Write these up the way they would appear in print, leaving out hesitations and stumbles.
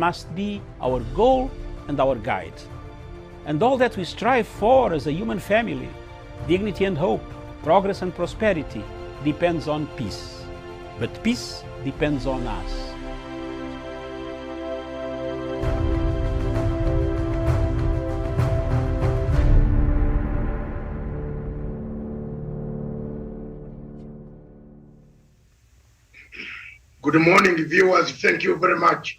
must be our goal and our guide. And all that we strive for as a human family, dignity and hope, progress and prosperity, depends on peace. But peace depends on us. Good morning, viewers. Thank you very much.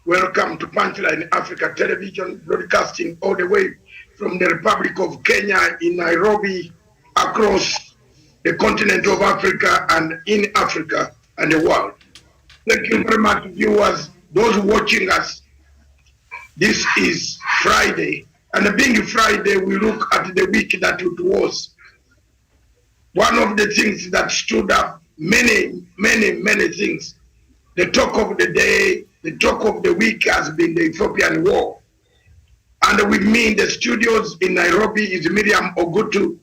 Welcome to Punchline Africa Television, broadcasting all the way from the Republic of Kenya in Nairobi, across the continent of Africa and in Africa and the world. Thank you very much, viewers, those watching us. This is Friday, and being Friday, we look at the week that it was. One of the things that stood up, many things. The talk of the day, the talk of the week has been the Ethiopian war. And with me in the studios in Nairobi is Miriam Ogutu.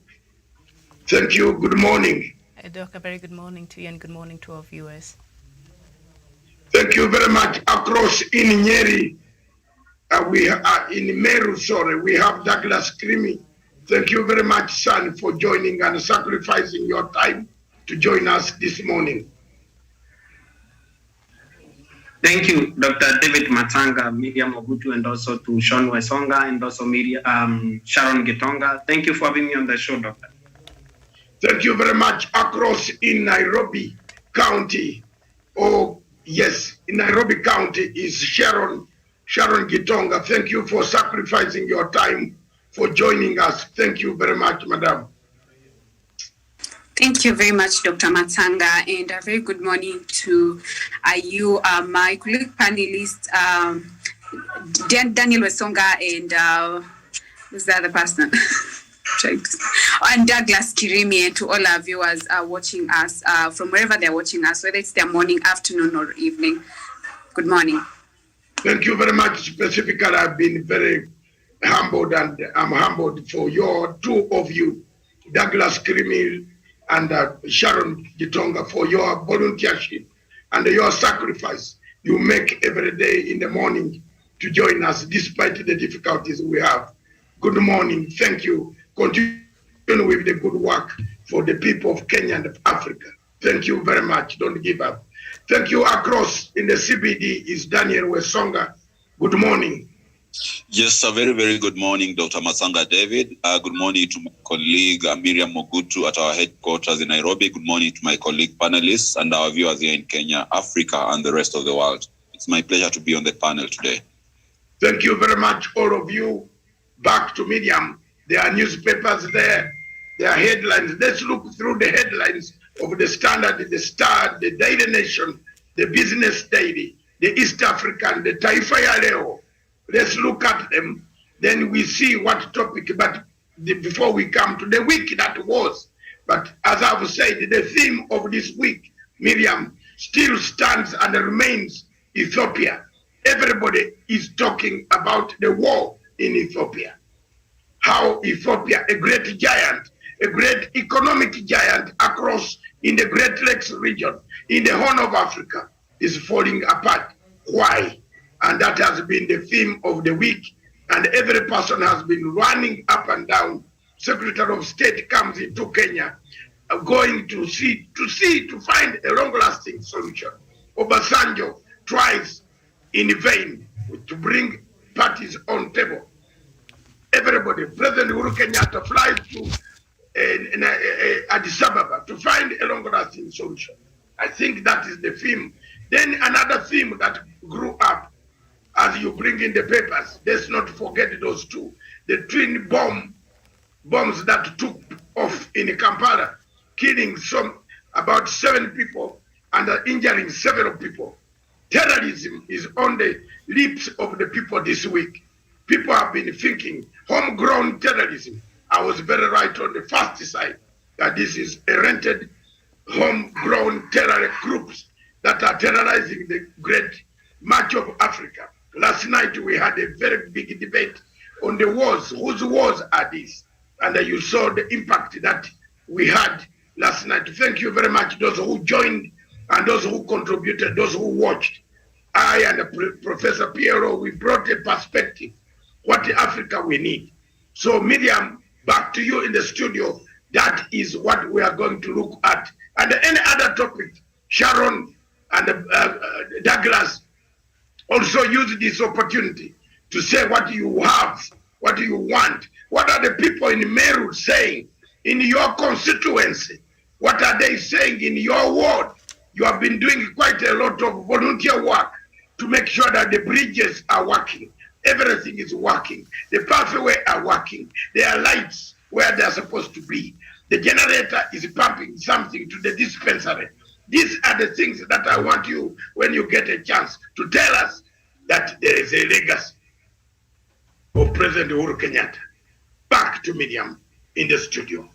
Thank you. Good morning. Doc, a very good morning to you and good morning to our viewers. Thank you very much. Across in Nyeri, we are in Meru, we have Douglas Krimi. Thank you very much, son, for joining and sacrificing your time to join us this morning. Thank you, Dr. David Matanga, Miriam Ogutu, and also to Sean Wesonga, and also Sharon Gitonga. Thank you for having me on the show, Doctor. Thank you very much. Across in Nairobi County, oh yes, in Nairobi County is Sharon Gitonga. Thank you for sacrificing your time for joining us. Thank you very much, Madam. Thank you very much, Dr. Matanga, and a very good morning to you, my colleague panelists, Daniel Wesonga and who's the other person? And Douglas Kirimi, and to all our viewers watching us from wherever they're watching us, whether it's their morning, afternoon, or evening. Good morning. Thank you very much. Specifically, I've been very humbled, and I'm humbled for your two of you, Douglas Kirimi and Sharon Gitonga, for your volunteership and your sacrifice you make every day in the morning to join us despite the difficulties we have. Good morning. Thank you. Continue with the good work for the people of Kenya and Africa. Thank you very much. Don't give up. Thank you. Across in the CBD is Daniel Wesonga. Good morning. Yes, a very good morning, Dr. Masanga David. Good morning to my colleague Miriam Mogutu at our headquarters in Nairobi. Good morning to my colleague panelists and our viewers here in Kenya, Africa, and the rest of the world. It's my pleasure to be on the panel today. Thank you very much, all of you. Back to Miriam. There are newspapers there. There are headlines. Let's look through the headlines of the Standard, the Star, the Daily Nation, the Business Daily, the East African, the Taifa ya Leo. Let's look at them, then we see what topic, but before we come to the week that was. But as I've said, the theme of this week, Miriam, still stands and remains Ethiopia. Everybody is talking about the war in Ethiopia. How Ethiopia, a great giant, a great economic giant across in the Great Lakes region, in the Horn of Africa, is falling apart. Why? And that has been the theme of the week. And every person has been running up and down. Secretary of State comes into Kenya, going to find a long-lasting solution. Obasanjo tries in vain to bring parties on table. Everybody, President Uhuru Kenyatta flies to Addis Ababa to find a long-lasting solution. I think that is the theme. Then another theme that grew up, as you bring in the papers, let's not forget those two. The twin bombs that took off in Kampala, killing about 7 people and injuring several people. Terrorism is on the lips of the people this week. People have been thinking, homegrown terrorism. I was very right on the first side, that this is a rented, homegrown terror groups that are terrorizing the great much of Africa. Last night we had a very big debate on the wars. Whose wars are these? And you saw the impact that we had last night. Thank you very much, those who joined and those who contributed, those who watched. I and Professor Piero, we brought a perspective, what Africa we need. So Miriam, back to you in the studio. That is what we are going to look at. And any other topic, Sharon and Douglas also use this opportunity to say what you have, what you want. What are the people in Meru saying in your constituency? What are they saying in your ward? You have been doing quite a lot of volunteer work to make sure that the bridges are working. Everything is working. The pathway are working. There are lights where they're supposed to be. The generator is pumping something to the dispensary. These are the things that I want you, when you get a chance, to tell us that there is a legacy of President Uhuru Kenyatta. Back to Miriam in the studio.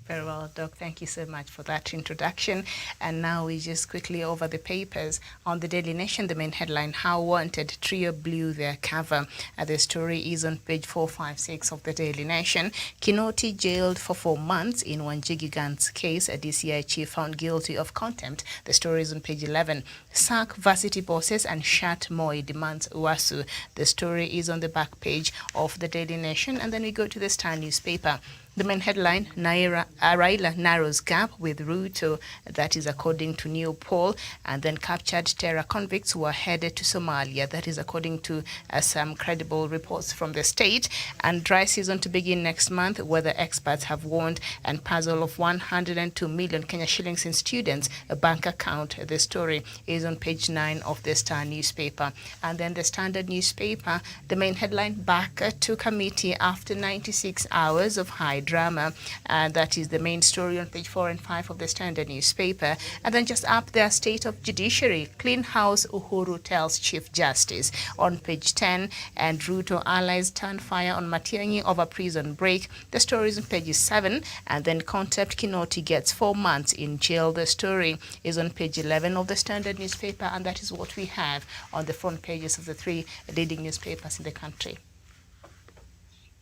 Very well, Doc. Thank you so much for that introduction. And now we just quickly over the papers. On the Daily Nation, the main headline, How Wanted, Trio Blew Their Cover. The story is on page 456 of the Daily Nation. Kinoti jailed for 4 months in Wanjigi Gant's case. A DCI chief found guilty of contempt. The story is on page 11. Sack varsity bosses and shut Moi demands Uwasu. The story is on the back page of the Daily Nation. And then we go to the Star newspaper. The main headline, Raila narrows gap with Ruto, that is according to new poll, and then captured terror convicts who are headed to Somalia, that is according to some credible reports from the state, and dry season to begin next month, weather experts have warned, and puzzle of 102 million Kenya shillings in students' a bank account. The story is on page 9 of the Star newspaper. And then the Standard newspaper, the main headline, back to committee after 96 hours of high drama. That is the main story on page 4 and 5 of the Standard newspaper. And then just up there, state of judiciary, clean house Uhuru tells Chief Justice on page 10. And Ruto allies turn fire on Matiang'i over prison break. The story is on page 7. And then contempt Kinoti gets 4 months in jail. The story is on page 11 of the Standard newspaper. And that is what we have on the front pages of the 3 leading newspapers in the country.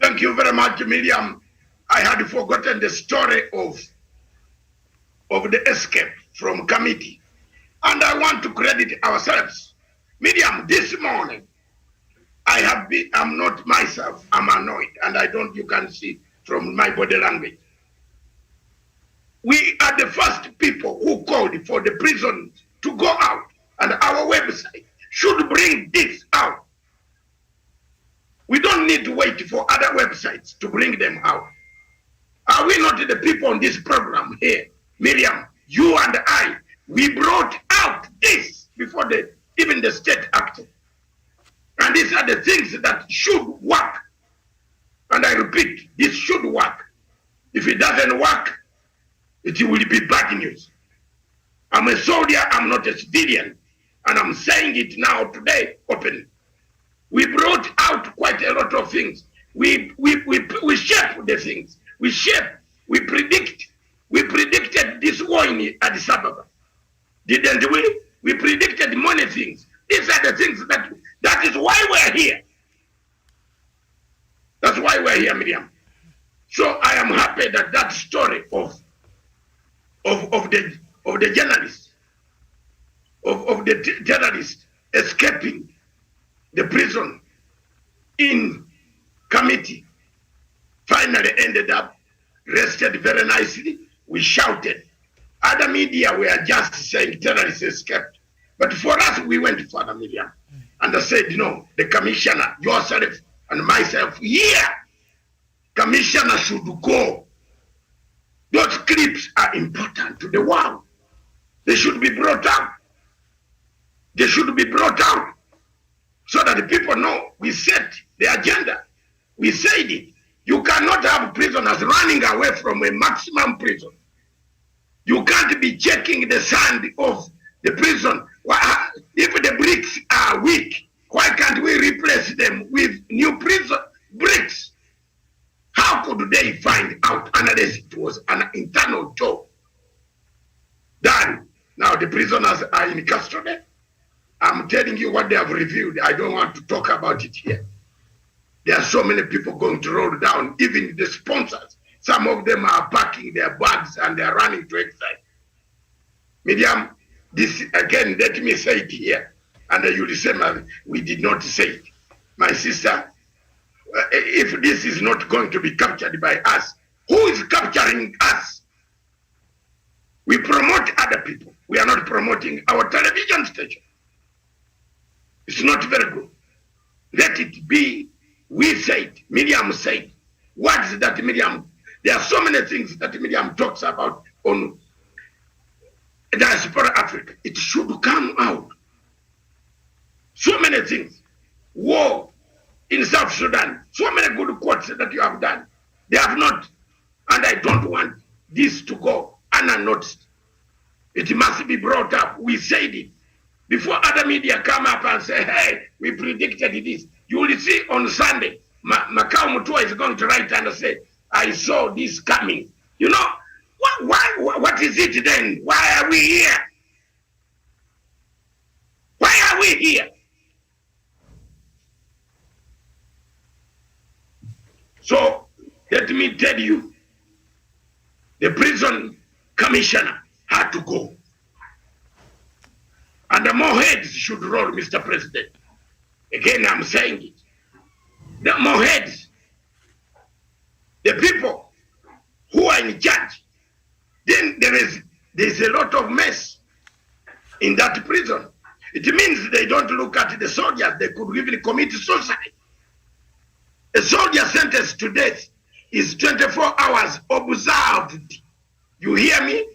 Thank you very much, Miriam. I had forgotten the story of the escape from committee. And I want to credit ourselves. Miriam, this morning, I'm not myself, I'm annoyed. And you can see from my body language. We are the first people who called for the prison to go out. And our website should bring this out. We don't need to wait for other websites to bring them out. Are we not the people on this program here? Miriam, you and I, we brought out this before even the state acted. And these are the things that should work. And I repeat, this should work. If it doesn't work, it will be bad news. I'm a soldier, I'm not a civilian. And I'm saying it now today openly. We brought out quite a lot of things. We shape the things. We predicted this war in Addis Ababa. Didn't we? We predicted many things. These are the things that is why we're here. That's why we're here, Miriam. So I am happy that story of the journalist, of the terrorist escaping the prison in committee finally ended up rested very nicely. We shouted. Other media were just saying terrorists escaped. But for us, we went further, Miriam. And I said, the commissioner, yourself and myself, commissioner should go. Those clips are important to the world. They should be brought out. They should be brought out so that the people know we set the agenda. We said it. You cannot have prisoners running away from a maximum prison. You can't be checking the sand of the prison. If the bricks are weak, why can't we replace them with new prison bricks? How could they find out unless it was an internal job done? Now the prisoners are in custody. I'm telling you what they have revealed. I don't want to talk about it here. There are so many people going to roll down, even the sponsors. Some of them are packing their bags and they're running to exile. Miriam, this again, let me say it here. and you will say, we did not say it. My sister, if this is not going to be captured by us, who is capturing us? We promote other people. We are not promoting our television station. It's not very good. Let it be, we said, Miriam said. What is that Miriam? There are so many things that Miriam talks about on diaspora Africa. It should come out. So many things. War in South Sudan. So many good quotes that you have done. They have not. And I don't want this to go unnoticed. It must be brought up. We said it. Before other media come up and say, hey, we predicted this. You will see on Sunday, Macau Mutua is going to write and say, I saw this coming. You know, what is it then? Why are we here? Why are we here? So, let me tell you, the prison commissioner had to go. And the more heads should roll, Mr. President. Again, I'm saying it. The more heads, the people who are in charge, then there's a lot of mess in that prison. It means they don't look at the soldiers. They could even commit suicide. A soldier sentenced to death is 24 hours observed. You hear me?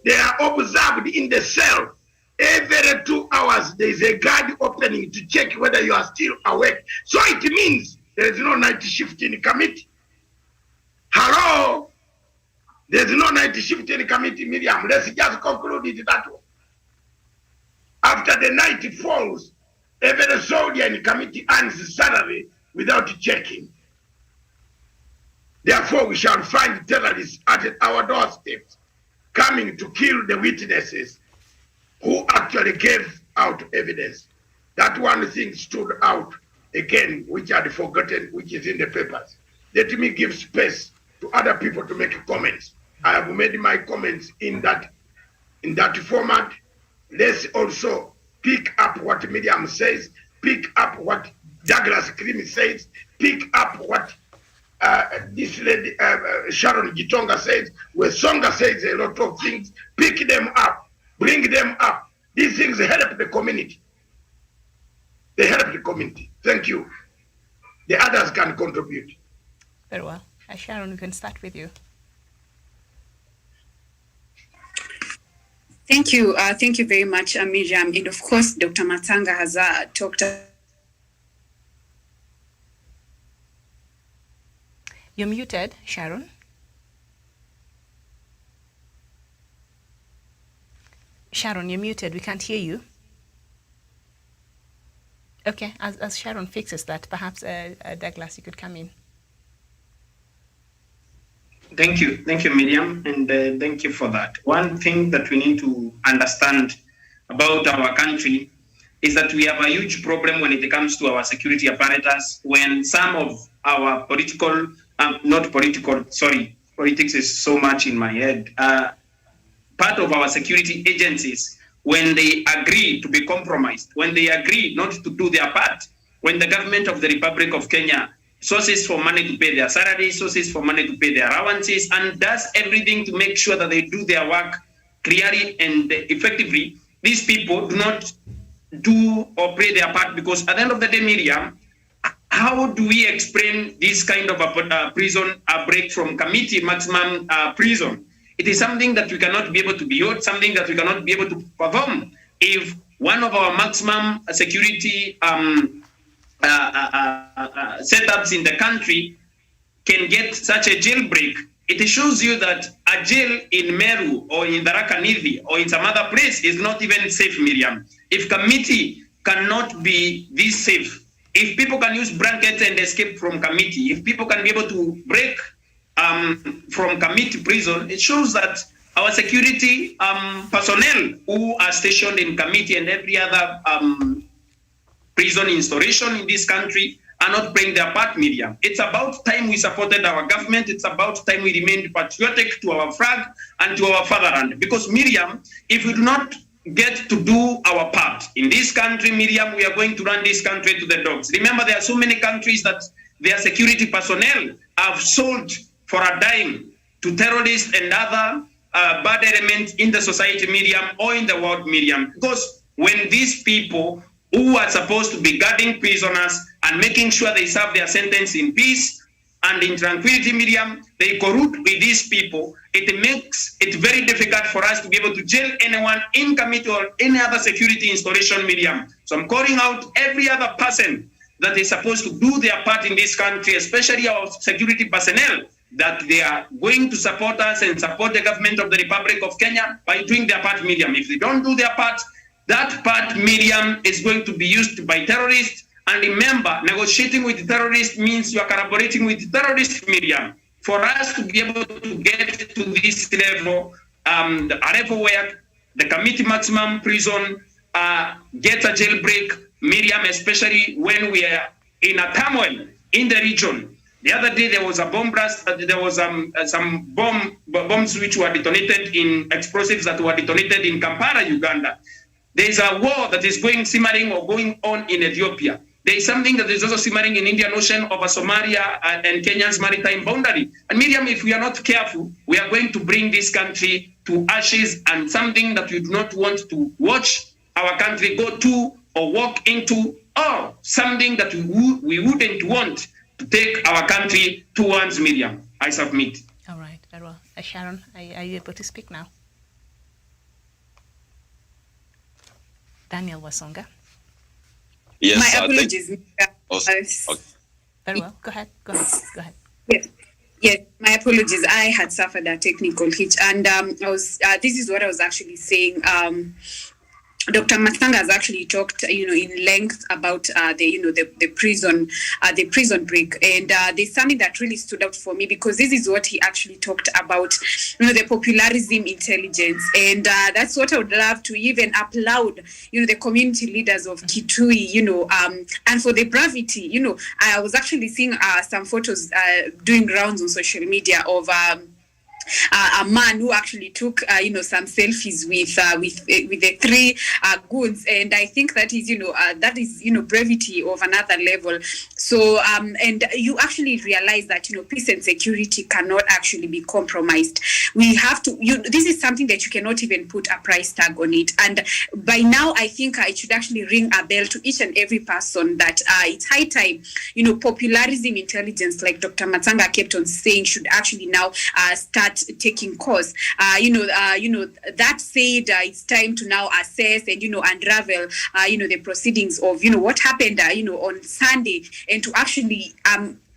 They are observed in the cell. Every 2 hours, there is a guard opening to check whether you are still awake. So it means there is no night shift in committee. Hello? There is no night shift in committee, Miriam. Let's just conclude it that way. After the night falls, every soldier in committee earns salary without checking. Therefore, we shall find terrorists at our doorsteps coming to kill the witnesses who actually gave out evidence. That one thing stood out again, which I had forgotten, which is in the papers. Let me give space to other people to make comments. I have made my comments in that format. Let's also pick up what Miriam says, pick up what Douglas Creamy says, pick up what this lady, Sharon Gitonga says, where Songa says a lot of things. Pick them up, bring them up. These things help the community. They help the community. Thank you. The others can contribute. Very well. Sharon, we can start with you. Thank you. Thank you very much, Miriam. And of course, Dr. Matanga has talked. You're muted, Sharon. Sharon, you're muted. We can't hear you. Okay, as Sharon fixes that, perhaps Douglas, you could come in. Thank you, Miriam, and thank you for that. One thing that we need to understand about our country is that we have a huge problem when it comes to our security apparatus. When some of our political, politics is so much in my head. Part of our security agencies, when they agree to be compromised, when they agree not to do their part, when the government of the Republic of Kenya sources for money to pay their salaries, sources for money to pay their allowances, and does everything to make sure that they do their work clearly and effectively, these people do not do or play their part, because at the end of the day, Miriam, how do we explain this kind of a prison break from committee maximum prison? It is something that we cannot be able to be held, something that we cannot be able to perform. If one of our maximum security setups in the country can get such a jailbreak, it shows you that a jail in Meru or in Tharaka-Nithi or in some other place is not even safe, Miriam. If committee cannot be this safe, if people can use blankets and escape from committee, if people can be able to break from committee prison, it shows that our security personnel who are stationed in committee and every other prison installation in this country are not playing their part, Miriam. It's about time we supported our government. It's about time we remained patriotic to our flag and to our fatherland. Because, Miriam, if we do not get to do our part. In this country, Miriam, we are going to run this country to the dogs. Remember, there are so many countries that their security personnel have sold for a dime to terrorists and other bad elements in the society, Miriam, or in the world, Miriam. Because when these people who are supposed to be guarding prisoners and making sure they serve their sentence in peace and in tranquility, Miriam, they collude with these people, it makes it very difficult for us to be able to jail anyone in committee or any other security installation, Miriam. So I'm calling out every other person that is supposed to do their part in this country, especially our security personnel, that they are going to support us and support the government of the Republic of Kenya by doing their part, Miriam. If they don't do their part, that part, Miriam, is going to be used by terrorists. And remember, negotiating with terrorists means you are collaborating with terrorists, Miriam. For us to be able to get to this level, a level where the committee maximum prison gets a jailbreak, Miriam, especially when we are in a turmoil in the region. The other day there was a bomb blast. There was some bombs which were detonated in explosives that were detonated in Kampala, Uganda. There is a war that is simmering or going on in Ethiopia. There is something that is also simmering in Indian Ocean over Somalia and Kenya's maritime boundary. And Miriam, if we are not careful, we are going to bring this country to ashes, and something that we do not want to watch our country go to or walk into, or something that we wouldn't want to take our country towards, Miriam. I submit. All right, very well. Sharon, are you able to speak now? Daniel Wasonga. Yes. My apologies. Okay. Very well. Go ahead. Yes, my apologies. I had suffered a technical hitch, and this is what I was actually saying. Dr. Matanga has actually talked, in length about the prison break, and there's something that really stood out for me, because this is what he actually talked about, the popularism intelligence, and that's what I would love to even applaud, the community leaders of Kitui, and for the bravity. I was actually seeing some photos doing rounds on social media of a man who actually took some selfies with the three goons, and I think that is brevity of another level. So and you actually realize that peace and security cannot actually be compromised. We have to this is something that you cannot even put a price tag on it, and by now I think it should actually ring a bell to each and every person that it's high time popularism intelligence, like Dr. Matsanga kept on saying, should actually now start taking course. That said, it's time to now assess and unravel the proceedings of what happened on Sunday, and to actually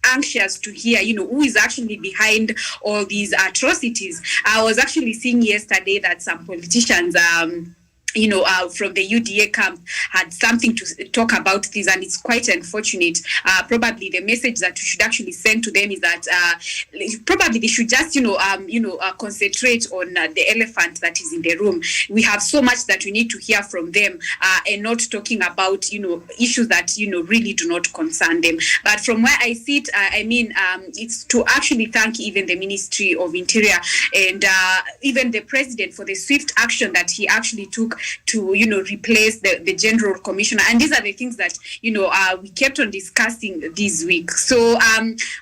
anxious to hear who is actually behind all these atrocities. I was actually seeing yesterday that some politicians from the UDA camp had something to talk about this, and it's quite unfortunate. Probably the message that we should actually send to them is that probably they should just concentrate on the elephant that is in the room. We have so much that we need to hear from them, and not talking about issues that really do not concern them. But from where I sit, it's to actually thank even the Ministry of Interior and even the President for the swift action that he actually took to replace the general commissioner. And these are the things that we kept on discussing this week. So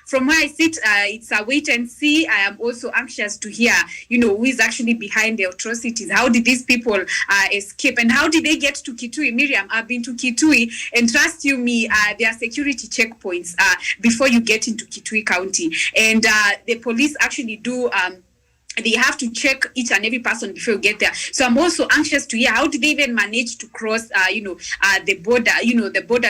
from where I sit, it's a wait and see. I am also anxious to hear who is actually behind the atrocities. How did these people escape, and how did they get to Kitui? Miriam, I've been to Kitui, and trust you me, there are security checkpoints before you get into Kitui County, and the police actually do they have to check each and every person before you get there. So I'm also anxious to hear, how did they even manage to cross, the border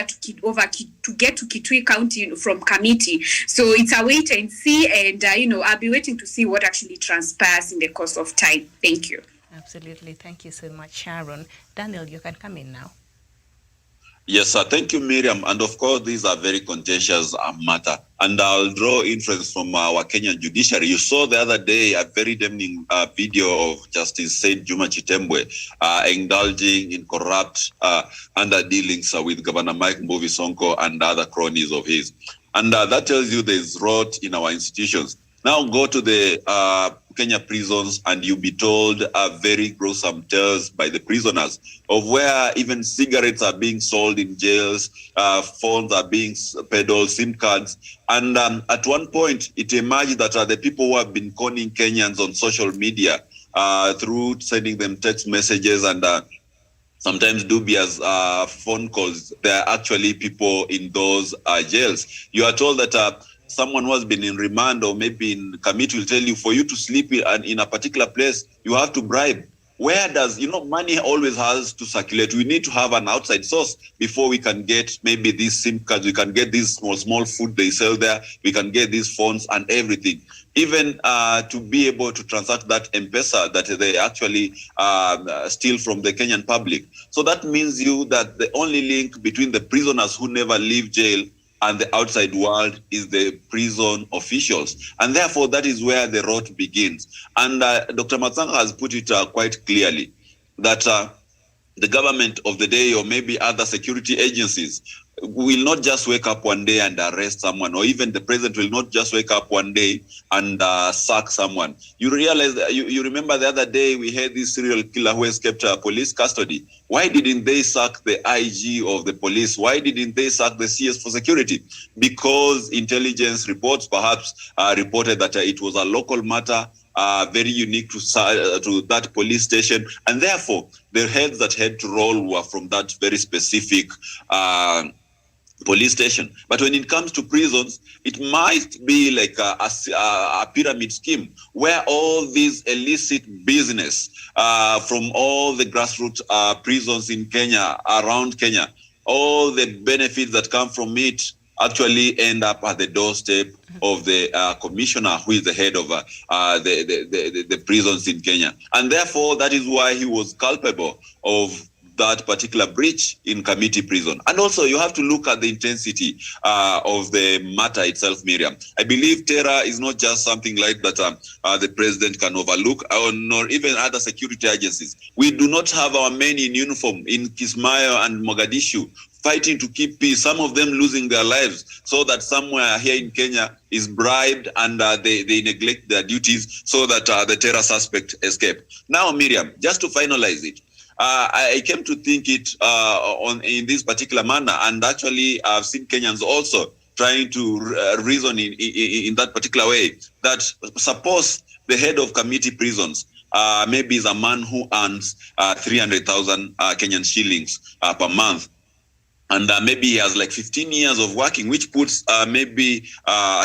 to get to Kitui County from Kamiti. So it's a wait and see, and I'll be waiting to see what actually transpires in the course of time. Thank you. Absolutely, thank you so much, Sharon. Daniel, you can come in now. Yes, thank you, Miriam. And of course, these are very contentious matter. And I'll draw inference from our Kenyan judiciary. You saw the other day a very damning video of Justice Said Juma Chitembwe indulging in corrupt underdealings with Governor Mike Mbuvi Sonko and other cronies of his. And that tells you there's rot in our institutions. Now go to the Kenya prisons and you'll be told very gruesome tales by the prisoners of where even cigarettes are being sold in jails, phones are being peddled, SIM cards. And at one point, it emerged that the people who have been conning Kenyans on social media through sending them text messages and sometimes dubious phone calls, there are actually people in those jails. You are told that someone who has been in remand or maybe in committee will tell you, for you to sleep in a particular place, you have to bribe. Where does, money always has to circulate. We need to have an outside source before we can get maybe these SIM cards, we can get these small food they sell there, we can get these phones and everything. Even to be able to transact that M-Pesa that they actually steal from the Kenyan public. So that means that the only link between the prisoners who never leave jail and the outside world is the prison officials. And therefore, that is where the rot begins. And Dr. Matsanga has put it quite clearly that the government of the day or maybe other security agencies will not just wake up one day and arrest someone, or even the president will not just wake up one day and sack someone. You realize, you remember the other day we had this serial killer who escaped police custody. Why didn't they sack the IG of the police? Why didn't they sack the CS for security? Because intelligence reports perhaps reported that it was a local matter, very unique to that police station, and therefore the heads that had to roll were from that very specific police station. But when it comes to prisons, it might be like a pyramid scheme where all this illicit business from all the grassroots prisons in Kenya, around Kenya, all the benefits that come from it actually end up at the doorstep of the commissioner who is the head of the prisons in Kenya. And therefore, that is why he was culpable of that particular breach in committee prison. And also, you have to look at the intensity of the matter itself, Miriam. I believe terror is not just something like that the president can overlook, nor even other security agencies. We do not have our men in uniform in Kismayo and Mogadishu fighting to keep peace, some of them losing their lives, so that somewhere here in Kenya is bribed and they neglect their duties so that the terror suspect escape. Now, Miriam, just to finalize it, I came to think it in this particular manner, and actually I've seen Kenyans also trying to reason in that particular way, that suppose the head of committee prisons maybe is a man who earns 300,000 Kenyan shillings per month. And maybe he has like 15 years of working, which puts maybe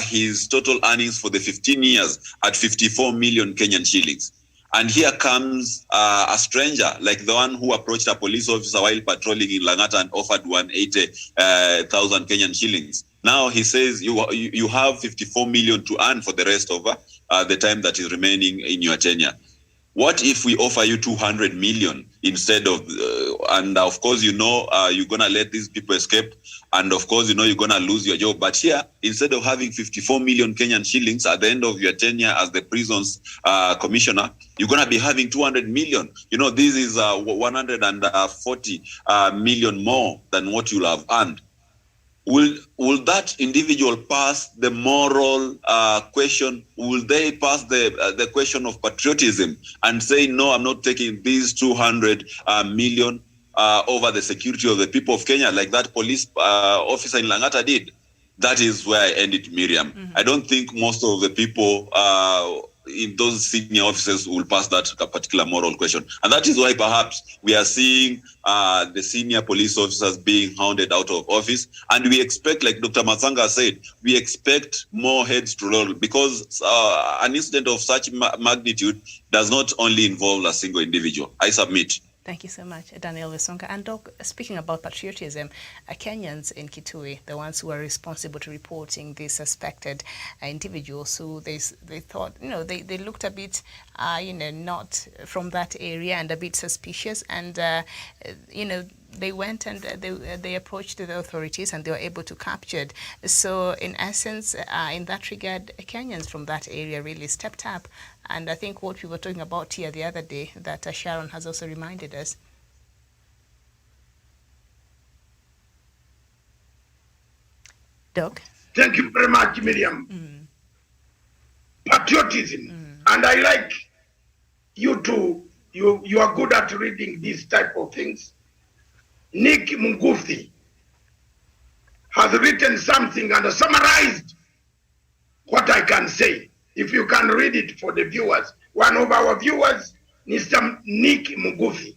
his total earnings for the 15 years at 54 million Kenyan shillings. And here comes a stranger, like the one who approached a police officer while patrolling in Langata and offered 180,000 Kenyan shillings. Now he says you have 54 million to earn for the rest of the time that is remaining in your tenure. What if we offer you 200 million instead of, and of course, you're going to let these people escape. And of course, you're going to lose your job. But here, instead of having 54 million Kenyan shillings at the end of your tenure as the prisons commissioner, you're going to be having 200 million. This is 140 million more than what you'll have earned. Will that individual pass the moral question? Will they pass the question of patriotism and say, no, I'm not taking these 200 million over the security of the people of Kenya, like that police officer in Langata did? That is where I end it, Miriam. Mm-hmm. I don't think most of the people in those senior officers will pass that particular moral question. And that is why perhaps we are seeing the senior police officers being hounded out of office. And we expect, like Dr. Matsanga said, we expect more heads to roll, because an incident of such magnitude does not only involve a single individual. I submit. Thank you so much, Daniel Wesonga. And Doc, speaking about patriotism, Kenyans in Kitui, the ones who are responsible to reporting these suspected individuals, who they thought, they looked a bit, not from that area and a bit suspicious, and they went and they approached the authorities and they were able to capture it. So in essence, in that regard, Kenyans from that area really stepped up. And I think what we were talking about here the other day, that Sharon has also reminded us. Doc? Thank you very much, Miriam. Patriotism And I like you to, you are good at reading these type of things. Nick Munguthi has written something and summarized what I can say. If you can read it for the viewers. One of our viewers, Mr. Nick Munguthi,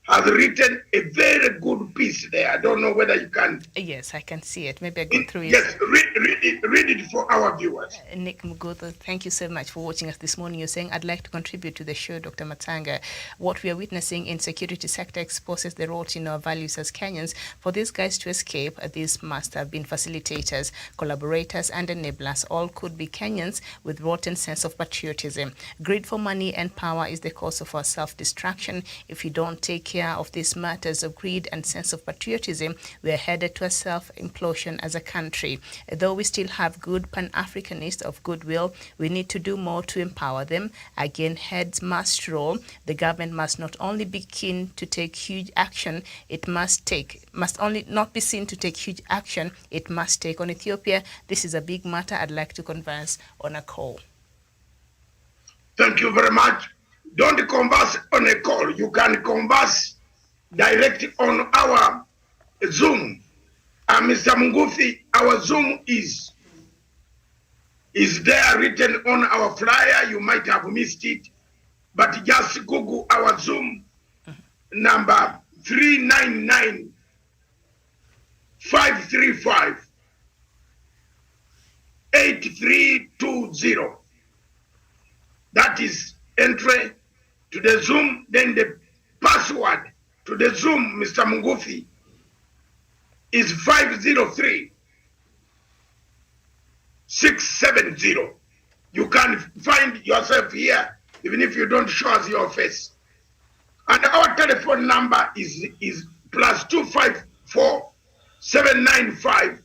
has written a very good piece there. I don't know whether you can. Yes, I can see it. Maybe I go through it. Yes, read it for our viewers. Nick Muguto, thank you so much for watching us this morning. You're saying, I'd like to contribute to the show, Dr. Matanga. What we are witnessing in security sector exposes the rot in our values as Kenyans. For these guys to escape, these must have been facilitators, collaborators, and enablers. All could be Kenyans with rotten sense of patriotism. Greed for money and power is the cause of our self-destruction. If you don't take care of these matters of greed and sense of patriotism, we are headed to a self-implosion as a country. Though we still have good Pan-Africanists of goodwill, we need to do more to empower them. Again, heads must roll. The government must not only be keen to take huge action, it must only not be seen to take huge action, it must take on Ethiopia. This is a big matter I'd like to converse on a call. Thank you very much. Don't converse on a call. You can converse directly on our Zoom. Mr. Munguthi, our Zoom is there written on our flyer. You might have missed it, but just Google our Zoom number 399 535 8320. That is entry to the Zoom, then the password to the Zoom, Mr. Munguthi, is 503 670. You can find yourself here, even if you don't show us your face. And our telephone number is +254 795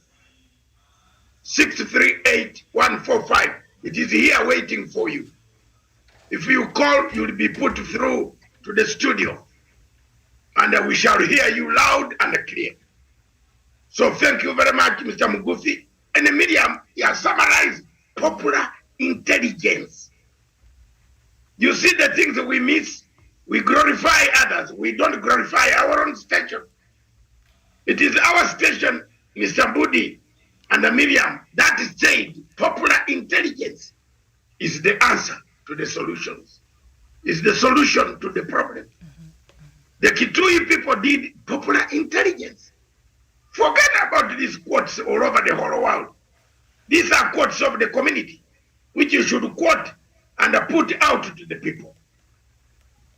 638 145. It is here waiting for you. If you call, you'll be put through to the studio, and we shall hear you loud and clear. So thank you very much, Mr. Munguthi. And Miriam, you have summarized popular intelligence. You see the things that we miss, we glorify others. We don't glorify our own station. It is our station, Mr. Budi and Miriam, that is said popular intelligence is the answer to the solutions, is the solution to the problem. The Kitui people did popular intelligence. Forget about these quotes all over the whole world. These are quotes of the community, which you should quote and put out to the people.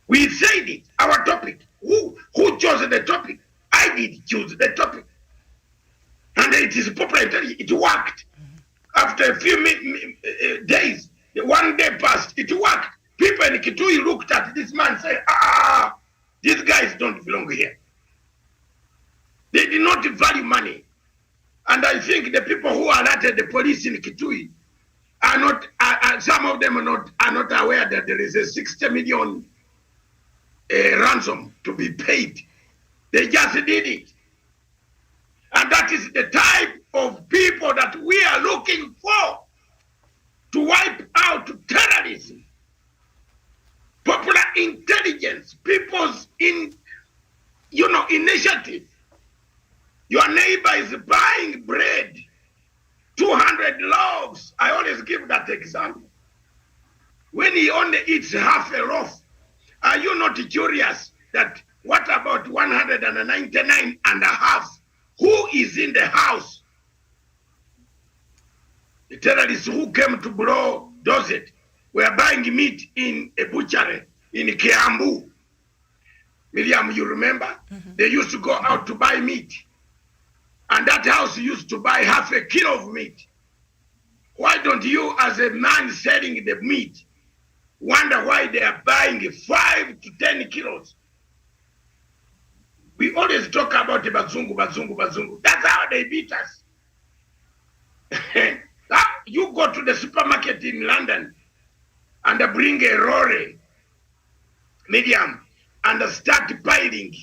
We said it, our topic. Who chose the topic? I did choose the topic. And it is popular intelligence. It worked. After a few days, one day passed, it worked. People in Kitui looked at this man and said, these guys don't belong here. They did not value money. And I think the people who alerted the police in Kitui are not, some of them are not aware that there is a 60 million ransom to be paid. They just did it. And that is the type of people that we are looking for to wipe out terrorism. Popular intelligence, people's initiative. Your neighbor is buying bread, 200 loaves. I always give that example. When he only eats half a loaf, are you not curious that what about 199 and a half? Who is in the house? The terrorists who came to blow Dorset were buying meat in a butchery in Kiambu. Miriam, you remember? They used to go out to buy meat. And that house used to buy half a kilo of meat. Why don't you, as a man selling the meat, wonder why they are buying 5 to 10 kilos? We always talk about the bazungu. That's how they beat us. You go to the supermarket in London and bring a lorry, medium, and start piling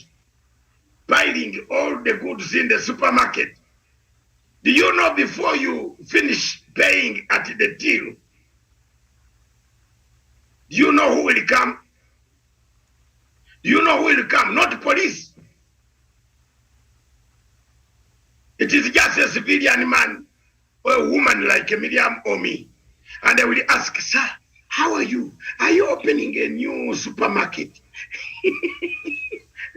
all the goods in the supermarket. Do you know before you finish paying at the till, Do you know who will come? Do you know who will come? Not police. It is just a civilian man or a woman like Miriam or me. And they will ask, sir, how are you? Are you opening a new supermarket?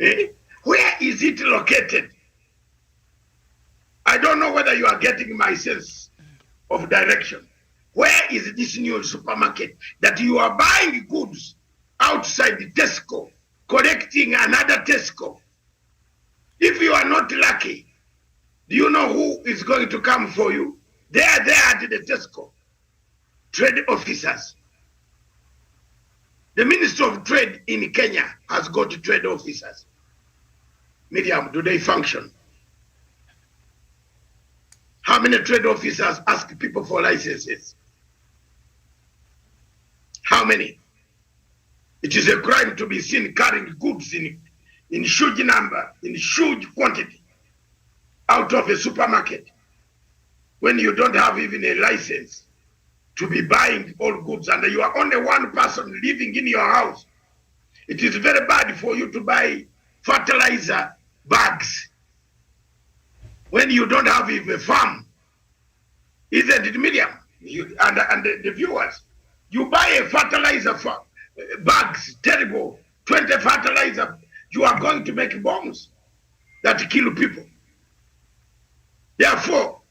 Eh? Where is it located? I don't know whether you are getting my sense of direction. Where is this new supermarket that you are buying goods outside the Tesco, collecting another Tesco? If you are not lucky, do you know who is going to come for you? They are there at the Tesco. Trade officers. The Minister of Trade in Kenya has got trade officers. Miriam, do they function? How many trade officers ask people for licenses? How many? It is a crime to be seen carrying goods in huge number, in huge quantity, out of a supermarket when you don't have even a license to be buying all goods and you are only one person living in your house. It is very bad for you to buy fertilizer bags when you don't have even a farm. Isn't it, Miriam? And the viewers, you buy a fertilizer bags, terrible, 20 fertilizer, you are going to make bombs that kill people. Therefore,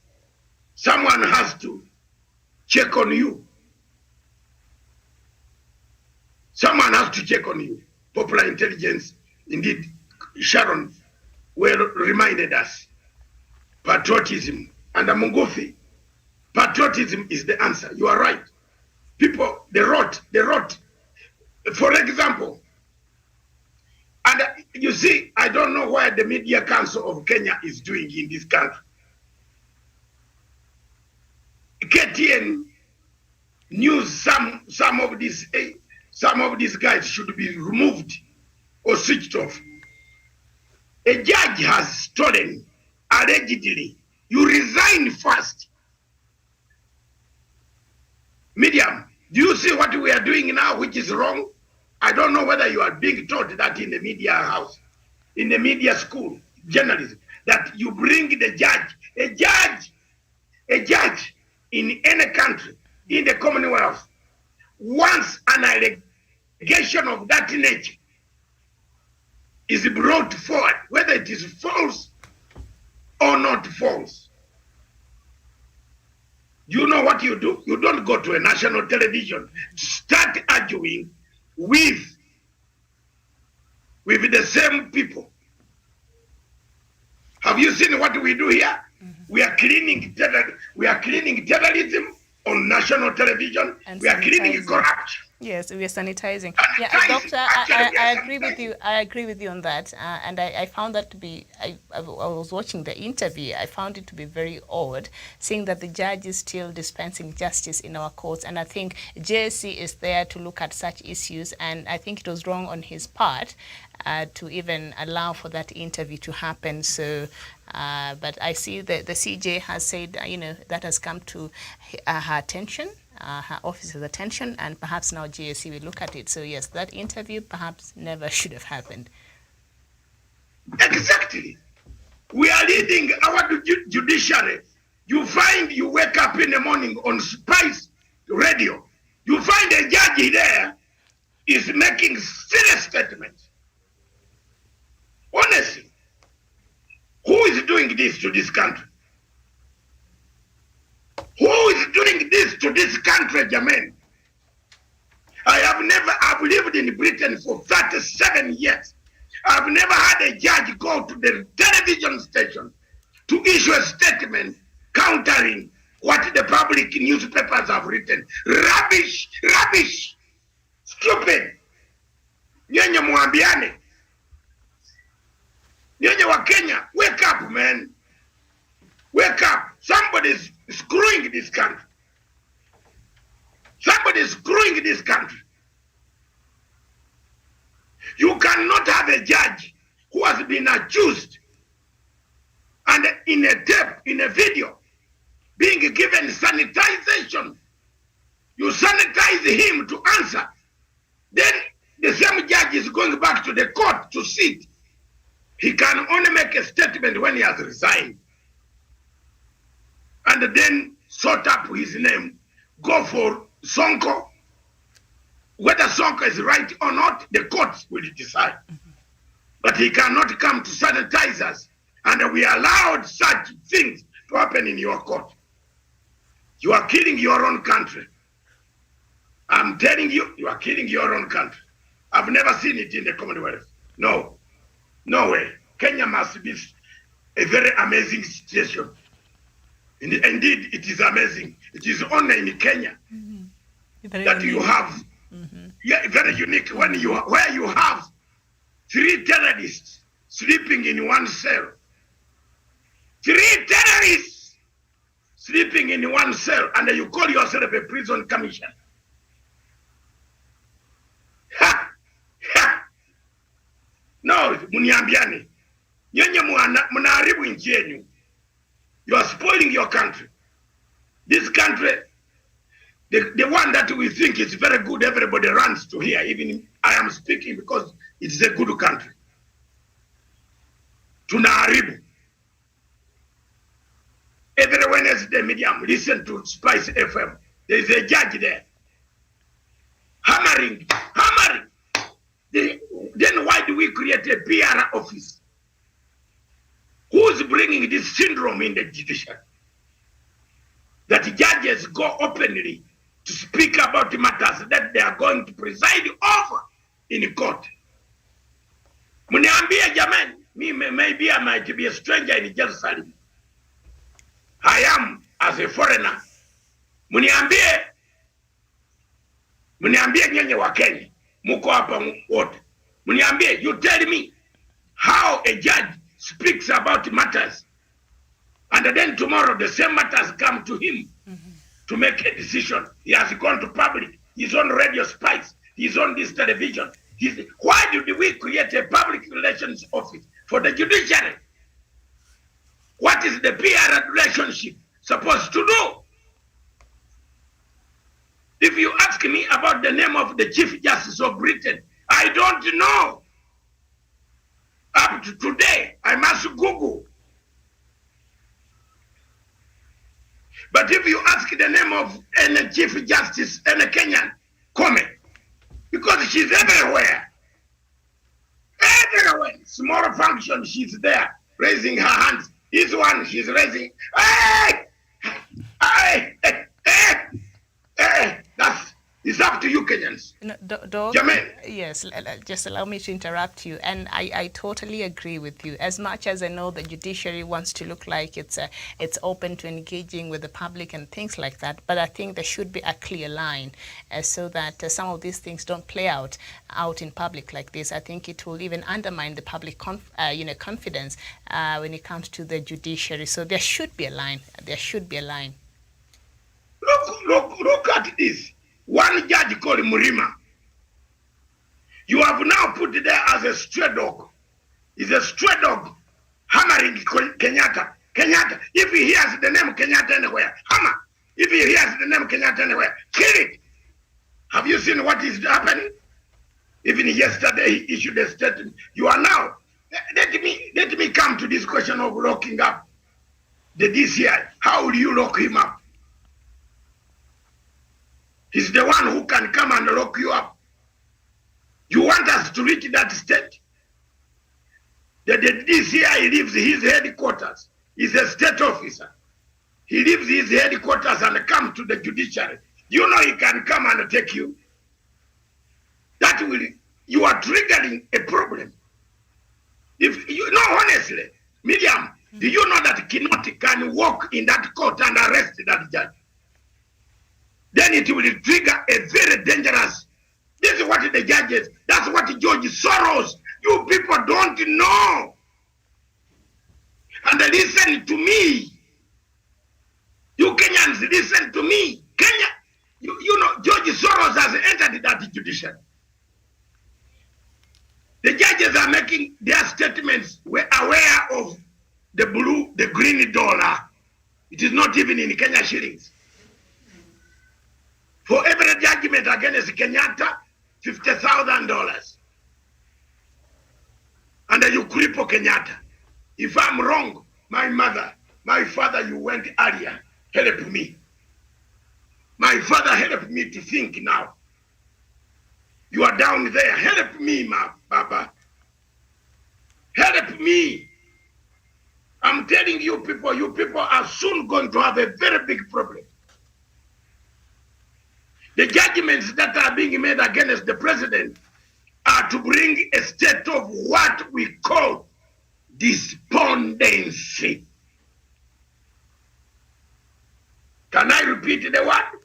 someone has to check on you. Someone has to check on you. Popular intelligence, indeed, Sharon well reminded us. Patriotism. And Mungofi, patriotism is the answer. You are right. People, they wrote. For example, and you see, I don't know why the Media Council of Kenya is doing in this country. KTN news some of these guys should be removed or switched off. A judge has stolen, allegedly. You resign first. Medium, do you see what we are doing now, which is wrong? I don't know whether you are being taught that in the media house, in the media school, journalism, that you bring the judge, a judge in any country, in the Commonwealth, once an allegation of that nature is brought forward, whether it is false or not false, you know what you do? You don't go to a national television, start arguing with the same people. Have you seen what we do here? We are cleaning terrorism on national television. And we are cleaning corruption. Yes, we are sanitizing. Yeah, Sanitizing. Doctor, I agree with you. I agree with you on that. And I found that to be. I was watching the interview. I found it to be very odd, seeing that the judge is still dispensing justice in our courts. And I think JSC is there to look at such issues. And I think it was wrong on his part to even allow for that interview to happen. So, but I see that the CJ has said, that has come to her attention. Her office's attention, and perhaps now GSC will look at it. So yes, that interview perhaps never should have happened. Exactly. We are leading our judiciary. You wake up in the morning on Spice Radio. You find a judge there is making serious statements. Honestly, who is doing this to this country? Who is doing this to this country, Jermaine? I've lived in Britain for 37 years. I've never had a judge go to the television station to issue a statement countering what the public newspapers have written. Rubbish, stupid. Nyenye muambiane. Nyenye wa Kenya, wake up, man. Wake up. Somebody's screwing this country. Somebody's screwing this country. You cannot have a judge who has been accused and in a tape, in a video, being given sanitization. You sanitize him to answer Then the same judge is going back to the court to sit. He can only make a statement when he has resigned. And then sort up his name, go for Sonko. Whether Sonko is right or not, the courts will decide. But he cannot come to sanitize us. And we allowed such things to happen in your court. You are killing your own country. I'm telling you, you are killing your own country. I've never seen it in the Commonwealth. No. No way. Kenya must be a very amazing situation. Indeed, it is amazing. It is only in Kenya that unique. You have, yeah, very unique, where you have 3 terrorists sleeping in one cell. 3 terrorists sleeping in one cell, and you call yourself a prison commission. Ha! Ha! No, muniambiani. Nyenye munaharibu nchi yenu. You are spoiling your country. This country, the one that we think is very good, everybody runs to here. Even I am speaking because it's a good country. Tunaharibu. Every Wednesday medium, listen to Spice FM. There is a judge there. Hammering. Then why do we create a PR office? Who's bringing this syndrome in the judiciary? That judges go openly to speak about matters that they are going to preside over in court. Muniambia jamani, maybe I might be a stranger in Jerusalem. I am as a foreigner. Muniambie nyenye wa Kenya, muko hapa wote. Muniambie, you tell me how a judge speaks about matters, and then tomorrow the same matters come to him to make a decision. He has gone to public. He's on Radio Spice. He's on this television. Why did we create a public relations office for the judiciary? What is the PR relationship supposed to do? If you ask me about the name of the Chief Justice of Britain, I don't know. Up to today, I must Google. But if you ask the name of any Chief Justice, any Kenyan, comment. Because she's everywhere. Everywhere. Small function, she's there, raising her hands. This one, she's raising. Hey! Hey! Hey! Hey! It's up to you, Kenyans. Doc, yes, just allow me to interrupt you. And I totally agree with you. As much as I know the judiciary wants to look like it's open to engaging with the public and things like that, but I think there should be a clear line so that some of these things don't play out in public like this. I think it will even undermine the public confidence when it comes to the judiciary. So there should be a line. There should be a line. Look at this. One judge called Murima. You have now put it there as a stray dog. He's a stray dog hammering Kenyatta. Kenyatta. If he hears the name Kenyatta anywhere, hammer. If he hears the name Kenyatta anywhere, kill it. Have you seen what is happening? Even yesterday he issued a statement. You are now. Let me come to this question of locking up the DCI. How will you lock him up? He's the one who can come and lock you up. You want us to reach that state? The DCI leaves his headquarters. He's a state officer. He leaves his headquarters and comes to the judiciary. You know he can come and take you. You are triggering a problem. If you know, honestly, Miriam, do you know that Kinoti can walk in that court and arrest that judge? Then it will trigger a very dangerous. This is what the judges, that's what George Soros, you people don't know. And listen to me. You Kenyans, listen to me. Kenya, you know, George Soros has entered that judiciary. The judges are making their statements. We're aware of the green dollar. It is not even in Kenya shillings. For every judgment against Kenyatta, $50,000. And you cripple Kenyatta. If I'm wrong, my mother, my father, you went earlier, help me. My father helped me to think now. You are down there, help me, my Baba. Help me. I'm telling you people are soon going to have a very big problem. The judgments that are being made against the president are to bring a state of what we call despondency. Can I repeat the word?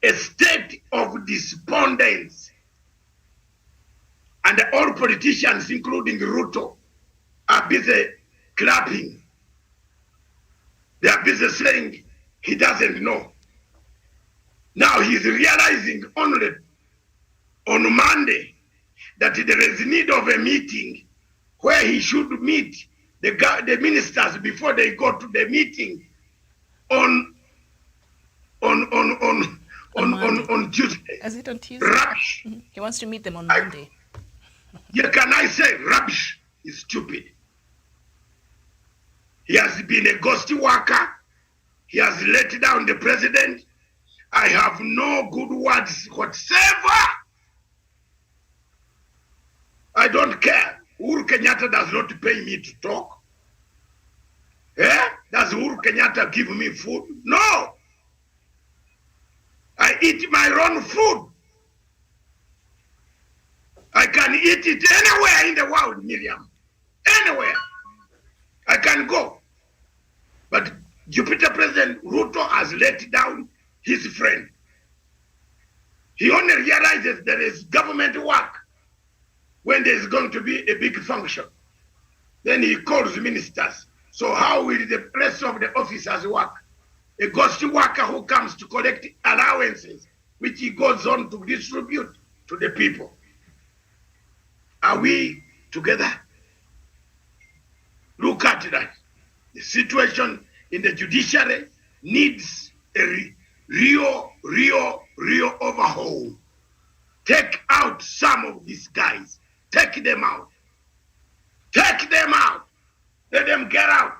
A state of despondency. And all politicians, including Ruto, are busy clapping. They are busy saying he doesn't know. Now he's realizing only on Monday that there is need of a meeting where he should meet the ministers before they go to the meeting on Tuesday. Is it on Tuesday? Rubbish. Mm-hmm. He wants to meet them on Monday. Yeah, can I say rubbish is stupid? He has been a ghosty worker. He has let down the president. I have no good words whatsoever. I don't care. Uhuru Kenyatta does not pay me to talk. Does Uhuru Kenyatta give me food? No. I eat my own food. I can eat it anywhere in the world, Miriam. Anywhere. I can go. But Jupiter President Ruto has let down his friend. He only realizes there is government work when there is going to be a big function. Then he calls ministers. So how will the rest of the officers work? A ghost worker who comes to collect allowances, which he goes on to distribute to the people. Are we together? Look at that. The situation in the judiciary needs a real overhaul. Take out some of these guys. Take them out. Take them out. Let them get out.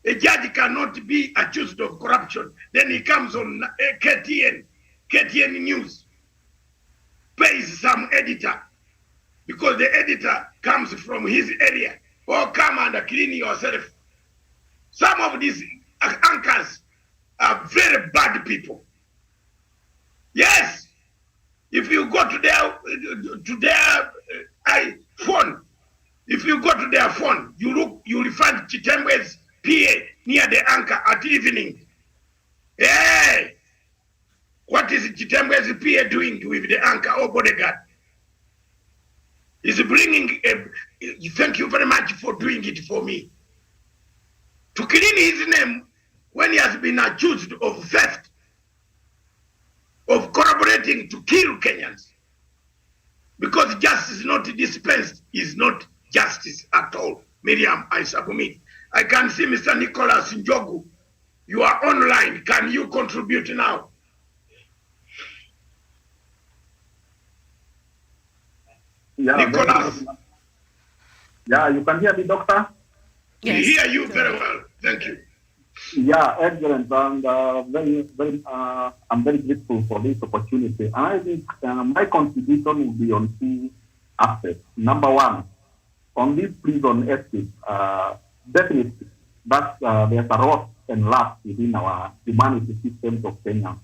A judge cannot be accused of corruption. Then he comes on KTN News, pays some editor, because the editor comes from his area. Oh, come and clean yourself. Some of these anchors are very bad people. Yes, if you go to their phone, if you go to their phone, you will find Chitembe's PA near the anchor at evening. Hey, what is Chitembe's PA doing with the anchor or bodyguard? He's bringing thank you very much for doing it for me. To clean his name when he has been accused of theft, of collaborating to kill Kenyans. Because justice not dispensed is not justice at all. Miriam, I submit. I can see Mr. Nicholas Njogu. You are online. Can you contribute now? Yeah, Nicholas. Yeah, you can hear me, doctor? Yes. We hear you very well. Thank you. Yeah, excellent. And I'm very grateful for this opportunity. I think my contribution will be on two aspects. Number one, on this prison escape, definitely that there's a rot and lust within our humanity systems of Kenya.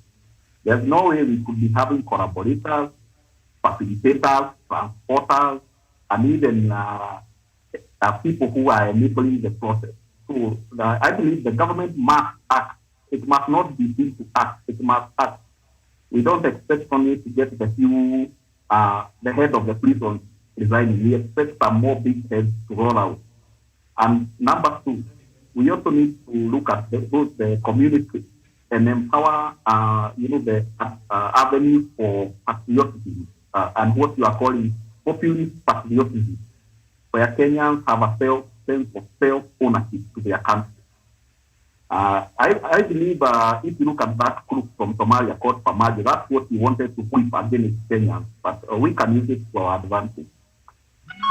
There's no way we could be having collaborators, facilitators, transporters, and even people who are enabling the process. So I believe the government must act. It must not be seen to act. It must act. We don't expect only to get the few, the head of the prison resigning. We expect some more big heads to roll out. And number two, we also need to look at both the community and empower, the avenues for patriotism and what you are calling populist patriotism, where Kenyans have a sense of self-ownership to their country. I believe if you look at that group from Somalia called Pamaja, that's what we wanted to whip against Kenyans, but we can use it to our advantage.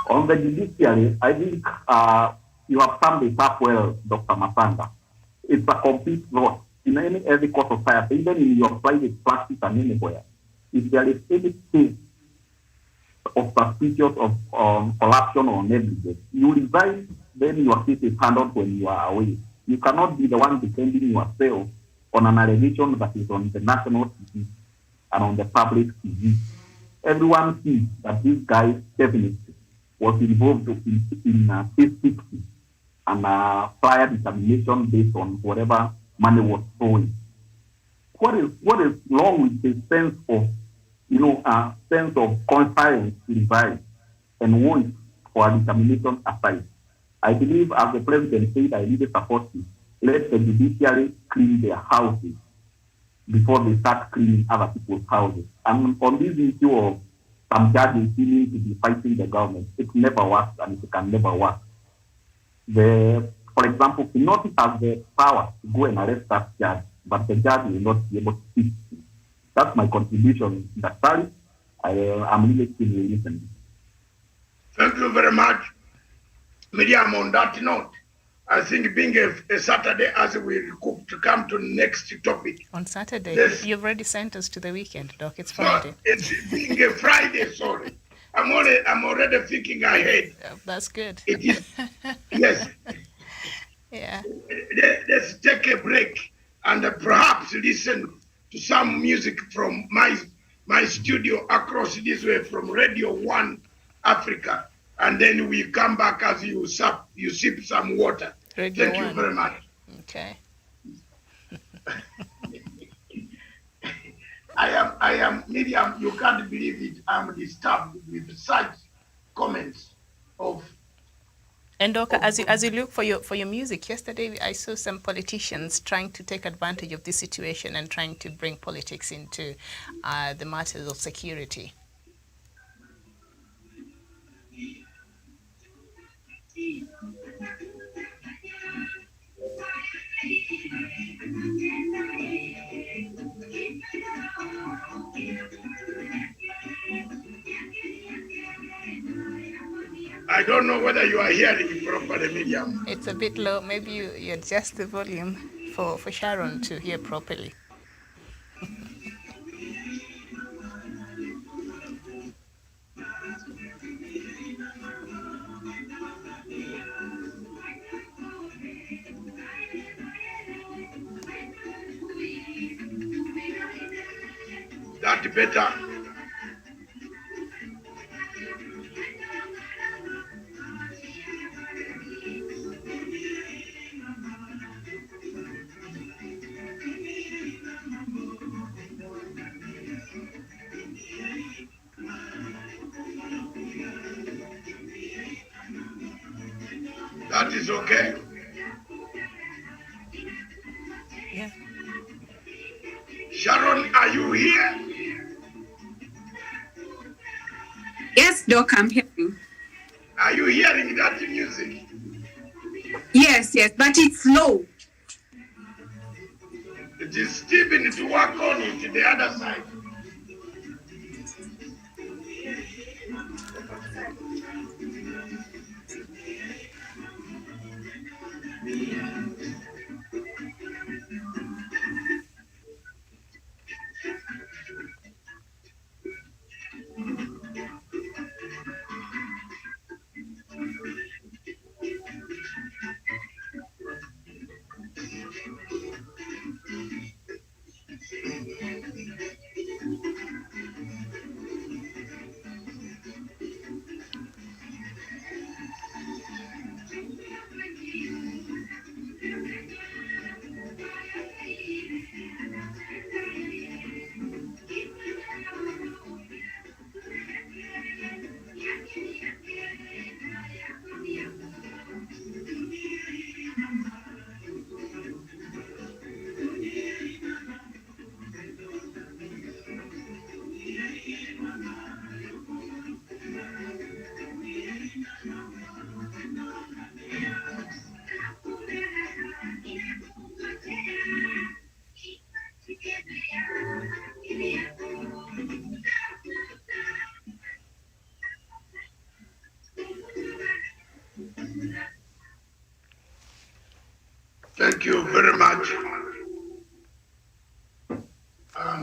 On the judiciary, I think you have summed it up well, Dr. Masanga. It's a complete rot in any ethical society, even in your private practice and anywhere. If there is any case of suspicion of corruption or negligence, you resign, then your case is handled when you are away. You cannot be the one defending yourself on an allegation that is on the national TV and on the public TV. Everyone sees that this guy definitely was involved in case and prior determination based on whatever money was flowing. What is wrong with the sense of sense of conscience to revive and want for a determination aside? I believe, as the president said, I really support you. Let the judiciary clean their houses before they start cleaning other people's houses. And on this issue of some judges seeming to be fighting the government, it never works and it can never work. For example, Kinoti has the power to go and arrest that judge, but the judge will not be able to speak. That's my contribution. Daktari, I'm really still listening. Thank you very much. Miriam, on that note, I think being a Saturday, as we recoup to come to next topic. On Saturday, yes. You've already sent us to the weekend, Doc. It's Friday. No, it's being a Friday, sorry. I'm already thinking ahead. That's good. It is, yes. Yeah. Let's take a break and perhaps listen to some music from my studio across this way from Radio 1 Africa. And then we come back as you sip some water. Radio Thank 1. you very much. Okay. I am, Miriam, you can't believe it. I'm disturbed with such comments of. And Doc, as you look for your music, yesterday I saw some politicians trying to take advantage of this situation and trying to bring politics into the matters of security. I don't know whether you are hearing it properly, Miriam. It's a bit low. Maybe you adjust the volume for Sharon to hear properly. That's better. That is okay. Yeah. Sharon, are you here? Yes, Doc, I'm hearing. Are you hearing that music? Yes, but it's low. It is Stephen to work on it, the other side. Thank you very much,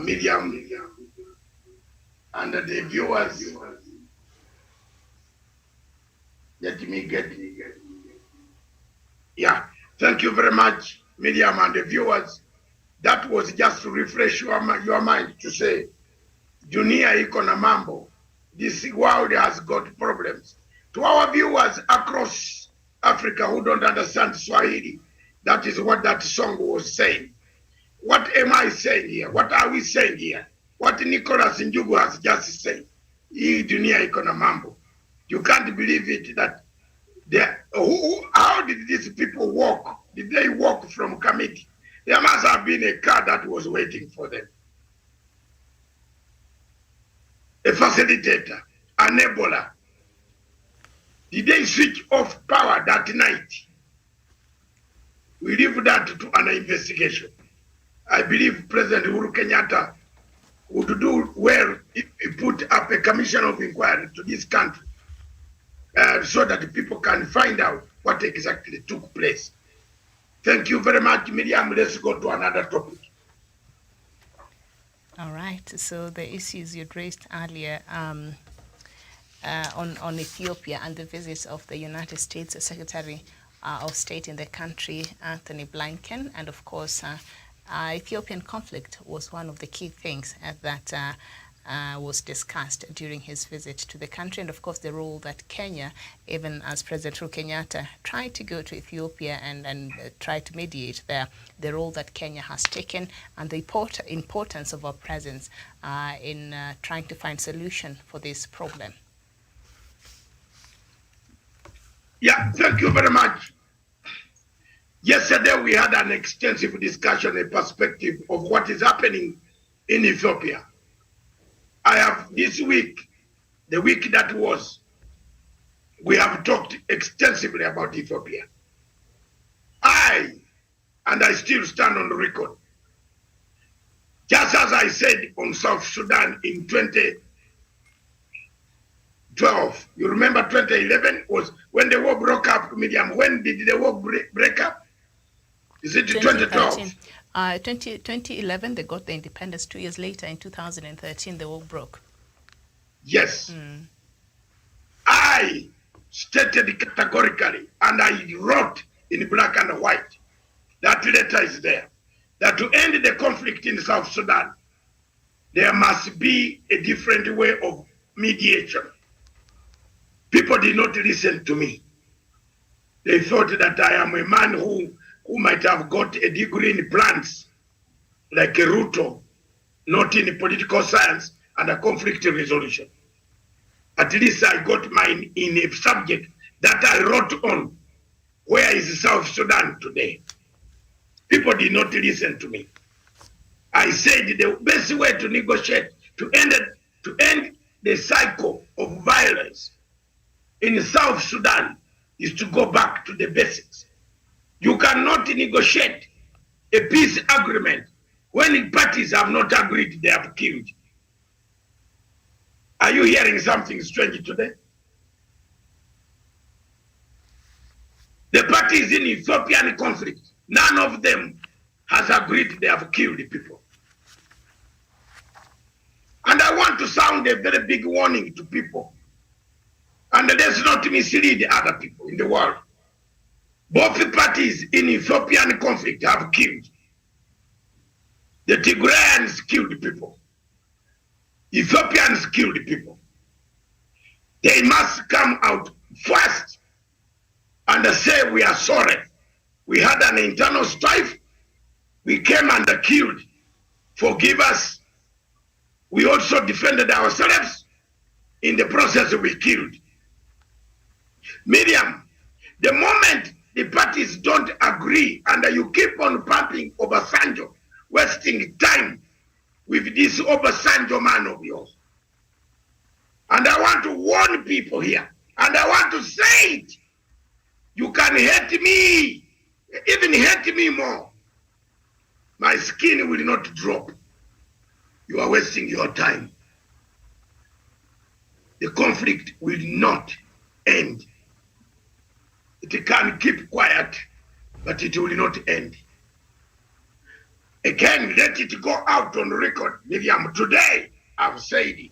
Miriam, and the viewers. Let me get. Yeah, thank you very much, Miriam and the viewers. That was just to refresh your mind to say, Dunia iko na mambo. This world has got problems. To our viewers across Africa who don't understand Swahili, that is what that song was saying. What am I saying here? What are we saying here? What Nicholas Njugu has just said. Hii dunia iko na mambo. You can't believe it that how did these people walk? Did they walk from Kamiti? There must have been a car that was waiting for them. A facilitator, an enabler. Did they switch off power that night? We leave that to an investigation. I believe President Uhuru Kenyatta would do well if he put up a commission of inquiry to this country so that people can find out what exactly took place. Thank you very much, Miriam. Let's go to another topic. All right. So the issues you raised earlier on Ethiopia and the visits of the United States Secretary of State in the country, Anthony Blinken, and of course, Ethiopian conflict was one of the key things that was discussed during his visit to the country, and of course the role that Kenya, even as President Uhuru Kenyatta tried to go to Ethiopia and try to mediate there, the role that Kenya has taken and the importance of our presence in trying to find solution for this problem. Yeah, thank you very much. Yesterday we had an extensive discussion, a perspective of what is happening in Ethiopia. I have this week, the week that was, we have talked extensively about Ethiopia. I still stand on the record. Just as I said on South Sudan in 2012, you remember 2011 was when the war broke up, Miriam. When did the war break up? Is it 2012? 2011, they got the independence. 2 years later, in 2013, the war broke. Yes. I stated categorically, and I wrote in black and white, that letter is there, that to end the conflict in South Sudan, there must be a different way of mediation. People did not listen to me. They thought that I am a man who might have got a degree in plants, like a Ruto, not in political science and a conflict resolution. At least I got mine in a subject that I wrote on. Where is South Sudan today? People did not listen to me. I said the best way to negotiate, to end the cycle of violence in South Sudan is to go back to the basics. You cannot negotiate a peace agreement when parties have not agreed, they have killed. Are you hearing something strange today? The parties in Ethiopian conflict, none of them has agreed they have killed people. And I want to sound a very big warning to people. And let's not mislead other people in the world. Both parties in Ethiopian conflict have killed. The Tigrayans killed people. Ethiopians killed people. They must come out first and say we are sorry. We had an internal strife. We came and killed. Forgive us. We also defended ourselves. In the process we killed. Miriam, the moment the parties don't agree and you keep on pumping Obasanjo, wasting time with this Obasanjo man of yours. And I want to warn people here, and I want to say it. You can hate me, even hate me more. My skin will not drop. You are wasting your time. The conflict will not end. It can keep quiet but it will not end. Again, let it go out on record. Miriam, today I've said it.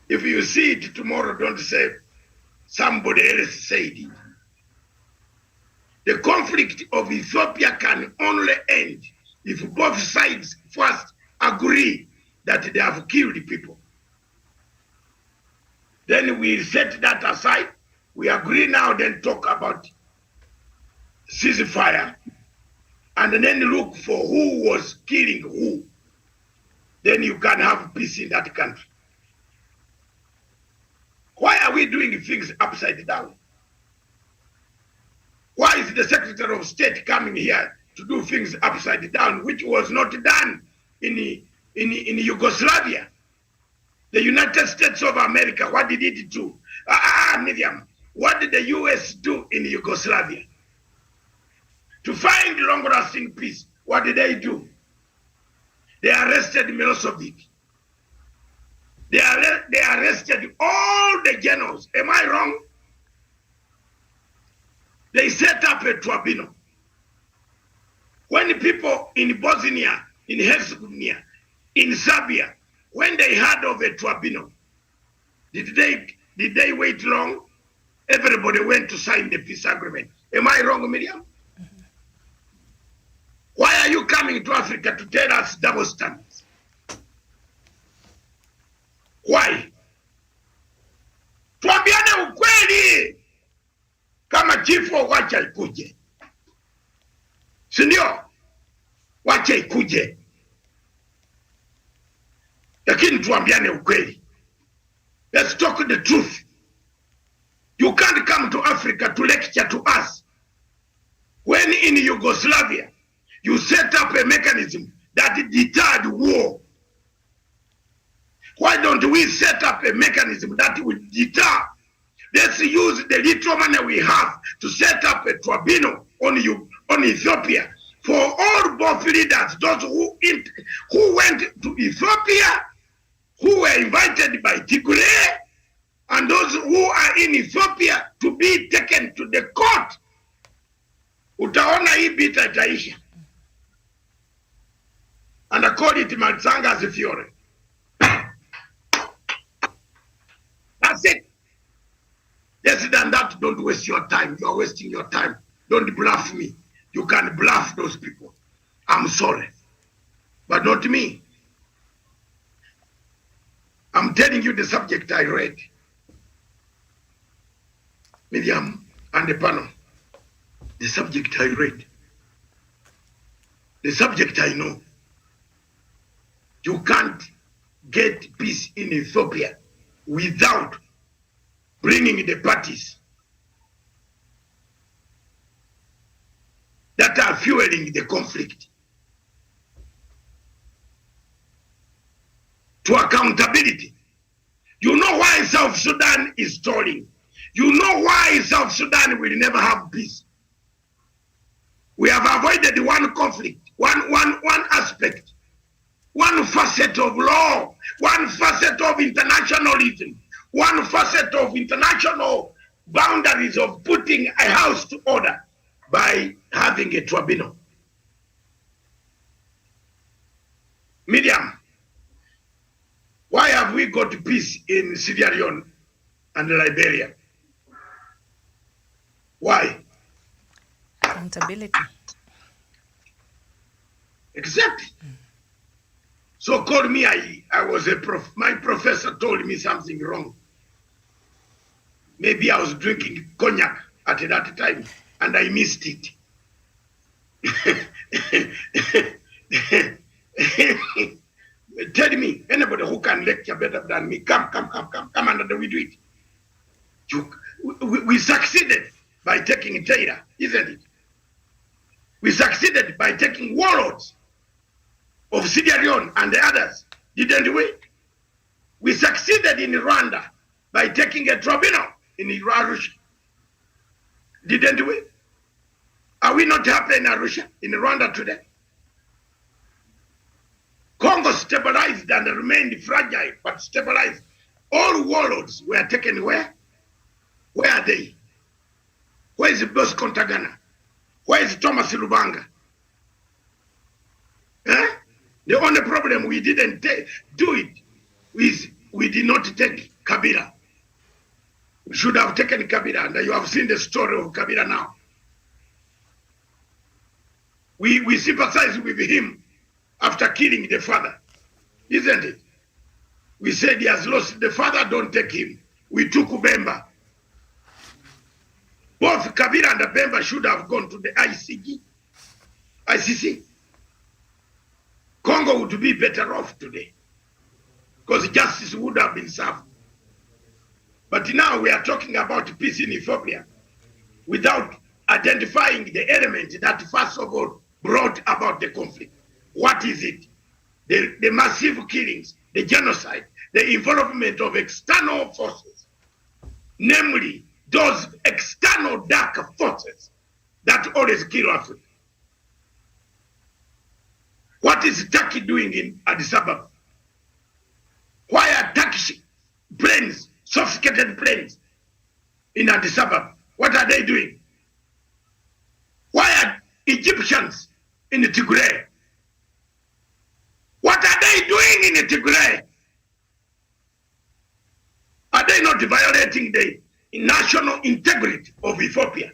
If you see it tomorrow, don't say somebody else said it. The conflict of Ethiopia can only end if both sides first agree that they have killed people. Then we set that aside. We agree now, then talk about ceasefire, and then look for who was killing who. Then you can have peace in that country. Why are we doing things upside down? Why is the Secretary of State coming here to do things upside down, which was not done in Yugoslavia? The United States of America, what did it do? Miriam, what did the US do in Yugoslavia? To find long-lasting peace, what did they do? They arrested Milosevic. They arrested all the generals. Am I wrong? They set up a tribunal. When people in Bosnia, in Herzegovina, in Serbia, when they heard of a tribunal, did they wait long? Everybody went to sign the peace agreement. Am I wrong, Miriam? Mm-hmm. Why are you coming to Africa to tell us double standards? Why? Tuambiane ukweli. Kama kifo wacha ikuje. Sindio? Wacha ikuje. Lakini tuambiane ukweli. Let's talk the truth. You can't come to Africa to lecture to us. When in Yugoslavia, you set up a mechanism that deterred war. Why don't we set up a mechanism that will deter? Let's use the little money we have to set up a tribunal on Ethiopia for all both leaders, those who went to Ethiopia, who were invited by Tigray, and those who are in Ethiopia to be taken to the court. Utaona hii vita itaisha. And I call it Matsanga's Fiore. That's it. Less than that, don't waste your time. You are wasting your time. Don't bluff me. You can bluff those people. I'm sorry. But not me. I'm telling you the subject I read. Miriam and the panel. The subject I read. The subject I know. You can't get peace in Ethiopia without bringing the parties that are fueling the conflict to accountability. You know why South Sudan is stalling. You know why South Sudan will never have peace. We have avoided one conflict, one aspect, one facet of law, one facet of internationalism, one facet of international boundaries of putting a house to order by having a tribunal. Miriam, why have we got peace in Sierra Leone and Liberia? Why? Accountability. Exactly. So called me, I was my professor told me something wrong. Maybe I was drinking cognac at that time and I missed it. Tell me, anybody who can lecture better than me, come and we do it. We succeeded by taking Taylor, isn't it? We succeeded by taking warlords of Sierra Leone and the others, didn't we? We succeeded in Rwanda by taking a tribunal in Arusha, didn't we? Are we not happy in Arusha, in Rwanda today? Congo stabilized and remained fragile, but stabilized. All warlords were taken where? Where are they? Where is Bosco Ntaganda? Why is Thomas Lubanga? The only problem we didn't do it is we did not take Kabila. We should have taken Kabila, and you have seen the story of Kabila now. We sympathize with him after killing the father, isn't it? We said he has lost the father, don't take him. We took Bemba. Both Kabila and Bemba should have gone to the ICC. Congo would be better off today because justice would have been served. But now we are talking about peace in Ethiopia without identifying the element that first of all brought about the conflict. What is it? The massive killings, the genocide, the involvement of external forces, namely those external dark forces that always kill Africa. What is Turkey doing in Addis Ababa? Why are Turkish planes, sophisticated planes in Addis Ababa? What are they doing? Why are Egyptians in Tigray? What are they doing in Tigray? Are they not violating the national integrity of Ethiopia?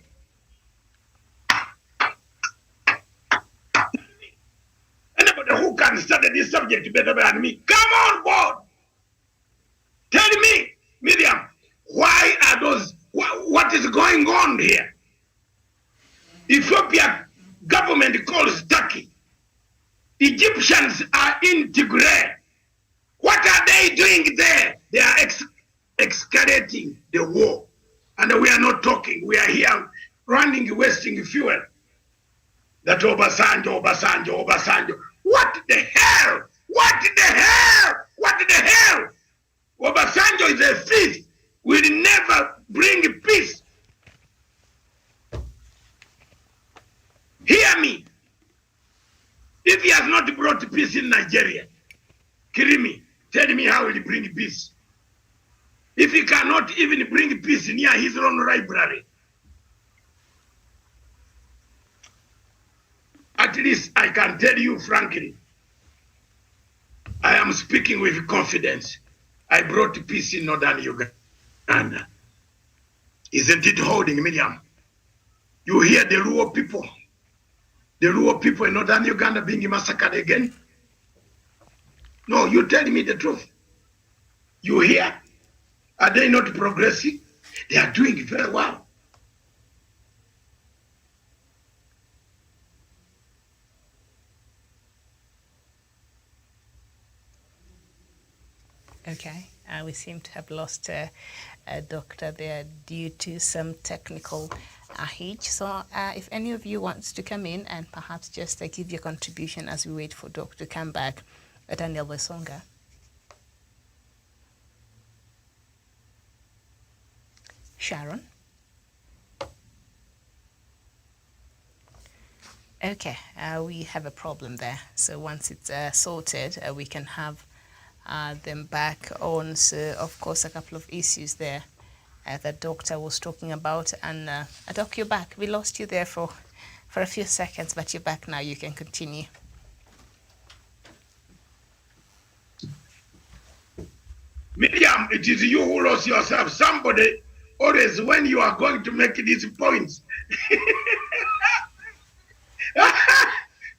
Anybody who can study this subject better than me, come on board. Tell me, Miriam, why are those, what is going on here? Ethiopia government calls Turkey. Egyptians are in Tigray. What are they doing there? They are escalating the war. And we are not talking. We are here running, wasting fuel. That Obasanjo. What the hell? What the hell? What the hell? Obasanjo is a thief. Will never bring peace. Hear me. If he has not brought peace in Nigeria, Kirimi, tell me how will he bring peace? If he cannot even bring peace near his own library, at least I can tell you frankly, I am speaking with confidence. I brought peace in northern Uganda. Isn't it holding, Miriam? You hear the Luo people in northern Uganda being massacred again? No, you tell me the truth. You hear? Are they not progressing? They are doing very well. Okay, we seem to have lost a doctor there due to some technical hitch. So if any of you wants to come in and perhaps just give your contribution as we wait for Doc to come back, Daniel Wesonga. Sharon? Okay, we have a problem there. So once it's sorted, we can have them back on. So of course a couple of issues there that doctor was talking about, and Doc, you're back. We lost you there for a few seconds, but you're back now. You can continue. Miriam, it is you who lost yourself. Somebody always, when you are going to make these points,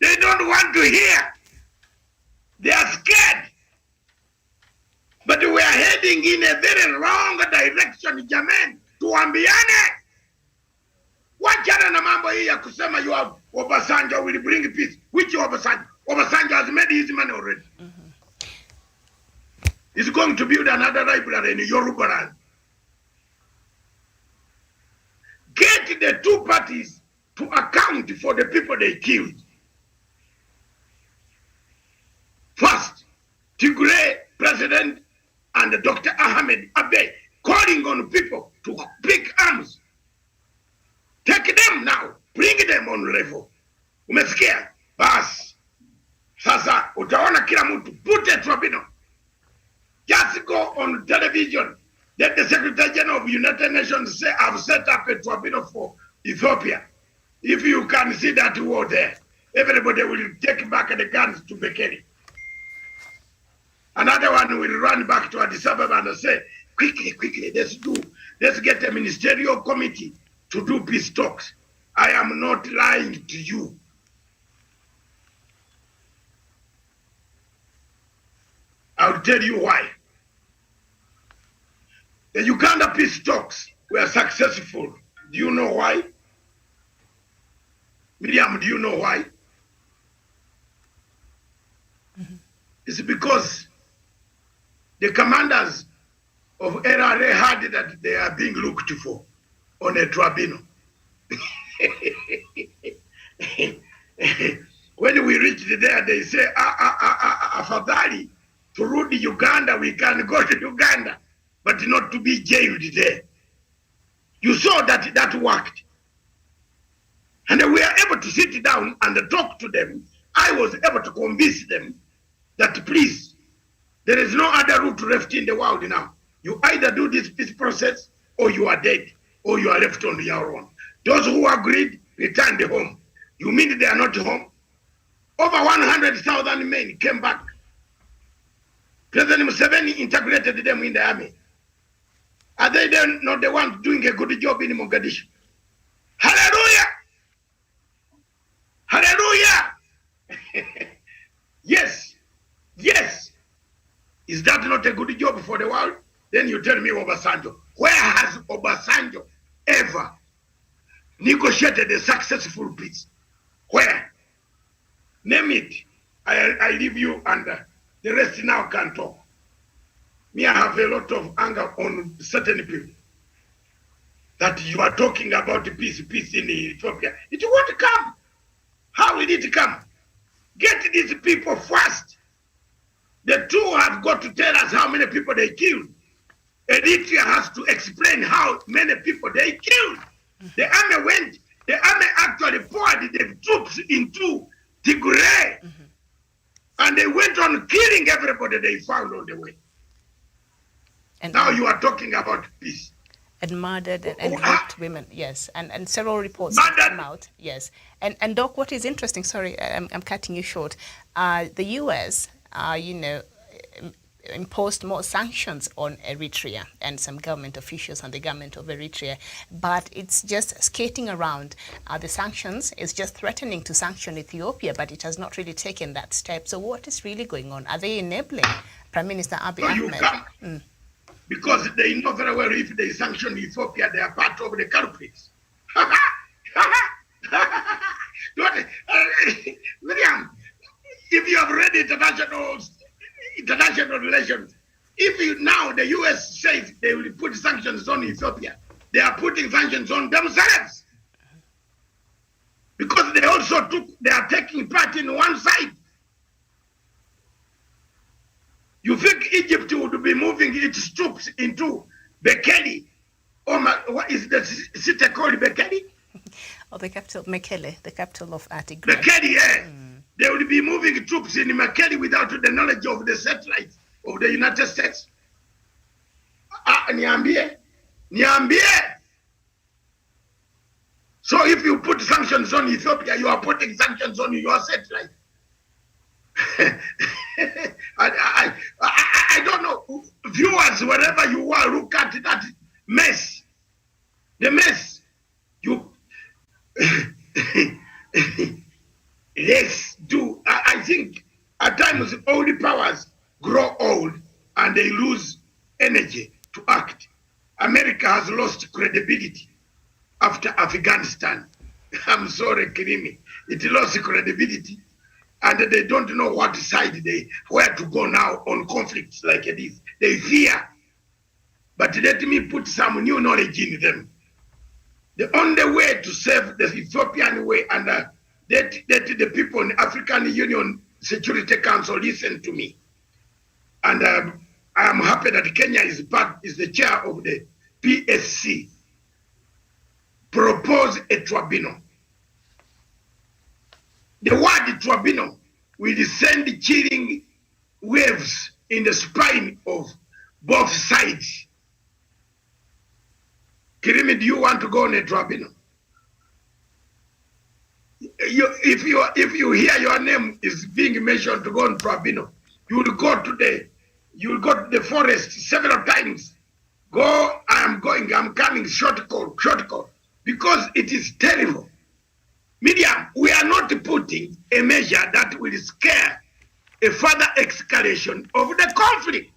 they don't want to hear. They are scared. But we are heading in a very wrong direction, Jamen. Tuambiane. Wachana na mambo hii ya kusema you have Obasanjo will bring peace. Which Obasanjo? Obasanjo has made his money already. He's going to build another library in Yoruba land. Get the two parties to account for the people they killed. First, Tigray president and Dr. Ahmed Abe calling on people to pick arms. Take them now. Bring them on level. Umesikia? Bas. Sasa, utaona kila mtu. Put a tribunal. Just go on television. Let the Secretary General of the United Nations say, I've set up a tribunal for Ethiopia. If you can see that war there, everybody will take back the guns to Bekele. Another one will run back to Addis Ababa and say, quickly, let's get a ministerial committee to do peace talks. I am not lying to you. I'll tell you why. The Uganda peace talks were successful. Do you know why? Miriam, do you know why? It's because the commanders of LRA heard that they are being looked for on a tribunal. When we reached there, they say, afadhali, turudi Uganda, we can go to Uganda, but not to be jailed there. You saw that that worked. And we are able to sit down and talk to them. I was able to convince them that please, there is no other route left in the world now. You either do this peace process or you are dead or you are left on your own. Those who agreed returned home. You mean they are not home? Over 100,000 men came back. President Museveni integrated them in the army. Are they then not the ones doing a good job in Mogadishu? Hallelujah! Hallelujah! Yes. Is that not a good job for the world? Then you tell me Obasanjo. Where has Obasanjo ever negotiated a successful peace? Where? Name it. I leave you under. The rest now can talk. Me, I have a lot of anger on certain people. That you are talking about peace in Ethiopia. It won't come. How will it come? Get these people first. The two have got to tell us how many people they killed. Eritrea has to explain how many people they killed. The army actually poured the troops into Tigray. And they went on killing everybody they found on the way. And now you are talking about peace. And murdered and raped women, yes, and several reports have come out, yes. And Doc, what is interesting, sorry, I'm cutting you short, the US, imposed more sanctions on Eritrea and some government officials and the government of Eritrea, but it's just skating around the sanctions. It's just threatening to sanction Ethiopia, but it has not really taken that step. So what is really going on? Are they enabling Prime Minister Abiy Ahmed? Because they know very well if they sanction Ethiopia, they are part of the culprits. William, if you have read international relations, if now the US says they will put sanctions on Ethiopia, they are putting sanctions on themselves. Because they are taking part in one side. You think Egypt would be moving its troops into Bekele? What is the city called, Bekele? Oh, the capital, Mekele, the capital of Tigray. Bekele, yeah. They will be moving troops in Mekele without the knowledge of the satellites of the United States. Niambie. So if you put sanctions on Ethiopia, you are putting sanctions on your satellite. I don't know. Viewers, wherever you are, look at that mess. The mess. Yes, do. I think at times old powers grow old and they lose energy to act. America has lost credibility after Afghanistan. I'm sorry, Kirimi. It lost credibility. And they don't know what side where to go now on conflicts like this. They fear. But let me put some new knowledge in them. The only way to save the Ethiopian way and let the people in the African Union Security Council listen to me. And I am happy that Kenya is the chair of the PSC. Propose a tribunal. The word tribunal will send chilling waves in the spine of both sides. Kirimi, do you want to go on a tribunal? if you hear your name is being mentioned to go on tribunal, you will go to the forest several times. Go, I'm going, I'm coming, short call, because it is terrible. Media, we are not putting a measure that will scare a further escalation of the conflict.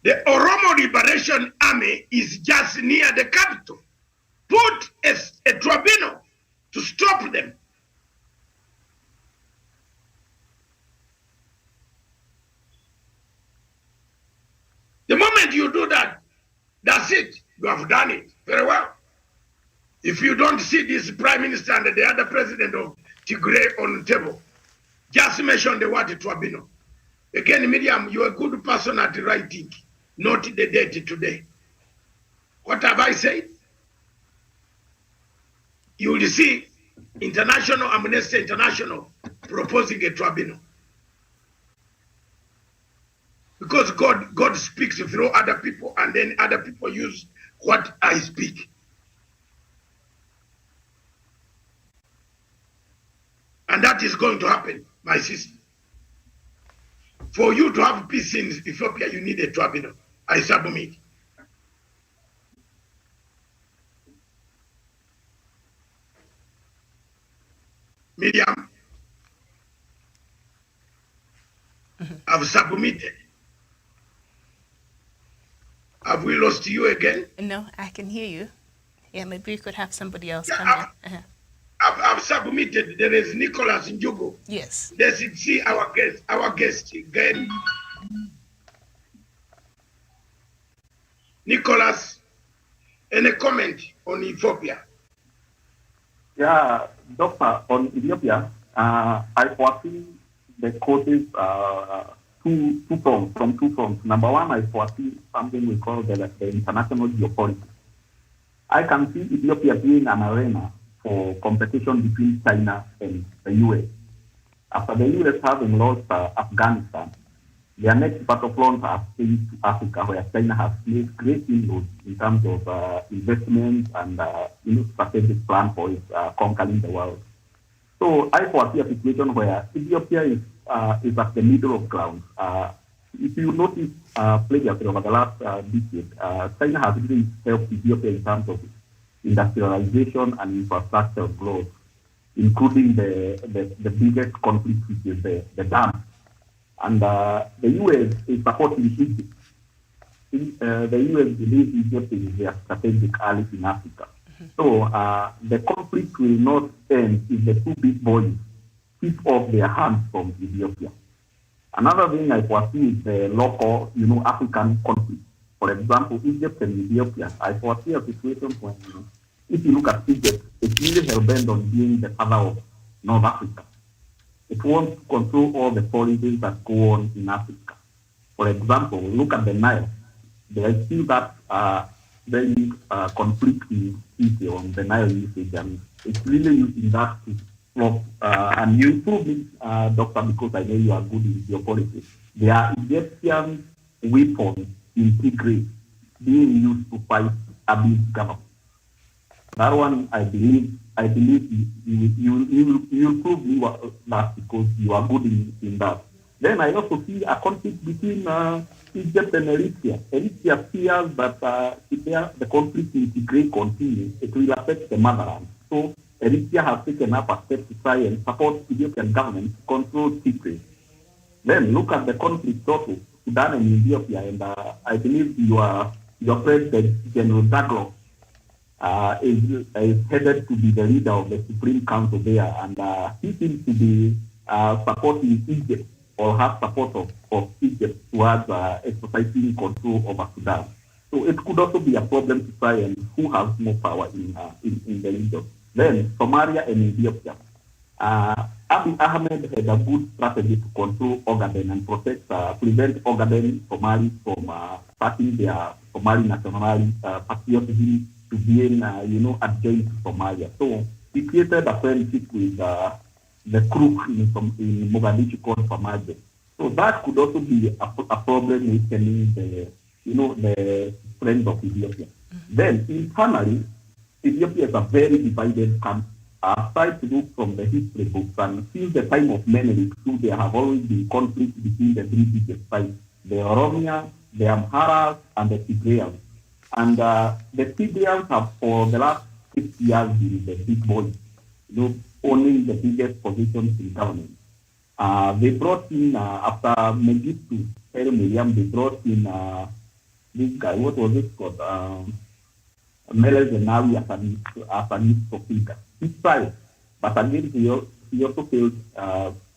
The Oromo Liberation Army is just near the capital. Put a tribunal to stop them. The moment you do that, that's it. You have done it very well. If you don't see this prime minister and the other president of Tigray on the table, just mention the word tribunal. Again, Miriam, you're a good person at writing, not the date today. What have I said? You will see International Amnesty International proposing a tribunal. Because God speaks through other people, and then other people use what I speak. And that is going to happen, my sister. For you to have peace in Ethiopia, you need a tribunal. I submit. Miriam, I've submitted. Have we lost you again? No, I can hear you. Yeah, maybe we could have somebody else come in. I've submitted. There is Nicholas Njugo. Yes. Let's see our guest again. Nicholas, any comment on Ethiopia? Yeah, Doctor, on Ethiopia, I foresee the causes two fronts. Number one, I foresee something we call the international geopolitics. I can see Ethiopia being an arena for competition between China and the US. After the US having lost Afghanistan, their next battlefront has changed to Africa, where China has made great inroads in terms of investment and strategic plan for its conquering the world. So I foresee a situation where Ethiopia is at the middle of ground. If you notice, previously over the last decade, China has really helped Ethiopia in terms of industrialization and infrastructure growth, including the biggest conflict, which is the dam. And the US is supporting Egypt. The US believes Egypt is their strategic ally in Africa. So the conflict will not end if the two big boys keep off their hands from Ethiopia. Another thing I foresee is the local, African conflict. For example, Egypt and Ethiopia, I foresee a situation when, if you look at Egypt, it's really hell-bent on being the father of North Africa. It wants to control all the policies that go on in Africa. For example, look at the Nile. There is still that very conflicting issue on the Nile usage, and it's really using that to stop. And you prove it, Doctor, because I know you are good in geopolitics. There are Egyptian weapons in Tigray being used to fight Abiy's government. That one, I believe you will prove me that because you are good in that. Then I also see a conflict between Egypt and Eritrea. Eritrea fears that if the conflict in Tigray continues, it will affect the motherland. So Eritrea has taken up a step to try and support Ethiopian government to control Tigray. Then look at the conflict also, Sudan and Ethiopia, and I believe your President General Daglo is headed to be the leader of the Supreme Council there, and he seems to be supporting Egypt or has support of Egypt towards exercising control over Sudan. So it could also be a problem to try and who has more power in the region. Then Somalia and Ethiopia. Abiy Ahmed had a good strategy to control Ogaden and prevent Ogaden Somalis from starting their Somali nationality patriotism to being, adjoined to Somalia. So he created a friendship with the crook in Mogadishu called Somalia. So that could also be a problem weakening the strength of Ethiopia. Then internally, Ethiopia is a very divided country. I've tried to look from the history books, and since the time of Menelik too, there have always been conflicts between the three biggest tribes, the Oromia, the Amharas, and the Tigrayans. And the Tigrayans have, for the last 60 years, been the big boys, owning the biggest positions in government. They brought in, after Mengistu, William, they brought in this guy, what was it called? Meles Zenawi as an useful figure. He tried, but again, he also failed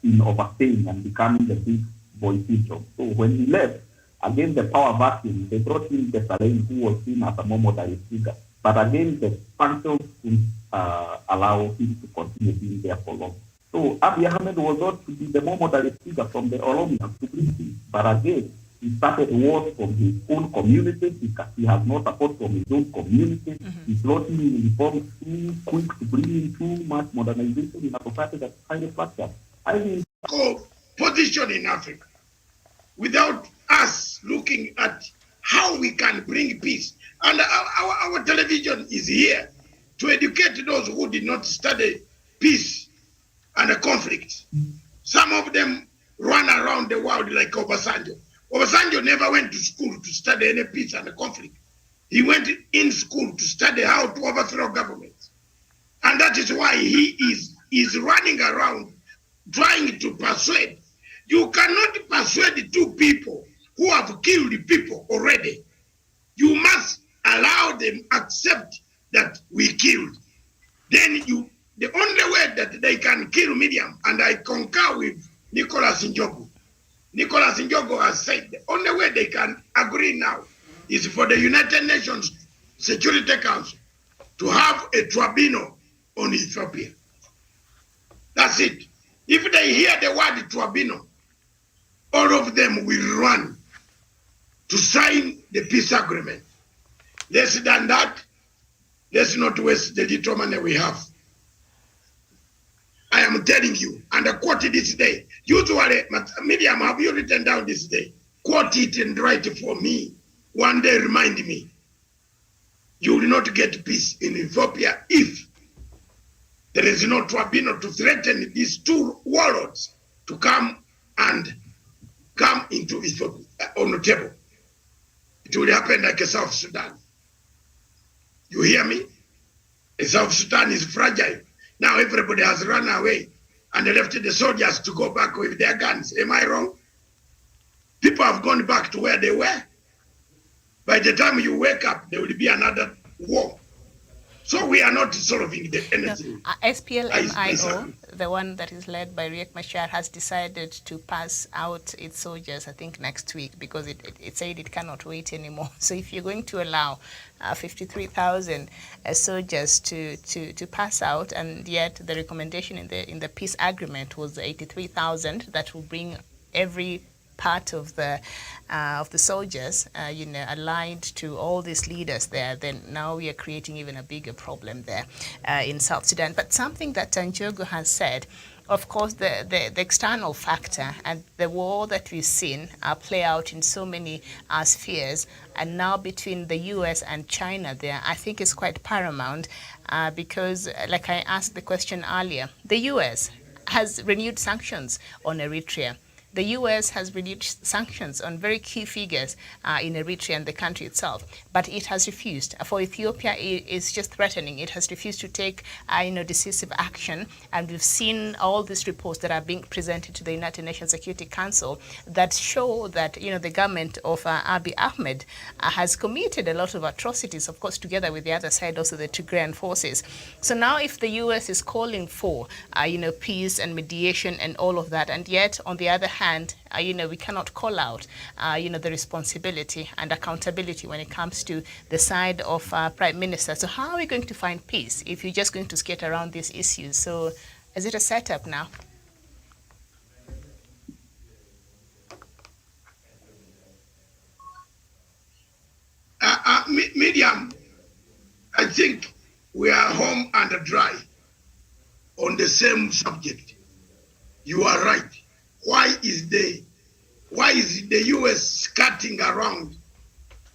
in overstaying and becoming the big boy syndrome. So when he left, again, the power vacuum, they brought in the Salem, who was seen as a more moderate figure. But again, the functions didn't allow him to continue being there for long. So Abiy Ahmed was not to be the more moderate figure from the Oromians to bring peace. But again, he started wars from his own community because he has no support from his own community. Mm-hmm. He brought in reforms too quick to bring in too much modernization in a society that's highly fractured. I mean, position in Africa without us looking at how we can bring peace. And our television is here to educate those who did not study peace and a conflict. Some of them run around the world like Obasanjo. Obasanjo never went to school to study any peace and a conflict. He went in school to study how to overthrow governments. And that is why he is running around trying to persuade. You cannot persuade two people who have killed people already. You must allow them accept that we killed. Then the only way that they can kill Miriam, and I concur with Nicholas Njogu. Nicholas Njogu has said the only way they can agree now is for the United Nations Security Council to have a tribunal on Ethiopia. That's it. If they hear the word tribunal, all of them will run to sign the peace agreement. Less than that, let's not waste the little money we have. I am telling you, and I quote it this day. Usually, Miriam, have you written down this day? Quote it and write it for me. One day, remind me. You will not get peace in Ethiopia if there is no tribunal to threaten these two warlords to come into Ethiopia on the table. It will happen like a South Sudan. You hear me? South Sudan is fragile. Now everybody has run away and they left the soldiers to go back with their guns. Am I wrong? People have gone back to where they were. By the time you wake up, there will be another war. So we are not solving anything. SPLMIO, the one that is led by Riek Machar, has decided to pass out its soldiers, I think, next week because it said it cannot wait anymore. So if you're going to allow 53,000 soldiers to pass out, and yet the recommendation in the peace agreement was 83,000, that will bring every part of the soldiers, aligned to all these leaders there, then now we are creating even a bigger problem there in South Sudan. But something that Njogu has said, of course, the external factor and the war that we've seen play out in so many spheres, and now between the U.S. and China there, I think is quite paramount because, like I asked the question earlier, the U.S. has renewed sanctions on Eritrea. The U.S. has renewed sanctions on very key figures in Eritrea and the country itself, but it has refused. For Ethiopia, it is just threatening. It has refused to take, decisive action, and we've seen all these reports that are being presented to the United Nations Security Council that show that, the government of Abiy Ahmed has committed a lot of atrocities, of course, together with the other side, also the Tigrayan forces. So now, if the U.S. is calling for, peace and mediation and all of that, and yet on the other hand, we cannot call out, the responsibility and accountability when it comes to the side of Prime Minister. So how are we going to find peace if you're just going to skate around these issues? So is it a setup now? Miriam, I think we are home and dry on the same subject. You are right. Why is the U.S. skirting around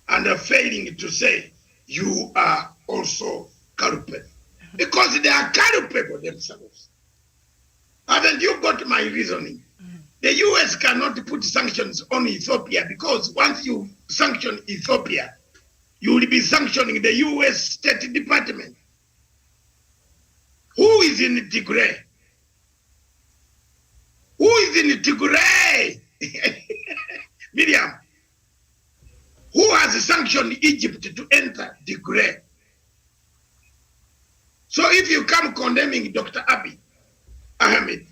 and failing to say you are also culpable. Because they are culpable themselves. Haven't you got my reasoning? The US cannot put sanctions on Ethiopia because once you sanction Ethiopia, you will be sanctioning the US State Department. Who is in Tigray? Who is in Tigray? Miriam, who has sanctioned Egypt to enter Tigray? So if you come condemning Dr. Abiy Ahmed,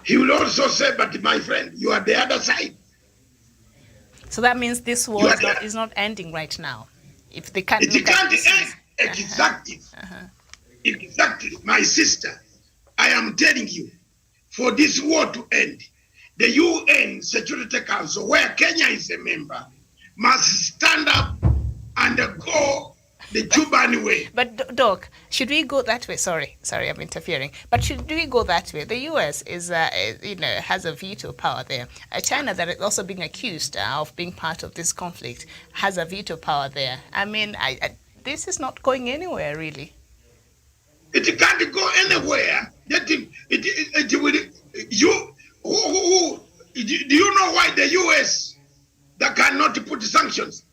he will also say, but my friend, you are the other side. So that means this war is not ending right now. If they can't it can't end. Exactly. Exactly. My sister, I am telling you, for this war to end, the UN Security Council, where Kenya is a member, must stand up and go the Cuban way. But Doc, should we go that way? Sorry, I'm interfering. But should we go that way? The US is, has a veto power there. China, that is also being accused of being part of this conflict, has a veto power there. I mean, this is not going anywhere, really. It can't go anywhere. It will. Do you know why the US that cannot put sanctions?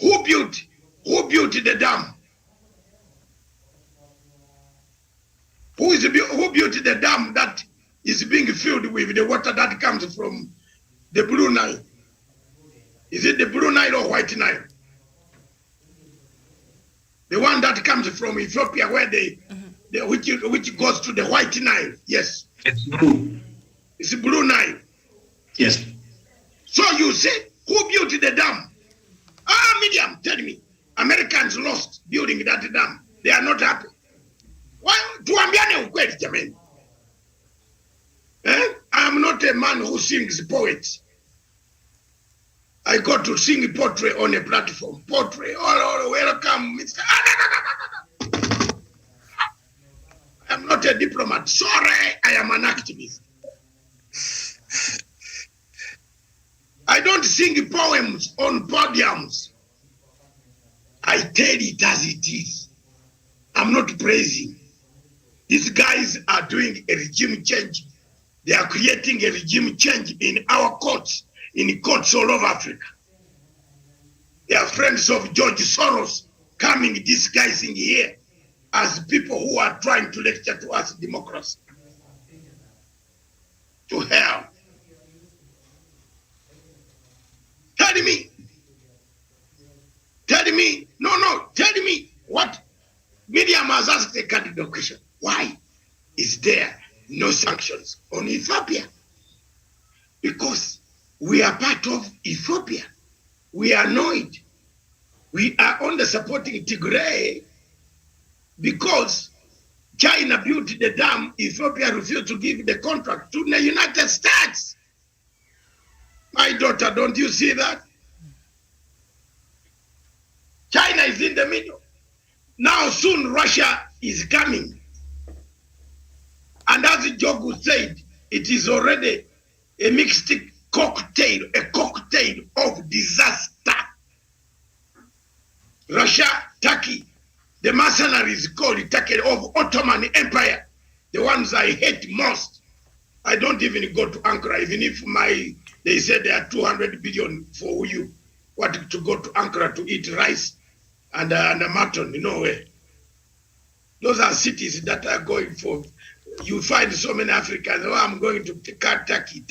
Who built the dam? Who built the dam that is being filled with the water that comes from the Blue Nile? Is it the Blue Nile or White Nile? The one that comes from Ethiopia, where which goes to the White Nile. Yes. It's blue. It's Blue Nile. Yes. So you say, who built the dam? Miriam, tell me. Americans lost building that dam. They are not happy. Why? Tuambiane ukweli jamani. I am not a man who sings poets. I got to sing poetry on a platform. Poetry. Oh, welcome, Mr. I am not a diplomat. Sorry, I am an activist. I don't sing poems on podiums. I tell it as it is. I'm not praising. These guys are doing a regime change. They are creating a regime change in our courts, in courts all over Africa. They are friends of George Soros coming disguising here as people who are trying to lecture to us democracy. To hell. Tell me what Miriam has asked a candidate question. Why is there no sanctions on Ethiopia? Because we are part of Ethiopia. We are annoyed. We are only supporting Tigray because China built the dam. Ethiopia refused to give the contract to the United States. My daughter, don't you see that? China is in the middle. Now soon Russia is coming. And as Jogu said, it is already a mixed cocktail, a cocktail of disaster. Russia, Turkey, the mercenaries called Turkey of Ottoman Empire, the ones I hate most. I don't even go to Ankara, even if they said there are 200 billion for you, what to go to Ankara to eat rice and a mutton, way. Those are cities that are going for. You find so many Africans, I'm going to Turkey.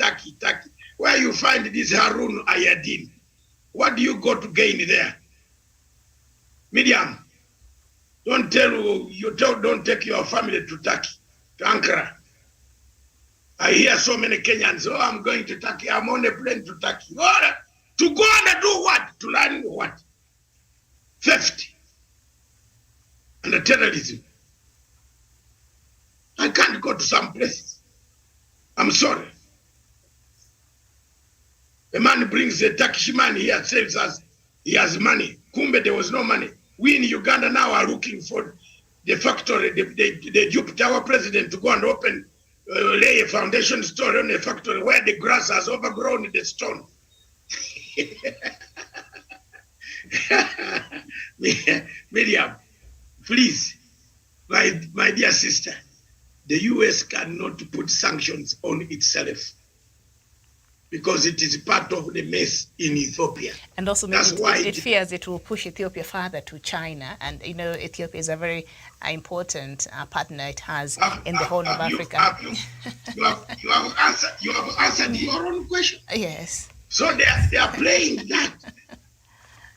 Where you find this Harun Ayadin? What do you go to gain there? Miriam, don't take your family to Turkey, to Ankara. I hear so many Kenyans, I'm going to Turkey, I'm on a plane to Turkey. To go and do what? To learn what? Theft and terrorism. I can't go to some places. I'm sorry. A man brings a Turkish man here, says us he has money. Kumbe, there was no money. We in Uganda now are looking for the factory. They duped our president to go and open, lay a foundation stone on a factory where the grass has overgrown the stone. Miriam, please, My dear sister, the US cannot put sanctions on itself because it is part of the mess in Ethiopia. And also maybe That's why it fears it will push Ethiopia further to China. And, Ethiopia is a very important partner it has in the Horn of Africa. You have answered your own question. Yes. So they are playing that.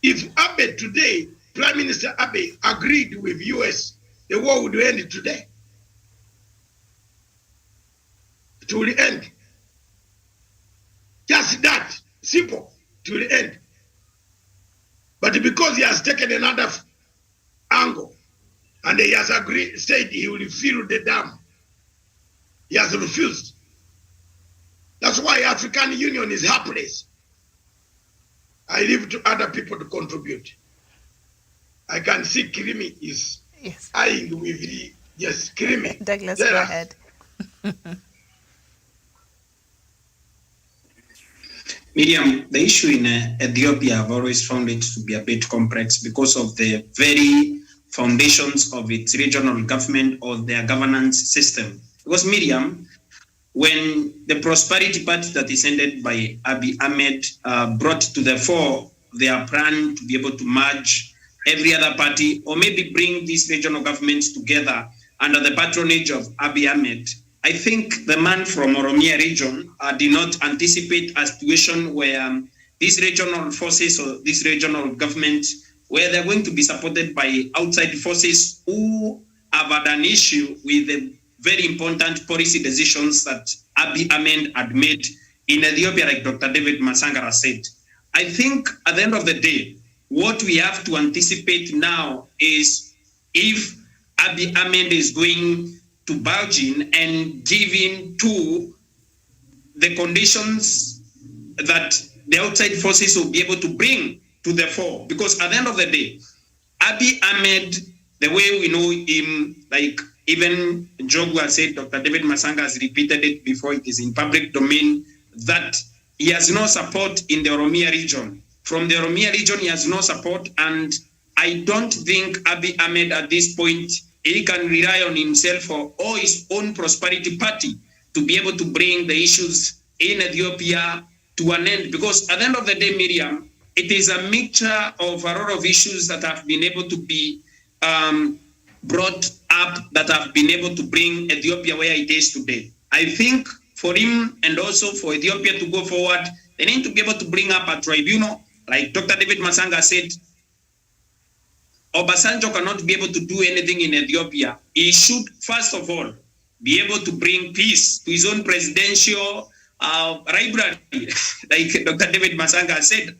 If Abe today, Prime Minister Abe, agreed with US, the war would end today. It will end. Just that, simple, to the end. But because he has taken another angle and he has agreed, said he will fill the dam, he has refused. That's why African Union is helpless. I leave to other people to contribute. I can see Kirimi is eyeing with the, yes, Kirimi. Douglas, go ahead. Miriam, the issue in Ethiopia, I've always found it to be a bit complex because of the very foundations of its regional government or their governance system. Because Miriam, when the Prosperity Party that is headed by Abiy Ahmed brought to the fore their plan to be able to merge every other party or maybe bring these regional governments together under the patronage of Abiy Ahmed, I think the man from Oromia region did not anticipate a situation where these regional forces or this regional government, where they're going to be supported by outside forces who have had an issue with the very important policy decisions that Abiy Ahmed had made in Ethiopia, like Dr. David Masangara said. I think at the end of the day, what we have to anticipate now is if Abiy Ahmed is going to barge in and give in to the conditions that the outside forces will be able to bring to the fore. Because at the end of the day, Abiy Ahmed, the way we know him, like even Jogu has said, Dr. David Masanga has repeated it before, it is in public domain, that he has no support in the Oromia region. From the Oromia region, he has no support, and I don't think Abiy Ahmed at this point, he can rely on himself or his own Prosperity Party to be able to bring the issues in Ethiopia to an end. Because at the end of the day, Miriam, it is a mixture of a lot of issues that have been able to be brought up, that have been able to bring Ethiopia where it is today. I think for him and also for Ethiopia to go forward, they need to be able to bring up a tribunal. Like Dr. David Masanga said, Obasanjo cannot be able to do anything in Ethiopia. He should, first of all, be able to bring peace to his own presidential library. Like Dr. David Masanga said,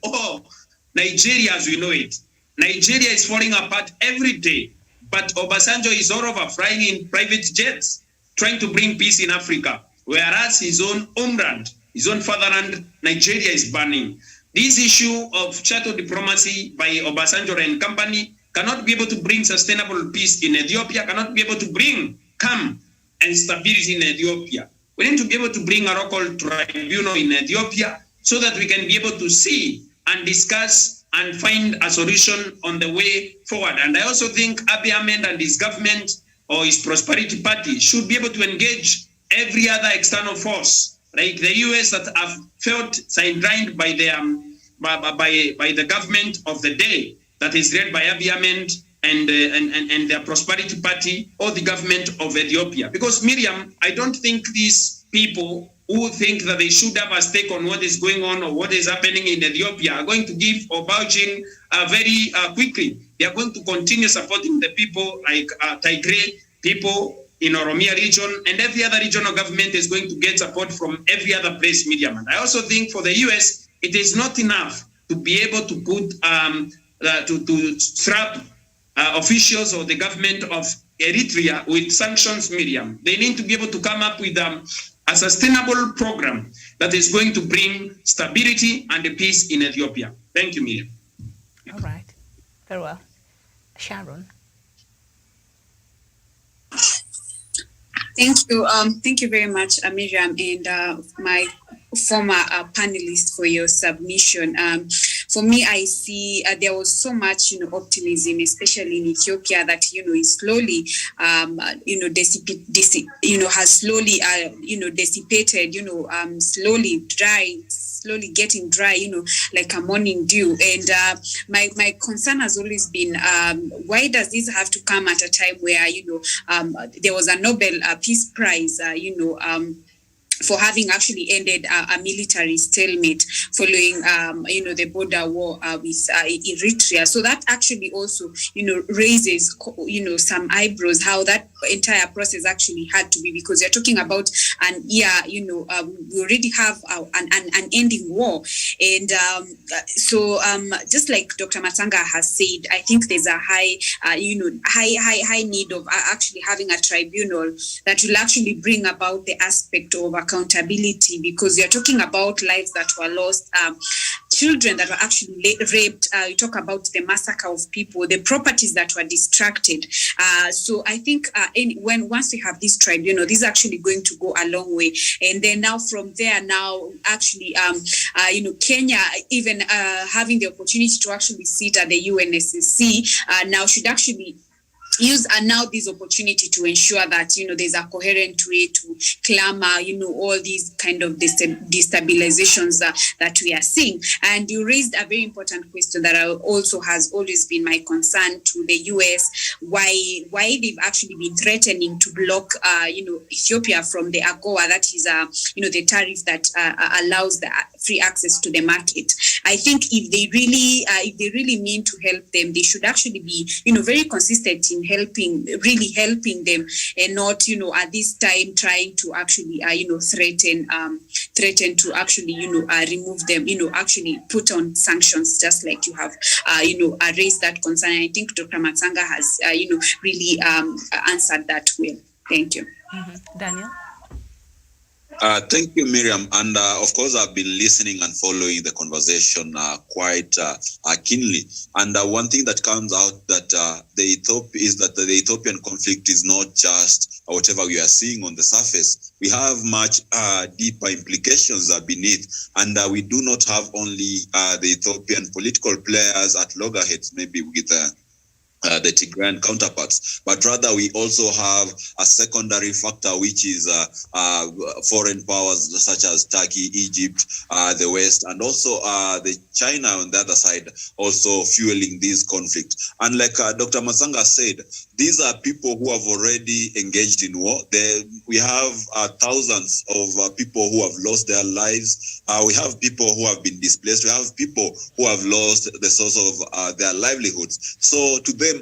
Nigeria as we know it. Nigeria is falling apart every day. But Obasanjo is all over flying in private jets, trying to bring peace in Africa. Whereas his own homeland, his own fatherland, Nigeria is burning. This issue of chattel diplomacy by Obasanjo and company cannot be able to bring sustainable peace in Ethiopia, cannot be able to bring calm and stability in Ethiopia. We need to be able to bring a local tribunal in Ethiopia so that we can be able to see and discuss and find a solution on the way forward. And I also think Abiy Ahmed and his government or his Prosperity Party should be able to engage every other external force, like the US that have felt sidelined by the government of the day, that is led by Abiy Ahmed and their Prosperity Party, or the government of Ethiopia. Because Miriam, I don't think these people who think that they should have a stake on what is going on or what is happening in Ethiopia are going to give or vouching very quickly. They are going to continue supporting the people like Tigray, people in Oromia region, and every other regional government is going to get support from every other place, Miriam. And I also think for the US, it is not enough to be able to put to strap officials or the government of Eritrea with sanctions, Miriam. They need to be able to come up with a sustainable program that is going to bring stability and peace in Ethiopia. Thank you, Miriam. All right. Very well. Sharon. Thank you. Thank you very much, Miriam, and my former panelist for your submission. for me, I see there was so much, optimism, especially in Ethiopia, that is slowly, has slowly, dissipated, slowly getting dry, like a morning dew. And my concern has always been, why does this have to come at a time where there was a Nobel Peace Prize, for having actually ended a military stalemate following, the border war with Eritrea. So that actually also, raises, some eyebrows, how that entire process actually had to be, because you're talking about an year, we already have an ending war. And so just like Dr. Matanga has said, I think there's a high need of actually having a tribunal that will actually bring about the aspect of accountability, because you're talking about lives that were lost, children that were actually raped. You talk about the massacre of people, the properties that were distracted. So I think once we have this tribunal, this is actually going to go a long way. And then now from there, actually, Kenya, even having the opportunity to actually sit at the UNSC, now should actually use now this opportunity to ensure that there's a coherent way to clamor all these kind of destabilizations that we are seeing. And you raised a very important question that also has always been my concern to the US, why they've actually been threatening to block Ethiopia from the AGOA, that is the tariff that allows the free access to the market. I think if they really mean to help them, they should actually be very consistent in helping them, and not at this time trying to actually threaten to actually remove them, actually put on sanctions, just like you have raised that concern. I think Dr. Matsanga has really answered that well. Thank you. Mm-hmm. Daniel? Thank you, Miriam. And of course, I've been listening and following the conversation quite keenly. And one thing that comes out that the Ethiopian conflict is not just whatever we are seeing on the surface. We have much deeper implications beneath. And we do not have only the Ethiopian political players at loggerheads, maybe with the Tigrayan counterparts, but rather we also have a secondary factor, which is foreign powers such as Turkey, Egypt, the West, and also the China on the other side, also fueling this conflict. And like Dr. Masanga said, these are people who have already engaged in war. We have thousands of people who have lost their lives. We have people who have been displaced. We have people who have lost the source of their livelihoods. So to them,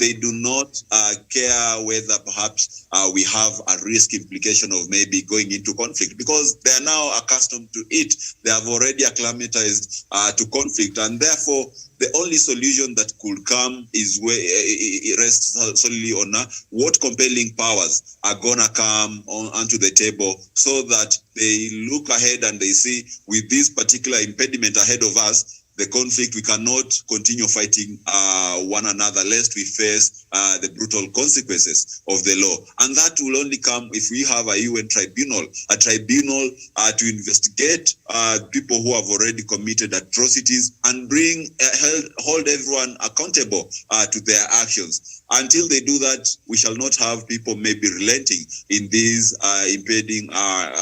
they do not care whether perhaps we have a risk implication of maybe going into conflict, because they are now accustomed to it. They have already acclimatized to conflict, and therefore the only solution that could come is where it rests solely on what compelling powers are gonna come onto the table, so that they look ahead and they see, with this particular impediment ahead of us, the conflict, we cannot continue fighting one another, lest we face the brutal consequences of the law. And that will only come if we have a UN tribunal, to investigate people who have already committed atrocities and hold everyone accountable to their actions. Until they do that, we shall not have people maybe relenting in this impending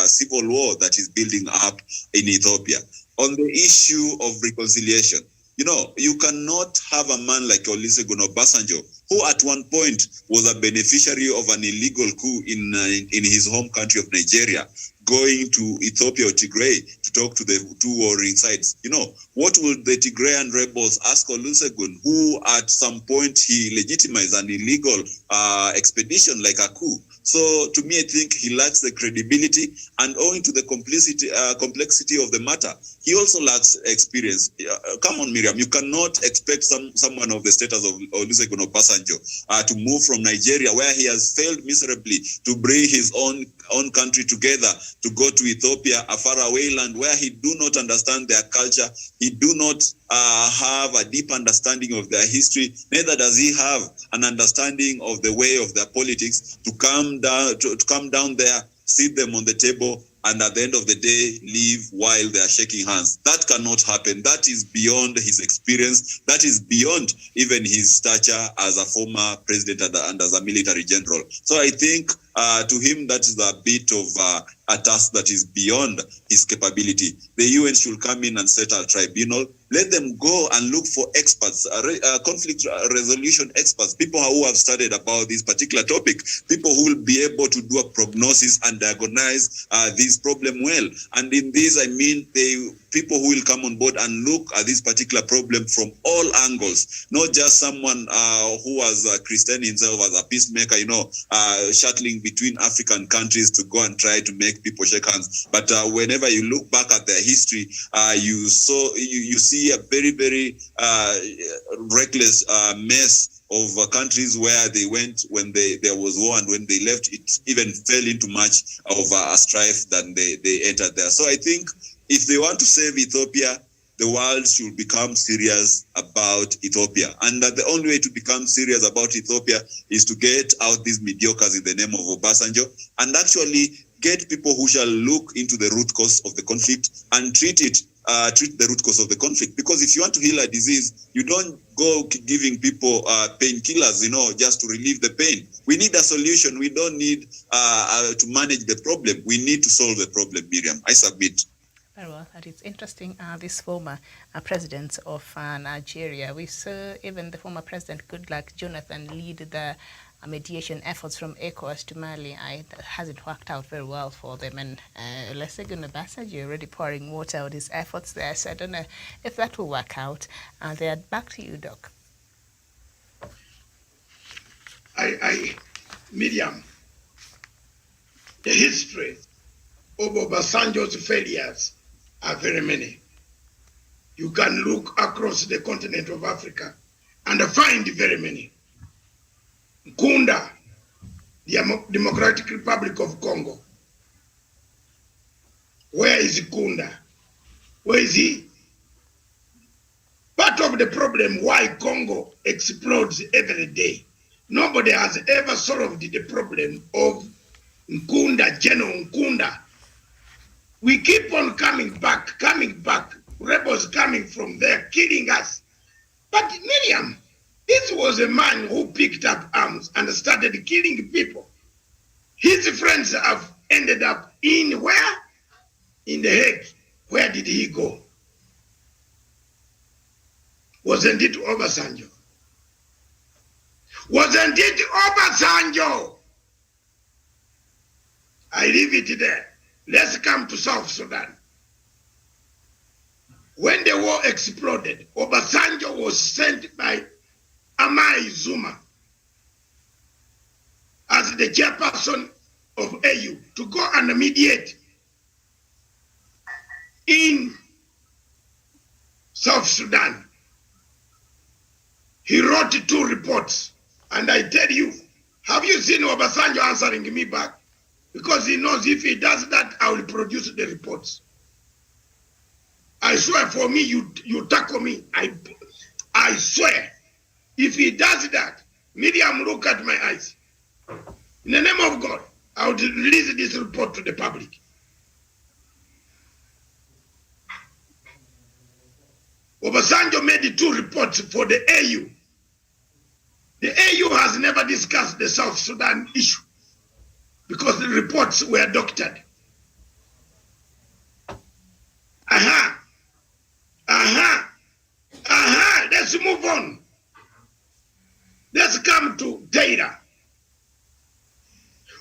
civil war that is building up in Ethiopia. On the issue of reconciliation, you cannot have a man like Olusegun Obasanjo, who at one point was a beneficiary of an illegal coup in his home country of Nigeria, going to Ethiopia or Tigray to talk to the two warring sides. What will the Tigrayan rebels ask Olusegun, who at some point he legitimized an illegal expedition like a coup? So to me, I think he lacks the credibility, and owing to the complexity of the matter, he also lacks experience. Come on, Miriam, you cannot expect someone of the status of Olusegun Obasanjo to move from Nigeria, where he has failed miserably to bring his own country together, to go to Ethiopia, a faraway land where he do not understand their culture, he do not have a deep understanding of their history, neither does he have an understanding of the way of their politics, to come down there, sit them on the table, and at the end of the day leave while they are shaking hands. That cannot happen. That is beyond his experience. That is beyond even his stature as a former president and as a military general. So I think to him that is a bit of a task that is beyond his capability. The UN should come in and set a tribunal. Let them go and look for experts, conflict resolution experts, people who have studied about this particular topic, people who will be able to do a prognosis and diagnose this problem well. And in this, I mean people who will come on board and look at this particular problem from all angles, not just someone who was Christian himself as a peacemaker, shuttling between African countries to go and try to make people shake hands. But whenever you look back at their history, you see a very, very reckless mess of countries where they went when there was war, and when they left, it even fell into much of a strife than they entered there. So I think if they want to save Ethiopia, the world should become serious about Ethiopia. And that the only way to become serious about Ethiopia is to get out these mediocres in the name of Obasanjo and actually get people who shall look into the root cause of the conflict and treat the root cause of the conflict. Because if you want to heal a disease, you don't go giving people painkillers, just to relieve the pain. We need a solution. We don't need to manage the problem. We need to solve the problem, Miriam. I submit. Very well. And it's interesting, this former president of Nigeria. We saw even the former president, Goodluck Jonathan, lead the mediation efforts from ECOWAS to Mali. It hasn't worked out very well for them. And Olusegun Obasanjo already pouring water on his efforts there. So I don't know if that will work out. Back to you, Doc. Miriam, the history of Obasanjo's failures are very many. You can look across the continent of Africa and find very many. Nkunda, the Democratic Republic of Congo. Where is Nkunda? Where is he? Part of the problem why Congo explodes every day. Nobody has ever solved the problem of Nkunda, General Nkunda. We keep on coming back, rebels coming from there, killing us. But Miriam, this was a man who picked up arms and started killing people. His friends have ended up in where? In The Hague. Where did he go? Wasn't it Obasanjo? Wasn't it Obasanjo? I leave it there. Let's come to South Sudan. When the war exploded, Obasanjo was sent by Amai Zuma as the chairperson of AU to go and mediate in South Sudan. He wrote 2 reports, and I tell you, have you seen Obasanjo answering me back? Because he knows if he does that, I will produce the reports. I swear, for me, you tackle me. I swear, if he does that, Miriam, look at my eyes. In the name of God, I will release this report to the public. Obasanjo made 2 reports for the AU. The AU has never discussed the South Sudan issue because the reports were doctored. Let's move on. Let's come to data.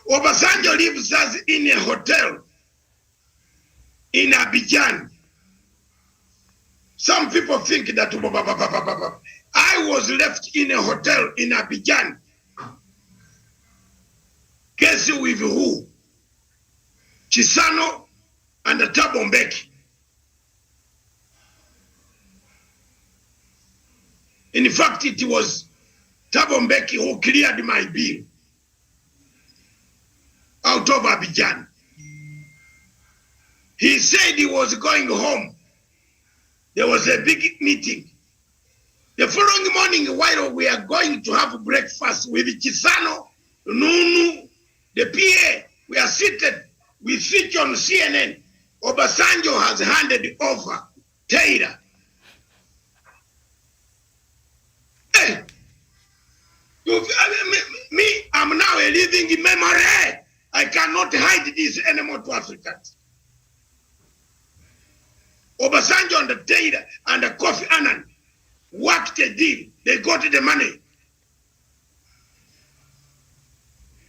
Obasanjo lives us in a hotel in Abidjan. Some people think that I was left in a hotel in Abidjan. Guess with who? Chisano and Thabo Mbeki. In fact, it was Thabo Mbeki who cleared my bill out of Abidjan. He said he was going home. There was a big meeting. The following morning, while we are going to have breakfast with Chisano, Nunu, the PA, we are seated we switch on CNN. Obasanjo has handed over Taylor. Hey, I'm now a living memory. I cannot hide this anymore to Africans. Obasanjo and the Taylor and the Kofi Annan worked a deal. They got the money.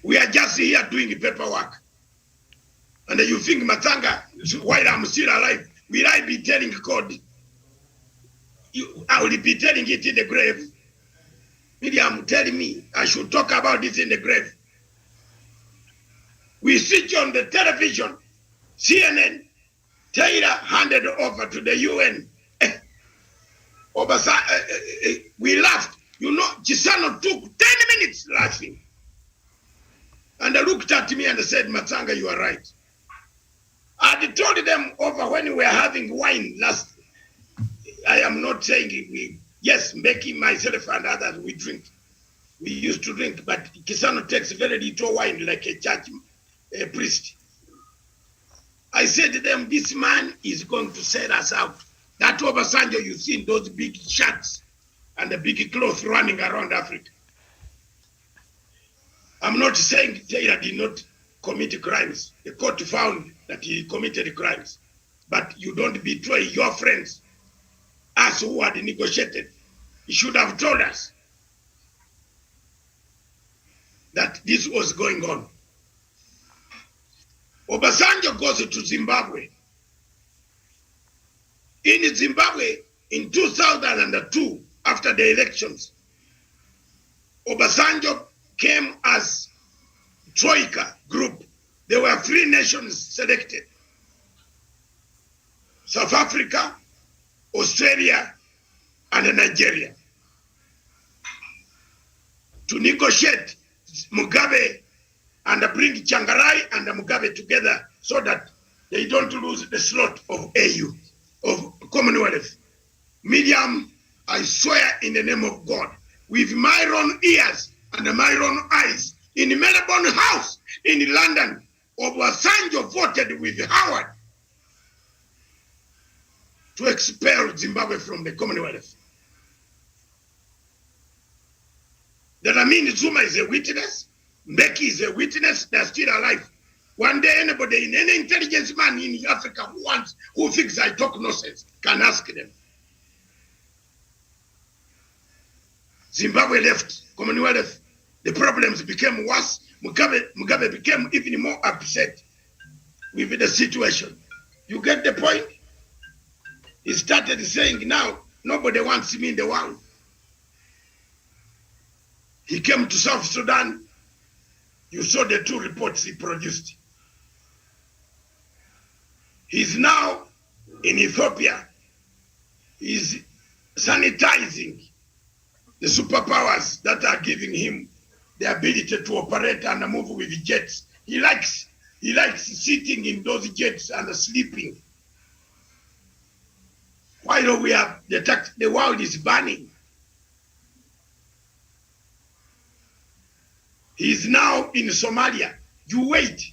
We are just here doing paperwork. And you think Matanga, while I'm still alive, will I be telling God? I will be telling it in the grave. Miriam telling me I should talk about this in the grave. We switch on the television, CNN, Taylor handed over to the UN. We laughed. You know, Chisano took 10 minutes laughing. And they looked at me and said, Matanga, you are right. I told them over when we were having wine last. I am not saying we, yes, making myself and others, we drink. We used to drink, but Kisano takes very little wine like a church a priest. I said to them, this man is going to sell us out. That Obasanjo you see in those big shirts and the big clothes running around Africa. I'm not saying Taylor did not commit crimes. The court found that he committed crimes. But you don't betray your friends, us who had negotiated. He should have told us that this was going on. Obasanjo goes to Zimbabwe. In Zimbabwe, in 2002, after the elections, Obasanjo came as Troika group. There were 3 nations selected: South Africa, Australia, and Nigeria, to negotiate Mugabe and bring Changarai and Mugabe together so that they don't lose the slot of AU, of Commonwealth. Miriam, I swear in the name of God, with my own ears and my own eyes, in Melbourne House in London, Obasanjo voted with Howard to expel Zimbabwe from the Commonwealth. Dlamini Zuma is a witness. Mbeki is a witness. They're still alive. One day, anybody, in any intelligence man in Africa who thinks I talk nonsense, can ask them. Zimbabwe left Commonwealth. The problems became worse. Mugabe became even more upset with the situation. You get the point? He started saying, now, nobody wants me in the world. He came to South Sudan. You saw the 2 reports he produced. He's now in Ethiopia. He's sanitizing the superpowers that are giving him the ability to operate and move with jets. He likes sitting in those jets and sleeping. While we have the world is burning. He's now in Somalia. You wait.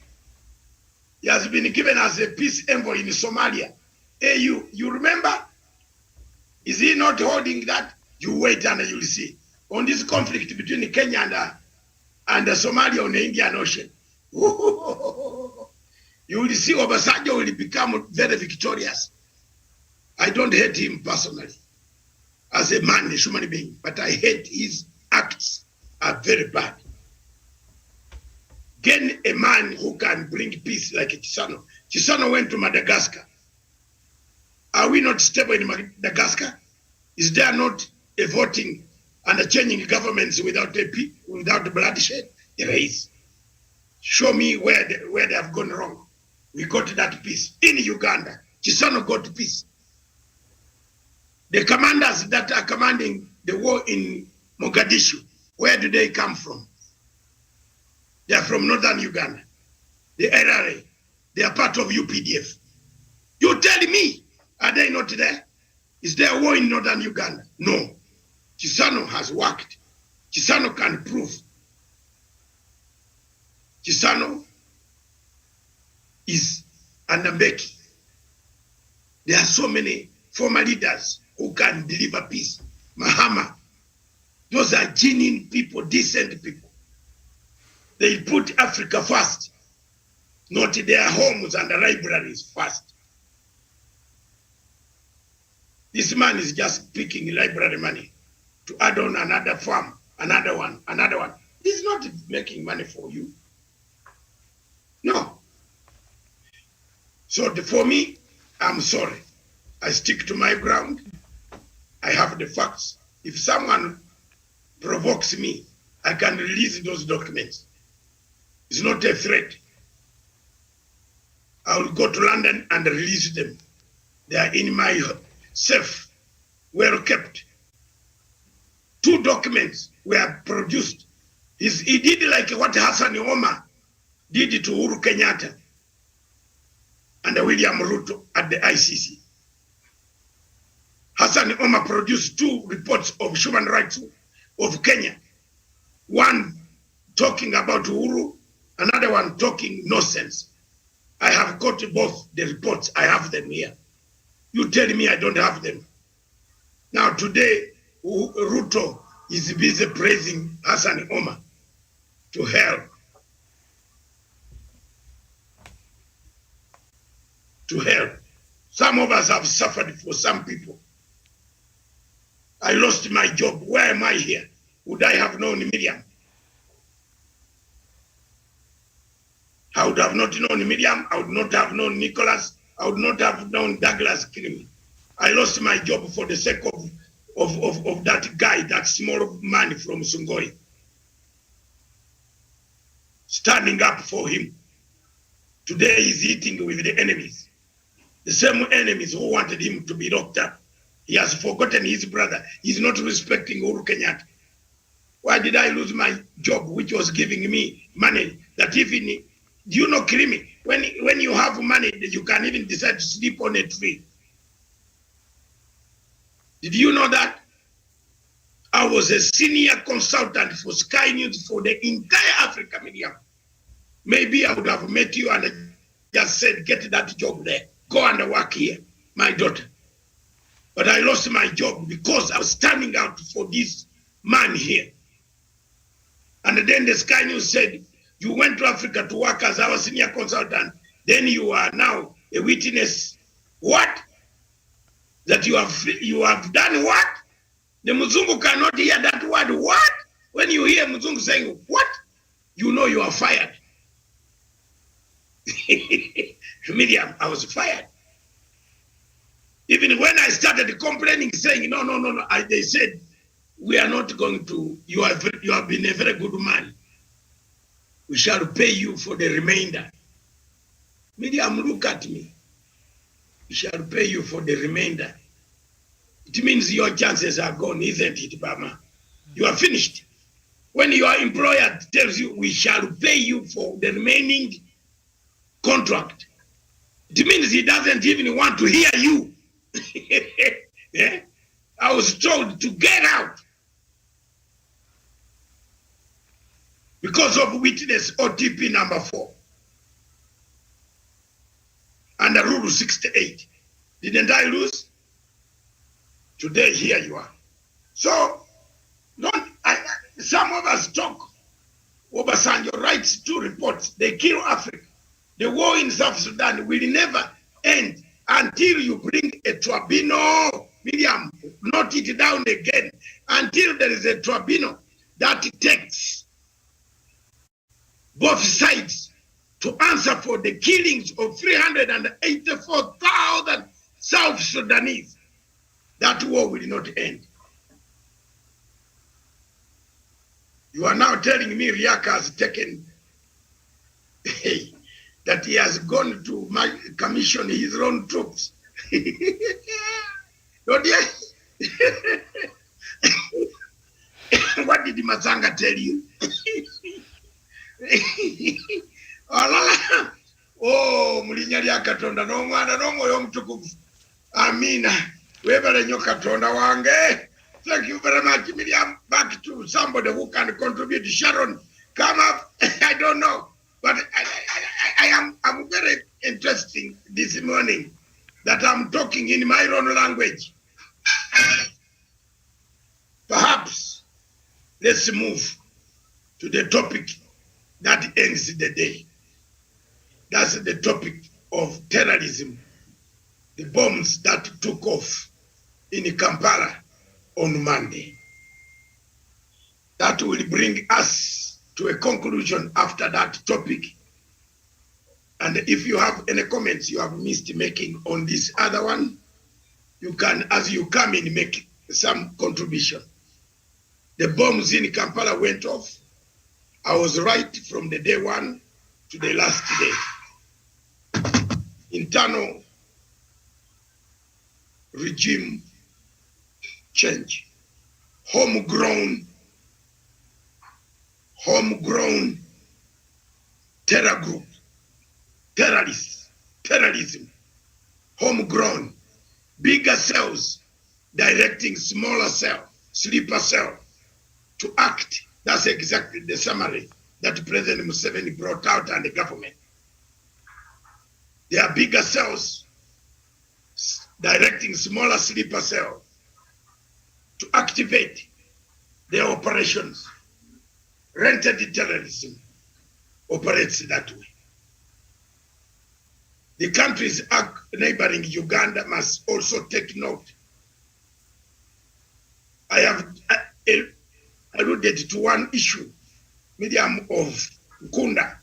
He has been given as a peace envoy in Somalia. Hey, you remember? Is he not holding that? You wait and you'll see. On this conflict between Kenya and Somalia on the Indian Ocean, you will see Obasanjo will become very victorious. I don't hate him personally as a man, a human being, but I hate his acts are very bad. Get a man who can bring peace like Chisano. Chisano went to Madagascar. Are we not stable in Madagascar? Is there not a voting and a changing governments without bloodshed? There is. Show me where they have gone wrong. We got that peace. In Uganda, Chisano got peace. The commanders that are commanding the war in Mogadishu, where do they come from? They are from northern Uganda. The LRA, they are part of UPDF. You tell me, are they not there? Is there a war in northern Uganda? No. Chisano has worked. Chisano can prove. Chisano is under Mbeki. There are so many former leaders who can deliver peace. Mahama, those are genuine people, decent people. They put Africa first, not their homes and the libraries first. This man is just picking library money to add on another farm, another one. He's not making money for you. No. So for me, I'm sorry. I stick to my ground. I have the facts. If someone provokes me, I can release those documents. It's not a threat. I will go to London and release them. They are in my safe, well kept. 2 documents were produced. He did like what Hassan Omar did to Uhuru Kenyatta and William Ruto at the ICC. Hassan Omar produced 2 reports of human rights of Kenya. One talking about Uhuru, another one talking nonsense. I have got both the reports. I have them here. You tell me I don't have them. Now today, Ruto is busy praising Hassan Omar to hell. To hell. Some of us have suffered for some people. I lost my job. Where am I here? Would I have known Miriam? I would have not known Miriam. I would not have known Nicholas. I would not have known Douglas Kirimi. I lost my job for the sake of that guy, that small man from Sungoi. Standing up for him. Today he's eating with the enemies. The same enemies who wanted him to be locked up. He has forgotten his brother. He's not respecting Uhuru Kenyatta. Why did I lose my job, which was giving me money? That even, do you know, Kirimi, when you have money, you can even decide to sleep on a tree. Did you know that? I was a senior consultant for Sky News for the entire Africa media. Maybe I would have met you and just said, get that job there. Go and work here, my daughter. But I lost my job because I was standing out for this man here. And then the Sky News said, you went to Africa to work as our senior consultant. Then you are now a witness. What? That you have done what? The Muzungu cannot hear that word. What? When you hear Muzungu saying, what? You know you are fired. Miriam, I was fired. Even when I started complaining, saying, no, they said, we are not going to, you have been a very good man. We shall pay you for the remainder. Miriam, look at me. We shall pay you for the remainder. It means your chances are gone, isn't it, Bama? You are finished. When your employer tells you, we shall pay you for the remaining contract, it means he doesn't even want to hear you. Yeah? I was told to get out because of witness OTP number 4 and the rule 68. Didn't I lose? Today, here you are. So, some of us talk Obasanjo writes 2 reports. They kill Africa. The war in South Sudan will never end until you bring a tribunal. Miriam, note it down again. Until there is a tribunal that takes both sides to answer for the killings of 384,000 South Sudanese. That war will not end. You are now telling me Riaka has taken, that he has gone to commission his own troops. What did Mazanga tell you? Oh, Mulinyali Katonda, no mwana no moyo mtukufu. Amina. Webale nyo Katonda wange. Thank you very much, Miriam. Back to somebody who can contribute. Sharon, come up. I don't know, but I'm very interesting this morning that I'm talking in my own language. Perhaps let's move to the topic that ends the day. That's the topic of terrorism, the bombs that took off in Kampala on Monday. That will bring us to a conclusion after that topic. And if you have any comments you have missed making on this other one, you can, as you come in, make some contribution. The bombs in Kampala went off. I was right from the day one to the last day. Internal regime change. Homegrown terror group, terrorists, terrorism, homegrown, bigger cells directing smaller cell, sleeper cell to act. That's exactly the summary that President Museveni brought out and the government. There are bigger cells directing smaller sleeper cell to activate their operations. Rented terrorism operates that way. The countries neighboring Uganda must also take note. I have alluded to one issue, medium of Nkunda.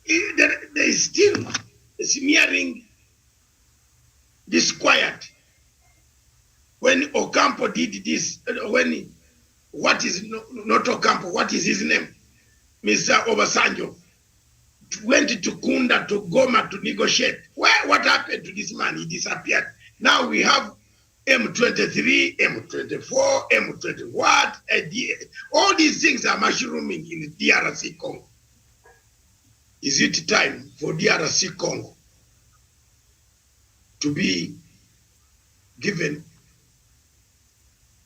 There is still a smearing disquiet. When Ocampo did this, what is not Ocampo, what is his name? Mr. Obasanjo went to Kunda, to Goma to negotiate. What happened to this man? He disappeared. Now we have M23, M24, M20 what? All these things are mushrooming in DRC Congo. Is it time for DRC Congo to be given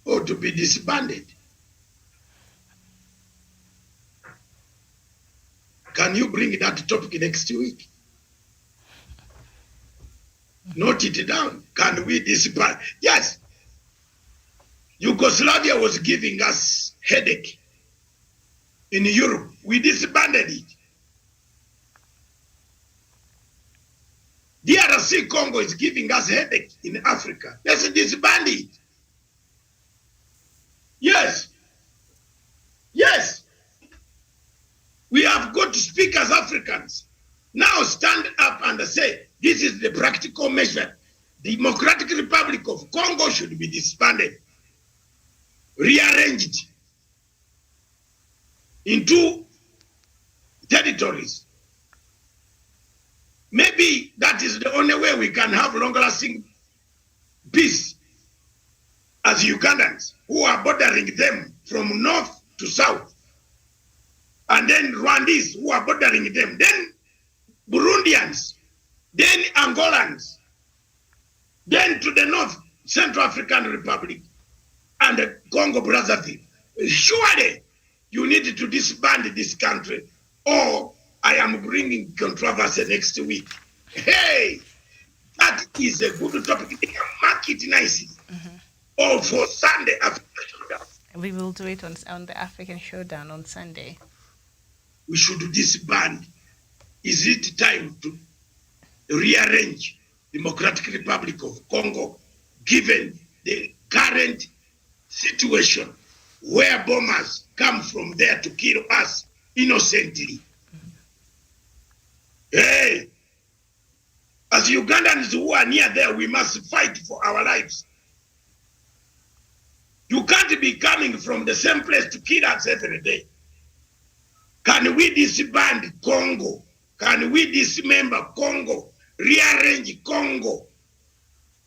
or to be disbanded? Can you bring that topic next week? Note it down. Can we disband? Yes. Yugoslavia was giving us headache in Europe. We disbanded it. DRC Congo is giving us headache in Africa. Let's disband it. Yes. Yes. We have got to speak as Africans. Now stand up and say, this is the practical measure. The Democratic Republic of Congo should be disbanded, rearranged into territories. Maybe that is the only way we can have long-lasting peace as Ugandans who are bordering them from north to south. And then Rwandese who are bordering them. Then Burundians. Then Angolans. Then to the north, Central African Republic and the Congo Brazzaville. Surely you need to disband this country, or I am bringing controversy next week. Hey, that is a good topic. They can mark it nicely. Or for Sunday African Showdown. We will do it on the African Showdown on Sunday. We should disband. Is it time to rearrange Democratic Republic of Congo, given the current situation where bombers come from there to kill us innocently? Hey, as Ugandans who are near there, we must fight for our lives. You can't be coming from the same place to kill us every day. Can we disband Congo? Can we dismember Congo? Rearrange Congo?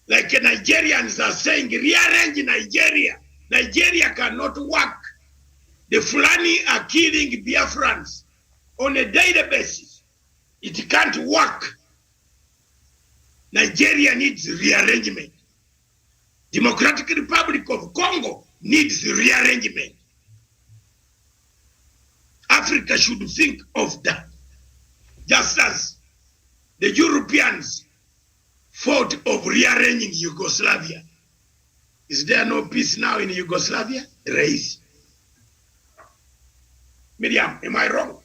Like Nigerians are saying, rearrange Nigeria. Nigeria cannot work. The Fulani are killing Biafrans on a daily basis. It can't work. Nigeria needs rearrangement. Democratic Republic of Congo needs rearrangement. Africa should think of that. Just as the Europeans thought of rearranging Yugoslavia. Is there no peace now in Yugoslavia? There is. Miriam, am I wrong?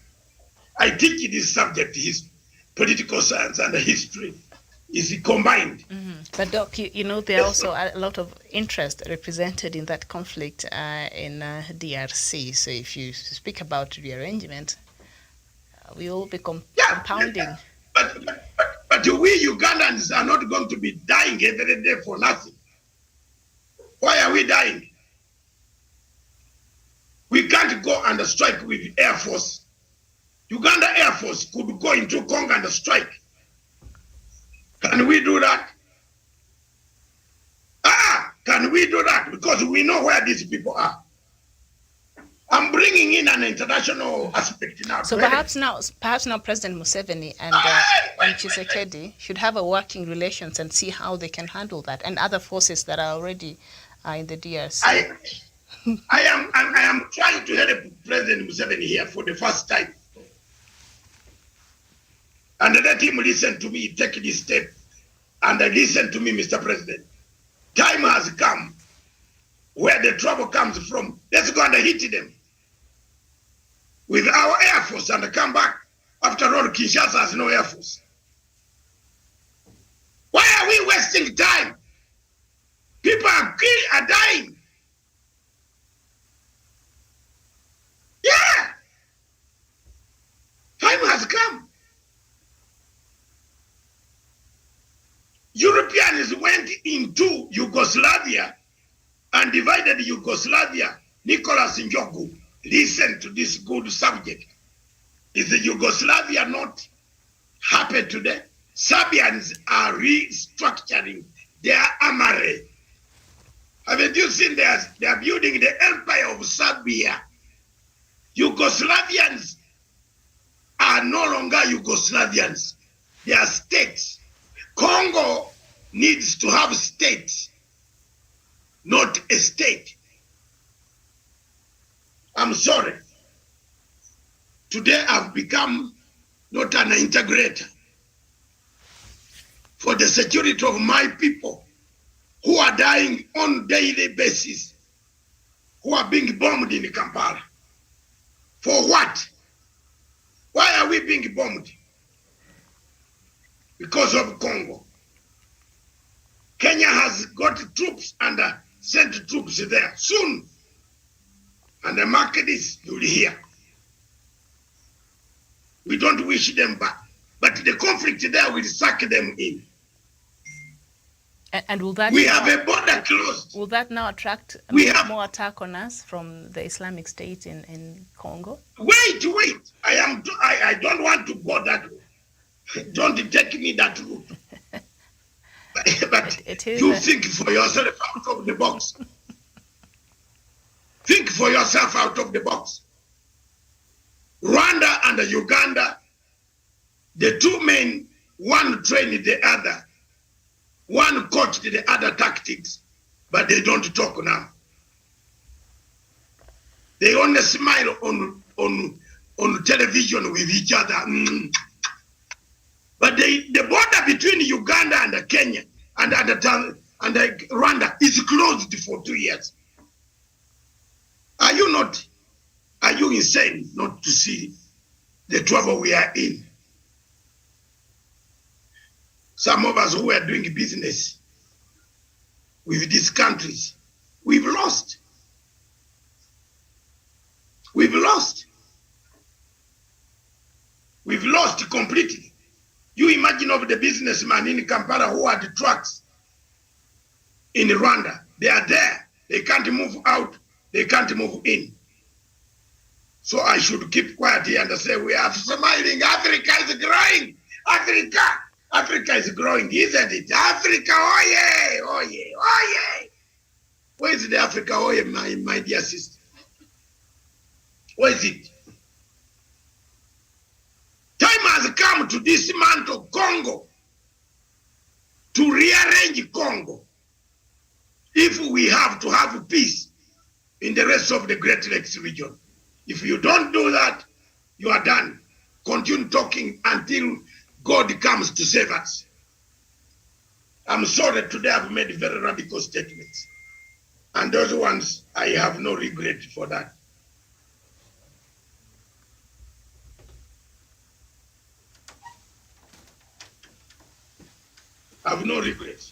I think this subject is political science and history is combined. But Doc, you know, there are also a lot of interest represented in that conflict in DRC. So if you speak about rearrangement, we will be compounding. But we Ugandans are not going to be dying every day for nothing. Why are we dying? We can't go and strike with Air Force. Uganda Air Force could go into Congo and strike. Can we do that? Can we do that? Because we know where these people are. I'm bringing in an international aspect now. So perhaps now President Museveni and Tshisekedi should have a working relations and see how they can handle that, and other forces that are already in the DRC. I am trying to help President Museveni here for the first time. And let him listen to me, take this step. And listen to me, Mr. President. Time has come where the trouble comes from. Let's go and hit them with our Air Force and come back. After all, Kinshasa has no Air Force. Why are we wasting time? People are dying. Yeah. Time has come. Europeans went into Yugoslavia and divided Yugoslavia. Nicholas Njogu, listen to this good subject. Is the Yugoslavia not happy today? Serbians are restructuring their armory. Haven't you seen they are building the empire of Serbia? Yugoslavians are no longer Yugoslavians. They are states. Congo needs to have states, not a state. I'm sorry. Today I've become not an integrator for the security of my people who are dying on daily basis, who are being bombed in Kampala. For what? Why are we being bombed? Because of Congo. Kenya has got troops and sent troops there soon. And the market is, you'll hear. We don't wish them back. But the conflict there will suck them in. And will that we have a border closed. Will that now attract more attack on us from the Islamic State in Congo? Wait. I don't want to go that way. Don't take me that route. But you think for yourself out of the box. Think for yourself out of the box. Rwanda and Uganda, the two men, one trained the other. One coached the other tactics, but they don't talk now. They only smile on television with each other. But the border between Uganda and Kenya and Rwanda is closed for 2 years. Are you insane not to see the trouble we are in? Some of us who are doing business with these countries, we've lost. We've lost. We've lost completely. You imagine of the businessman in Kampala who had trucks in Rwanda. They are there. They can't move out. They can't move in. So I should keep quiet here and say, we are smiling. Africa is growing. Africa is growing, isn't it? Africa, oye, oye, oye. Where is the Africa, oye, my dear sister? Where is it? Time has come to dismantle Congo, to rearrange Congo, if we have to have peace in the rest of the Great Lakes region. If you don't do that, you are done. Continue talking until God comes to save us. I'm sorry today I've made very radical statements. And those ones, I have no regret for that. I have no regrets.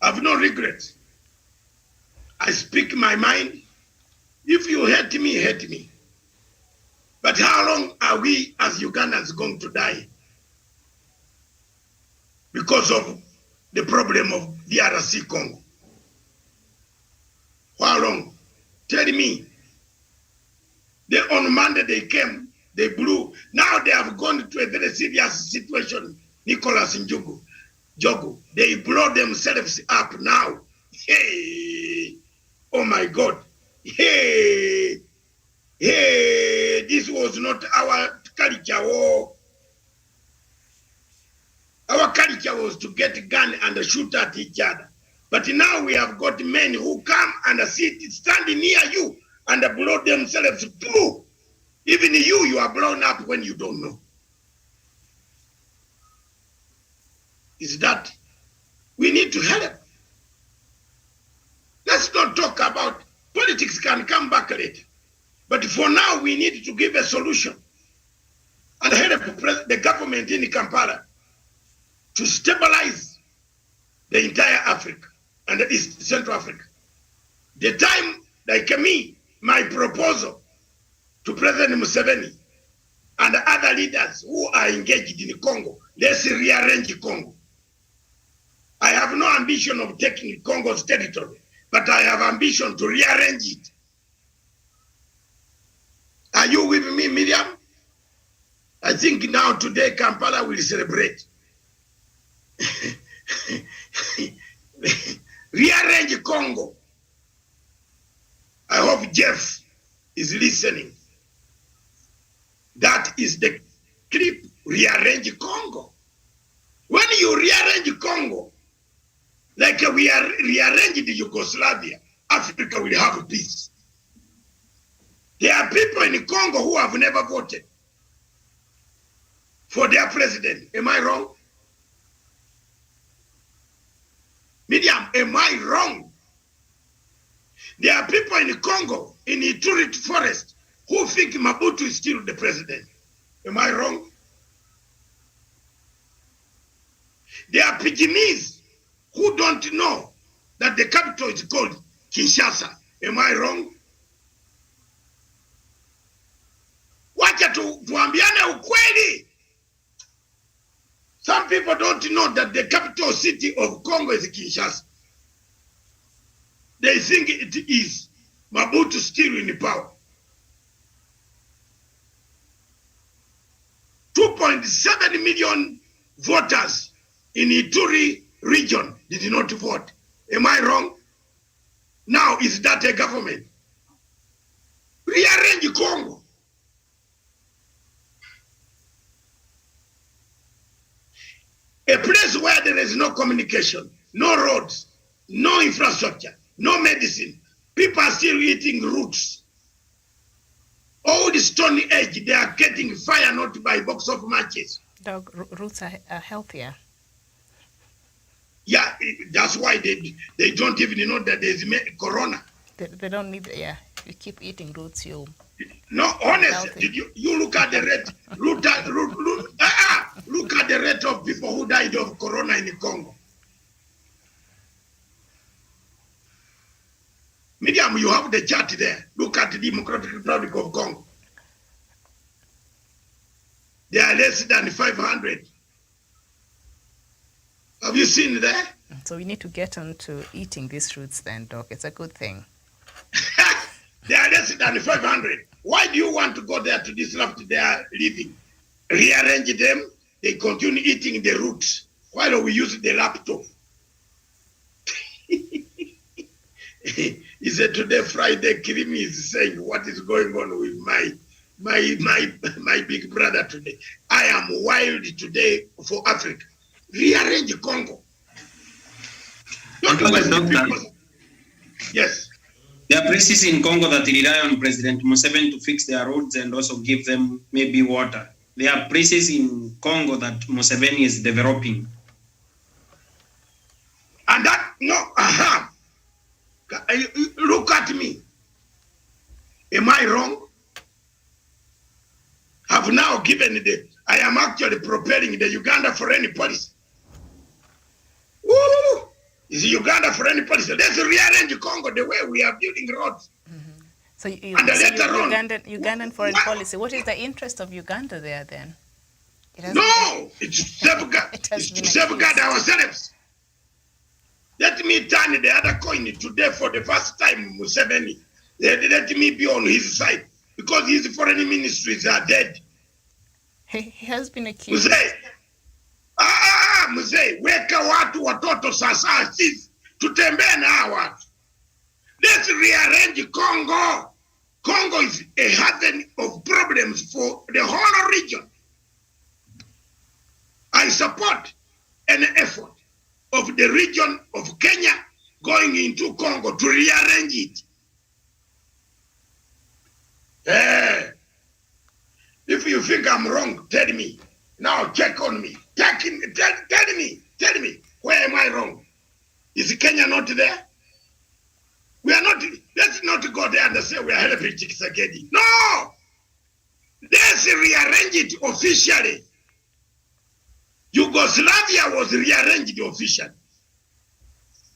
I have no regrets. I speak my mind. If you hate me, hate me. But how long are we as Ugandans going to die? Because of the problem of DRC Congo. How long? Tell me. On Monday they came, they blew. Now they have gone to a very serious situation. Nicholas Njogu, Jogu, they blow themselves up now. Hey, oh my God. Hey, hey, this was not our culture. Oh. Our culture was to get a gun and shoot at each other. But now we have got men who come and stand near you and blow themselves blue. Even you are blown up when you don't know. Is that we need to help. Let's not talk about politics, can come back later. But for now, we need to give a solution and help the government in Kampala to stabilize the entire Africa and the East Central Africa. The time, like me, my proposal to President Museveni and other leaders who are engaged in Congo, let's rearrange Congo. I have no ambition of taking Congo's territory, but I have ambition to rearrange it. Are you with me, Miriam? I think now today Kampala will celebrate. Rearrange Congo. I hope Jeff is listening. That is the clip, rearrange Congo. When you rearrange Congo, like we are rearranged Yugoslavia, Africa will have peace. There are people in Congo who have never voted for their president. Am I wrong? Miriam, am I wrong? There are people in Congo, in Ituri forest, who think Mobutu is still the president. Am I wrong? There are Pygmies who don't know that the capital is called Kinshasa. Am I wrong? Wacha tuambiane ukweli. Some people don't know that the capital city of Congo is Kinshasa. They think it is Mobutu still in power. 2.7 million voters in Ituri region did not vote. Am I wrong? Now, is that a government? Rearrange Congo. A place where there is no communication, no roads, no infrastructure, no medicine. People are still eating roots. All the Stone Age, they are getting fire not by box of matches. Dog, roots are healthier. Yeah, that's why they don't even know that there's corona. They don't need, yeah. If you keep eating roots, you'll... No, honestly, did you look at the rate? Look at the rate of people who died of corona in Congo. Miriam, you have the chart there. Look at the Democratic Republic of Congo. They are less than 500. Have you seen that? So we need to get on to eating these fruits then, Doc. It's a good thing. They are less than 500. Why do you want to go there to disrupt their living? Rearrange them, they continue eating the roots while we use the laptop. He said today, Friday, Kirimi is saying, what is going on with my my big brother today. I am wild today for Africa. Rearrange Congo. Don't waste the people. Yes. There are places in Congo that rely on President Museveni to fix their roads and also give them maybe water. There are places in Congo that Museveni is developing. And that, look at me. Am I wrong? Have now given I am actually preparing the Uganda foreign policy. Woo! Is Uganda foreign policy? Let's rearrange Congo the way we are building roads. Mm-hmm. So Ugandan foreign policy. What is the interest of Uganda there then? It's safeguard. It's to safeguard ourselves. Let me turn the other coin today for the first time, Museveni. Let me be on his side because his foreign ministries are dead. He has been accused. Mzee, weka watu watoto sasa sisi tutembee na watu. Let's rearrange Congo. Congo is a haven of problems for the whole region. I support an effort of the region of Kenya going into Congo to rearrange it. If you think I'm wrong, tell me. Now check on me. Tell me, where am I wrong? Is Kenya not there? We are not, let's not go there and say we are helping Tshisekedi. No! Let's rearrange it officially. Yugoslavia was rearranged officially.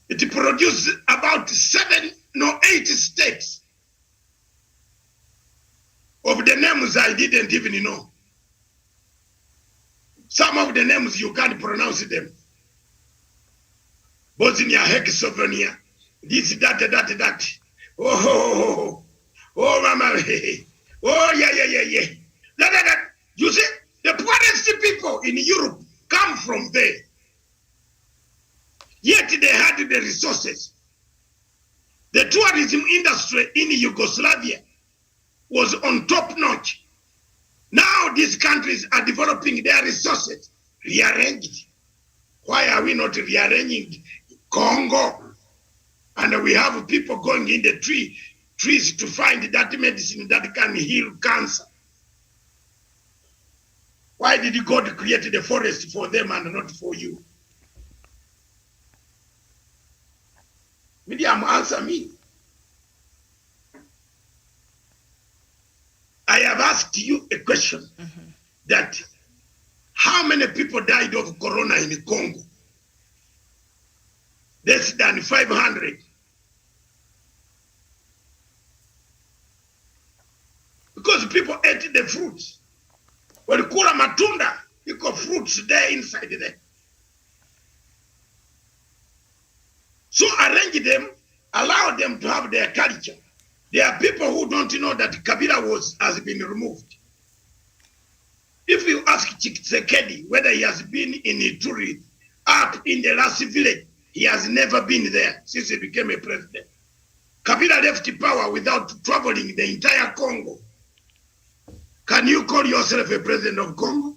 It produced about 8 states of the names I didn't even know. Some of the names you can't pronounce them. Bosnia, Herzegovina, this, that. Oh, mama. Oh, yeah. That. You see, the poorest people in Europe come from there. Yet they had the resources. The tourism industry in Yugoslavia was on top notch. Now these countries are developing their resources, rearranged. Why are we not rearranging Congo? And we have people going in the trees to find that medicine that can heal cancer. Why did God create the forest for them and not for you? Medium, answer me. I have asked you a question that how many people died of corona in Congo? Less than 500. Because people ate the fruits. Walikula matunda, iko fruits there inside there. So arrange them, allow them to have their culture. There are people who don't know that Kabila has been removed. If you ask Tshisekedi whether he has been in Ituri, up in the last village, he has never been there since he became a president. Kabila left power without traveling the entire Congo. Can you call yourself a president of Congo?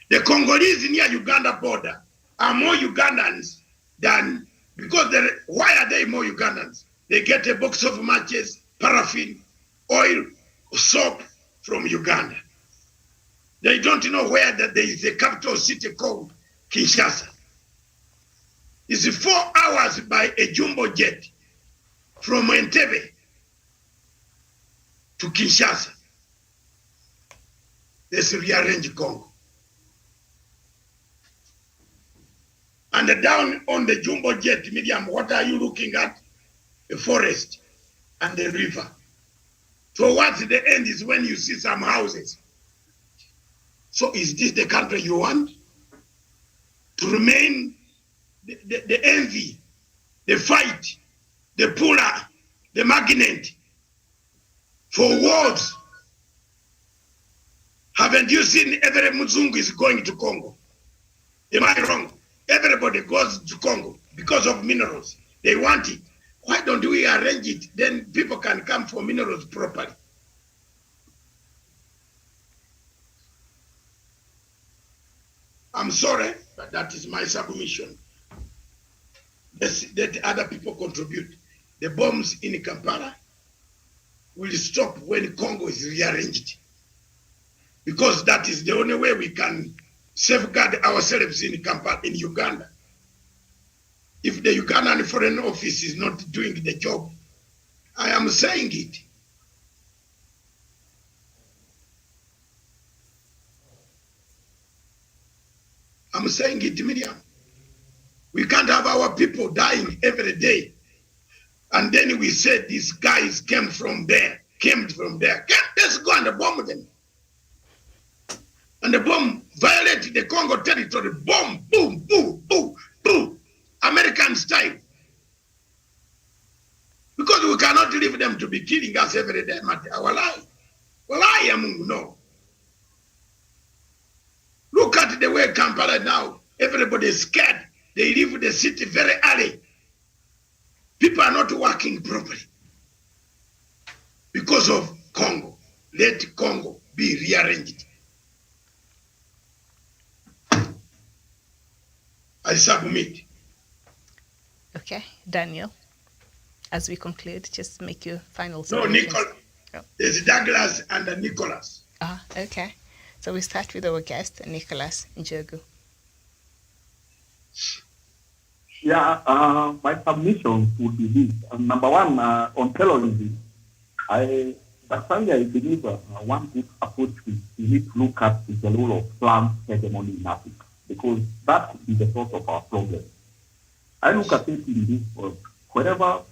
The Congolese near Uganda border are more Ugandans than, because why are they more Ugandans? They get a box of matches, paraffin, oil, soap from Uganda. They don't know where that there is a capital city called Kinshasa. It's 4 hours by a jumbo jet from Entebbe to Kinshasa. Let's rearrange Congo. And down on the jumbo jet, medium, what are you looking at? A forest and the river. Towards the end is when you see some houses. So is this the country you want? To remain the envy, the fight, the puller, the magnet for wars? Haven't you seen every Muzungu is going to Congo? Am I wrong? Everybody goes to Congo because of minerals. They want it. Why don't we arrange it? Then people can come for minerals properly. I'm sorry, but that is my submission. Let other people contribute. The bombs in Kampala will stop when Congo is rearranged, because that is the only way we can safeguard ourselves in Kampala, in Uganda. If the Ugandan Foreign Office is not doing the job, I am saying it. I'm saying it, Miriam. We can't have our people dying every day. And then we said these guys came from there. Let's go and bomb them. And the bomb violated the Congo territory. Bomb, boom, boom, boom, boom. American style. Because we cannot leave them to be killing us every day. No. Look at the way Kampala now. Everybody is scared. They leave the city very early. People are not working properly because of Congo. Let Congo be rearranged. I submit. Okay, Daniel, as we conclude, just make your final No, submissions. Nicholas. Oh. There's Douglas and Nicholas. Okay. So we start with our guest, Nicholas Njogu. Yeah, my submission would be this. Number one, on terrorism, I believe one good approach we need to look at is the role of Islam's hegemony in Africa, because that could be the source of our problem. I look at it in this world. Wherever,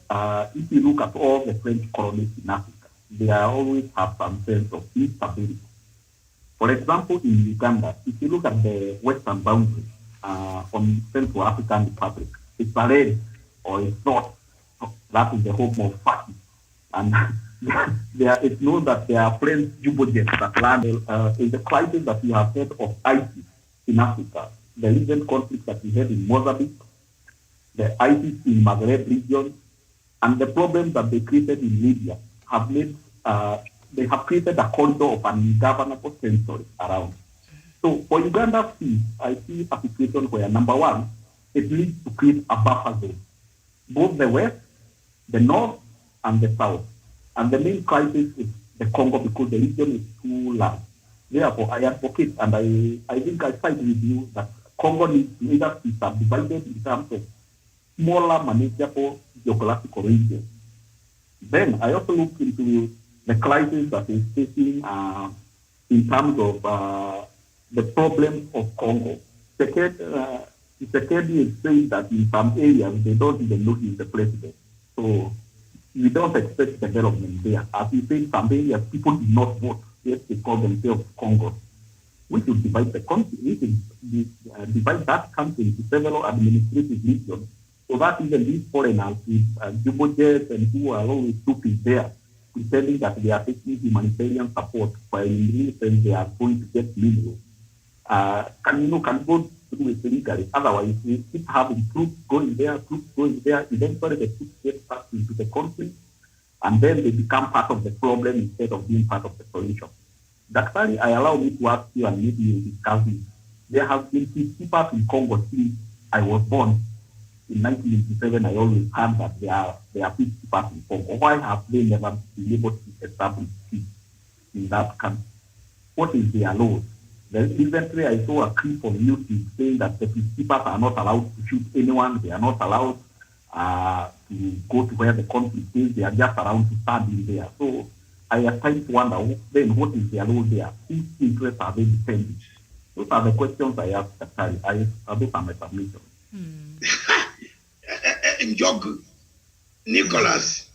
if you look at all the French colonies in Africa, they always have some sense of instability. For example, in Uganda, if you look at the western boundary on Central African Republic, it's a red or it's not. That is the home of fascists. And it's known that there are French Jubojets that land in the crisis that we have heard of ISIS in Africa, the recent conflict that we had in Mozambique, the ISIS in Maghreb region, and the problems that they created in Libya have made they have created a corridor of an ungovernable territory around. So for Uganda, I see a situation where, number one, it needs to create a buffer zone, both the west, the north, and the south. And the main crisis is the Congo, because the region is too large. Therefore, I advocate, and I think I side with you, that Congo needs to either be subdivided in terms of smaller, manageable geographical regions. Then I also look into the crisis that is facing in terms of the problems of Congo. Sekedi is saying that in some areas they don't even know he's the president. So we don't expect development there. As you say, some areas people do not vote, yet they call themselves Congo. We should divide the country. We should divide that country into several administrative regions, so that even these foreigners with Jubojets and who are always stupid there, pretending that they are taking humanitarian support, while in real sense they are going to get minerals, can go through it legally. Otherwise, we keep having troops going there. Eventually, the troops get back into the country, and then they become part of the problem instead of being part of the solution. Daktari, I allow me to ask you, and maybe you discuss it. There have been peacekeepers in Congo since I was born. In 1987, I always heard that there are peacekeepers in Congo. Why have they never been able to establish peace in that country? What is their laws? Recently, I saw a clip on YouTube saying that the peacekeepers are not allowed to shoot anyone. They are not allowed to go to where the conflict is. They are just allowed to stand in there. So I at times wonder, then what is their role there? Whose interests are they defending? Those are the questions I ask Daktari. Those are my submissions. Njogu, Nicholas,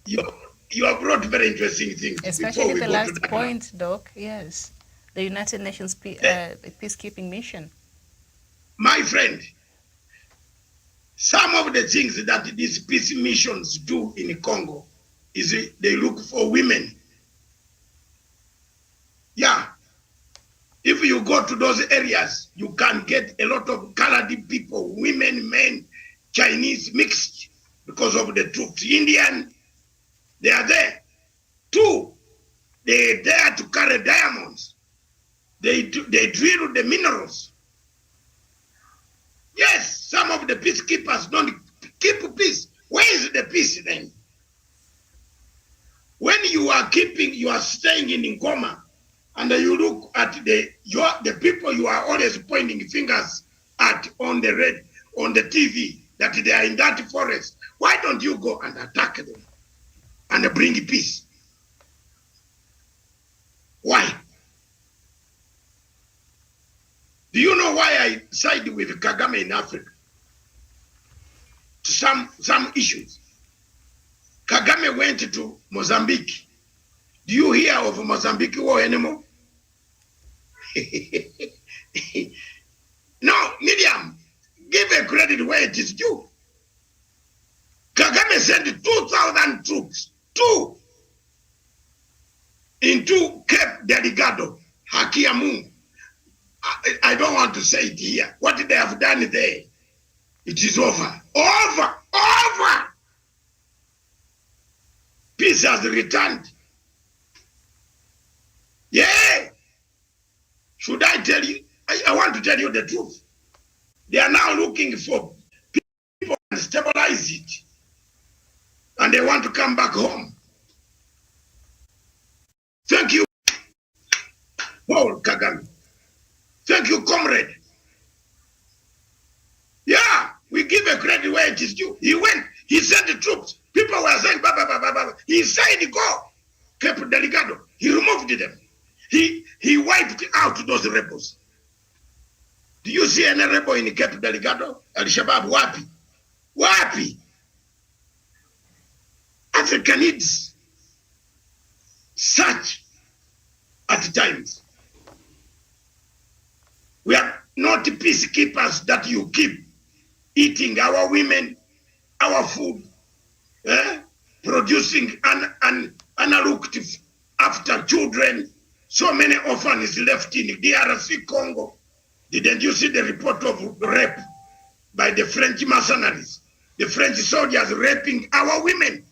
you have brought very interesting things. Especially the last point, Doc. Yes, the United Nations peacekeeping mission. My friend, some of the things that these peace missions do in Congo is they look for women. Yeah. If you go to those areas, you can get a lot of colored people, women, men, Chinese mixed. because of the troops. Indian, they are there. 2, they dare to carry diamonds. They drill the minerals. Yes, some of the peacekeepers don't keep peace. Where is the peace then? When you are staying in Ngoma, and you look at the people you are always pointing fingers at on the TV, that they are in that forest, why don't you go and attack them and bring peace? Why? Do you know why I side with Kagame in Africa? To some issues. Kagame went to Mozambique. Do you hear of Mozambique war anymore? No, Miriam, give a credit where it is due. Kagame sent 2,000 troops, into Cape Delgado, Hakiamu. I don't want to say it here. What they have done there, it is over. Over! Peace has returned. Yeah! Should I tell you? I want to tell you the truth. They are now looking for people to stabilize it. And they want to come back home. Thank you, Paul Kagame. Thank you, comrade. Yeah, we give a credit where it is due. He went, he sent the troops. People were saying, bah, bah, bah, bah, bah. He said, go. Cape Delgado. He removed them. He wiped out those rebels. Do you see any rebel in Cape Delgado? Al-Shabaab, wapi? Wapi? Africa needs such at times. We are not peacekeepers that you keep eating our women, our food, producing an unlooked after children. So many orphans left in DRC Congo. Didn't you see the report of rape by the French mercenaries? The French soldiers raping our women,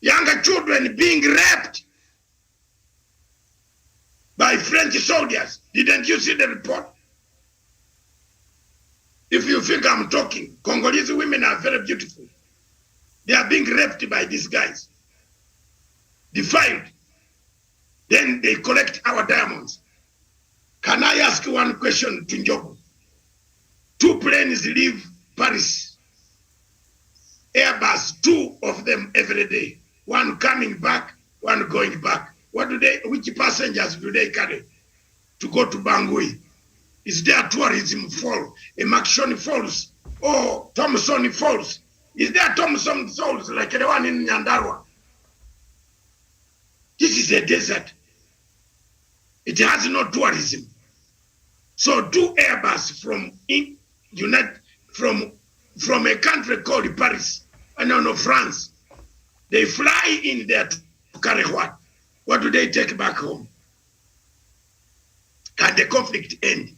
younger children being raped by French soldiers. Didn't you see the report? If you think I'm talking, Congolese women are very beautiful. They are being raped by these guys, defiled. Then they collect our diamonds. Can I ask one question to Njogu? 2 planes leave Paris, Airbus, 2 of them every day. One coming back, one going back. Which passengers do they carry to go to Bangui? Is there tourism fall, Emakshoni Falls, or Thompson Falls? Is there Thompson Falls like the one in Nyandarua? This is a desert. It has no tourism. So 2 Airbus from a country called Paris, France, they fly in there to carry what? What do they take back home? Can the conflict end?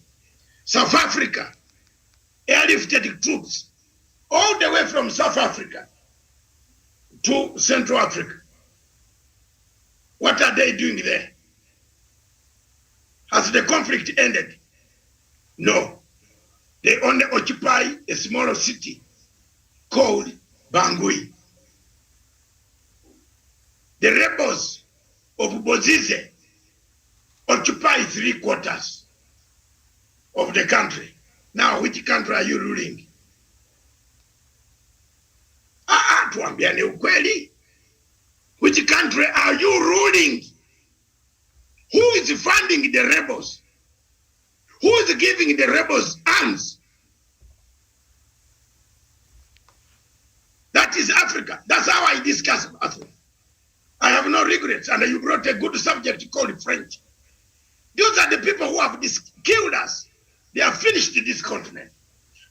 South Africa, airlifted troops all the way from South Africa to Central Africa. What are they doing there? Has the conflict ended? No. They only occupy a smaller city called Bangui. The rebels of Bozize occupy 3/4 of the country. Now, which country are you ruling? Tuambiane ukweli. Which country are you ruling? Who is funding the rebels? Who is giving the rebels arms? That is Africa. That's how I discuss Africa. I have no regrets, and you brought a good subject called French. Those are the people who have killed us. They have finished this continent.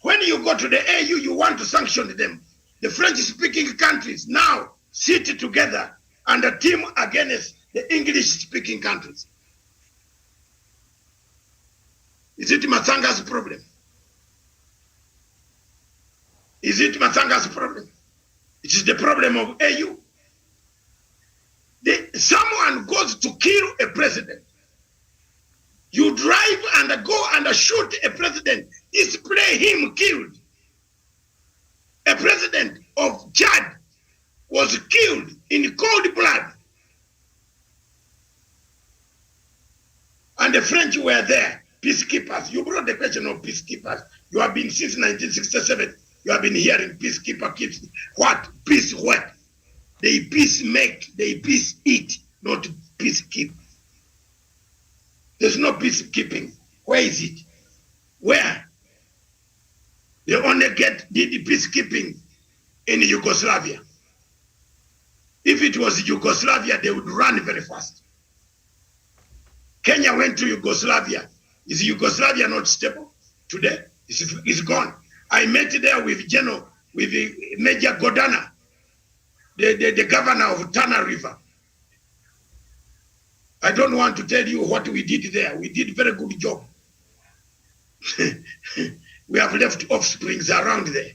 When you go to the AU, you want to sanction them. The French-speaking countries now sit together and a team against the English-speaking countries. Is it Matsanga's problem? Is it Matsanga's problem? It is the problem of AU. Someone goes to kill a president. You drive and go and shoot a president, display him killed. A president of Chad was killed in cold blood. And the French were there, peacekeepers. You brought the question of peacekeepers. You have been since 1967. You have been hearing peacekeeper keeps what? Peace what? They peace make, they peace eat, not peace keep. There's no peacekeeping. Where is it? Where? They only did the peacekeeping in Yugoslavia. If it was Yugoslavia, they would run very fast. Kenya went to Yugoslavia. Is Yugoslavia not stable today? It's gone. I met there with Major Godana, the governor of Tana River. I don't want to tell you what we did there. We did a very good job. We have left offsprings around there.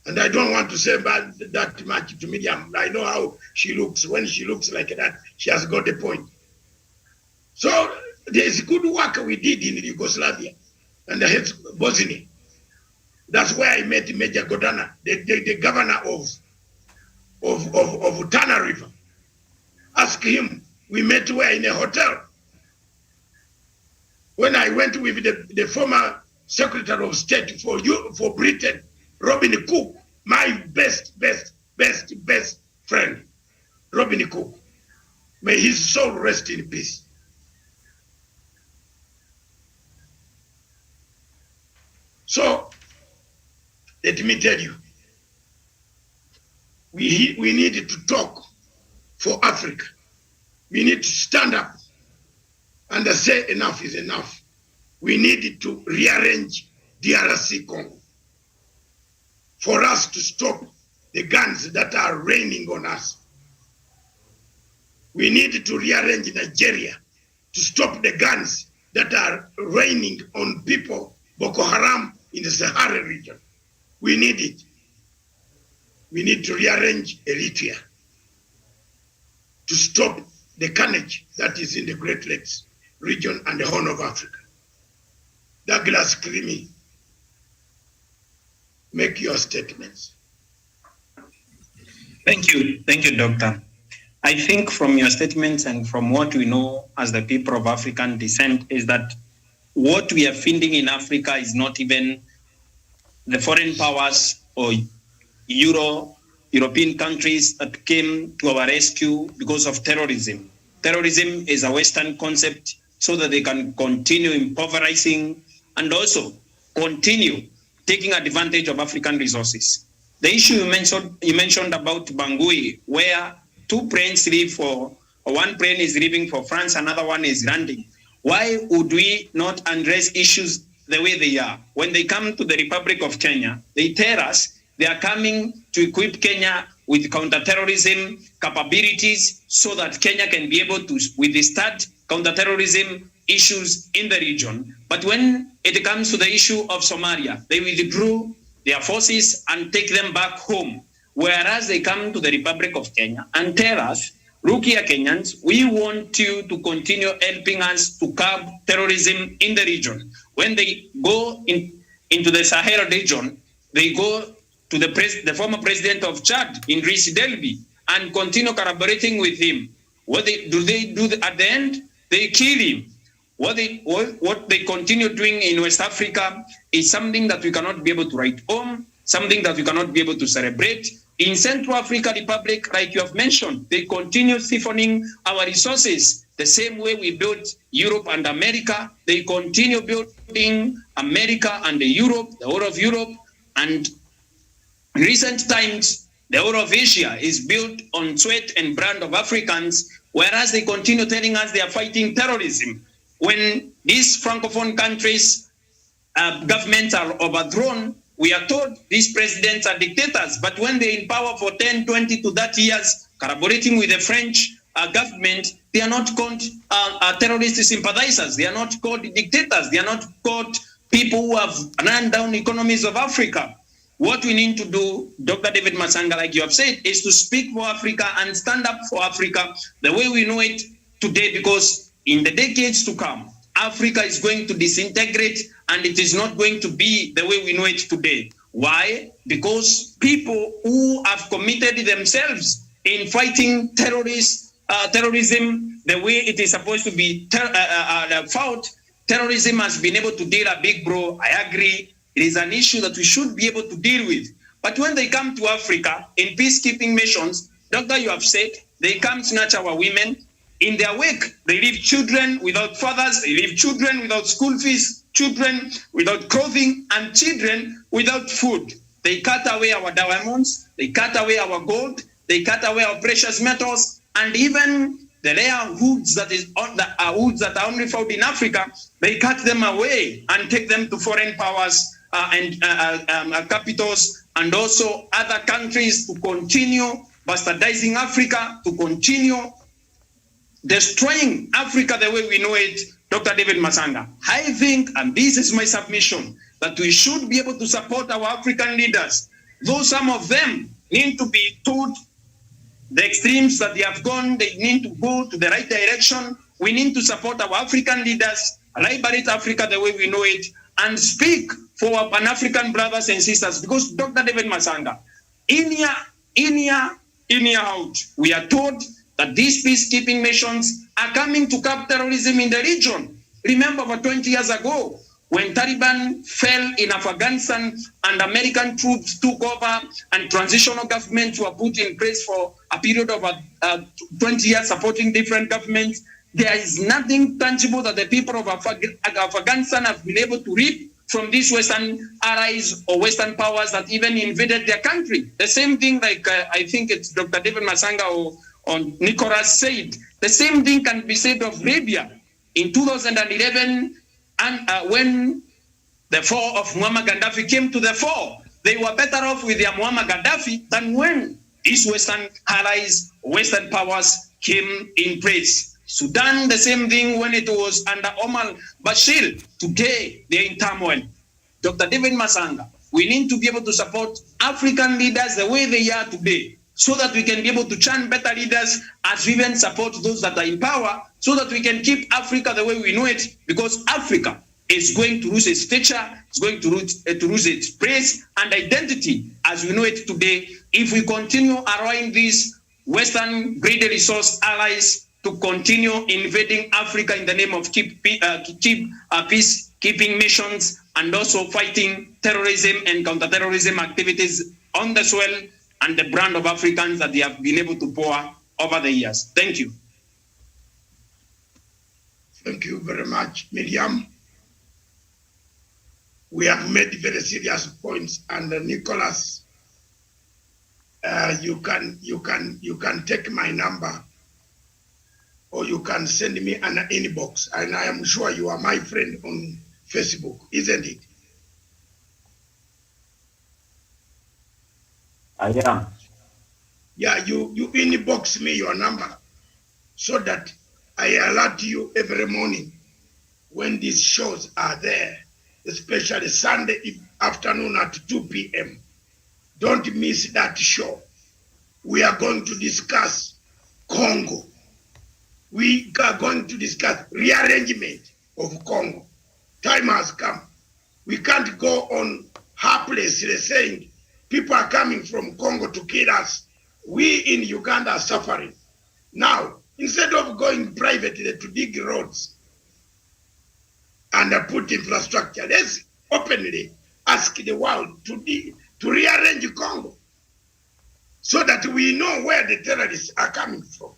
And I don't want to say that much to Miriam. I know how she looks. When she looks like that, she has got a point. So there's good work we did in Yugoslavia and Bosnia. That's where I met Major Godana, the governor of Tana River. Ask him. We met where in a hotel. When I went with the former Secretary of State for Britain, Robin Cook, my best friend, Robin Cook. May his soul rest in peace. So, let me tell you, we need to talk for Africa. We need to stand up and say enough is enough. We need to rearrange DRC Congo for us to stop the guns that are raining on us. We need to rearrange Nigeria to stop the guns that are raining on people, Boko Haram in the Sahara region. We need it. We need to rearrange Eritrea to stop the carnage that is in the Great Lakes region and the Horn of Africa. Douglas Krimi, make your statements. Thank you, Doctor. I think from your statements and from what we know as the people of African descent is that what we are finding in Africa is not even the foreign powers or European countries that came to our rescue because of terrorism. Terrorism is a Western concept so that they can continue impoverishing and also continue taking advantage of African resources. The issue you mentioned about Bangui, where two planes leave for, or one plane is leaving for France, another one is landing. Why would we not address issues the way they are? When they come to the Republic of Kenya, they tell us they are coming to equip Kenya with counterterrorism capabilities so that Kenya can be able to withstand counterterrorism issues in the region. But when it comes to the issue of Somalia, they withdrew their forces and take them back home. Whereas they come to the Republic of Kenya and tell us, look here, Kenyans, we want you to continue helping us to curb terrorism in the region. When they go into the Sahel region, they go to the former president of Chad, Idriss Deby, and continue collaborating with him. What they do at the end? They kill him. What they continue doing in West Africa is something that we cannot be able to write home, something that we cannot be able to celebrate. In Central African Republic, like you have mentioned, they continue siphoning our resources. The same way we built Europe and America, they continue building America and Europe, the whole of Europe. And in recent times, the whole of Asia is built on sweat and blood of Africans, whereas they continue telling us they are fighting terrorism. When these Francophone countries' governments are overthrown, we are told these presidents are dictators, but when they're in power for 10, 20 to 30 years, collaborating with the French government, they are not called terrorist sympathizers. They are not called dictators. They are not called people who have run down economies of Africa. what we need to do, Dr. David Masanga, like you have said, is to speak for Africa and stand up for Africa the way we know it today, because in the decades to come, Africa is going to disintegrate and it is not going to be the way we know it today. Why? Because people who have committed themselves in fighting terrorism the way it is supposed to be fought, terrorism has been able to deal a big blow. I agree. It is an issue that we should be able to deal with. But when they come to Africa in peacekeeping missions, Doctor, you have said, they come snatch our women. In their wake, they leave children without fathers, they leave children without school fees, children without clothing, and children without food. They cut away our diamonds, they cut away our gold, they cut away our precious metals, and even the rare woods that are only found in Africa, they cut them away and take them to foreign powers and capitals, and also other countries, to continue bastardizing Africa, to continue destroying Africa the way we know it. Dr. David Masanga, I think, and this is my submission, that we should be able to support our African leaders, though some of them need to be told the extremes that they have gone, they need to go to the right direction. We need to support our African leaders, liberate Africa the way we know it, and speak for our Pan-African brothers and sisters. Because Dr. David Masanga, in year out, we are told that these peacekeeping missions are coming to curb terrorism in the region. Remember, for 20 years ago, when Taliban fell in Afghanistan and American troops took over and transitional governments were put in place for a period of 20 years supporting different governments, there is nothing tangible that the people of Afghanistan have been able to reap from these Western allies or Western powers that even invaded their country. The same thing, like I think it's Dr. David Masanga or Nicholas said, the same thing can be said of Libya. In 2011, and when the fall of Muammar Gaddafi came to the fore, they were better off with their Muammar Gaddafi than when these Western allies, Western powers came in place. Sudan, the same thing when it was under Omar Bashir. Today, they're in turmoil. Dr. David Masanga, we need to be able to support African leaders the way they are today, so that we can be able to churn better leaders as we even support those that are in power, so that we can keep Africa the way we know it, because Africa is going to lose its stature, it's going to lose its praise and identity as we know it today, if we continue allowing these Western greedy resource allies to continue invading Africa in the name of peacekeeping missions, and also fighting terrorism and counterterrorism activities on the soil and the brand of Africans that they have been able to pour over the years. Thank you. Thank you very much, Miriam. We have made very serious points, and Nicholas, you can take my number, or you can send me an inbox, and I am sure you are my friend on Facebook, isn't it? I am. Yeah, you inbox me your number so that I alert you every morning when these shows are there, especially Sunday afternoon at 2 p.m. Don't miss that show. We are going to discuss Congo. We are going to discuss rearrangement of Congo. Time has come. We can't go on helplessly saying people are coming from Congo to kill us. We in Uganda are suffering. Now, instead of going privately to dig roads and put infrastructure, let's openly ask the world to rearrange Congo so that we know where the terrorists are coming from.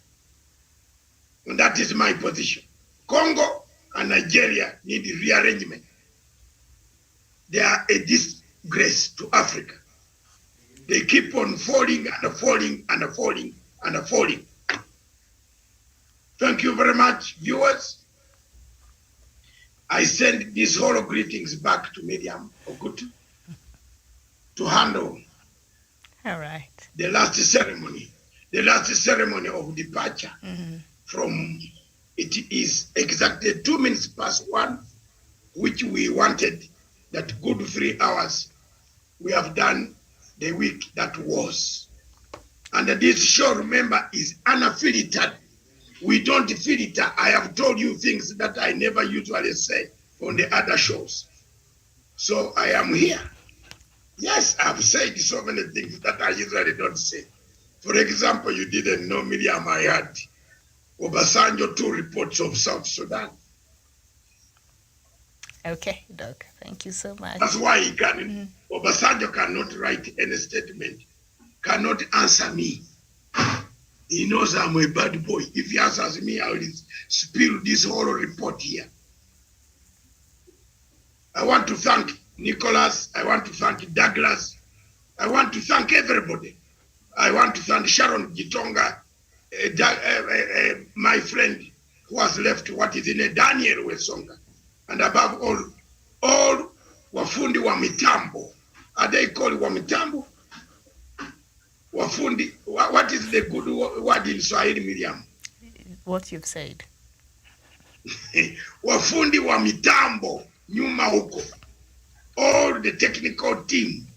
And that is my position. Congo and Nigeria need rearrangement. They are a disgrace to Africa. They keep on falling and falling and falling and falling. Thank you very much, viewers. I send these hollow greetings back to Miriam Ogutu to handle All right. the last ceremony of departure. From, it is exactly 2 minutes past 1, which we wanted that good 3 hours we have done the week that was. And this show, remember, is unfiltered. We don't filter. I have told you things that I never usually say on the other shows. So I am here. Yes, I've said so many things that I usually don't say. For example, you didn't know Miriam, I had Obasanjo 2 reports of South Sudan. Okay, Doc, thank you so much. That's why he can, Obasanjo cannot write any statement, cannot answer me. He knows I'm a bad boy. If he answers me, I will spill this whole report here. I want to thank Nicholas. I want to thank Douglas. I want to thank everybody. I want to thank Sharon Gitonga, my friend who has left what is in a Daniel Wesonga. And above all wafundi wa mitambo. Are they called wa mitambo? Wafundi, what is the good word in Swahili, Miriam? What you've said. Wafundi wa mitambo, nyuma huko. All the technical team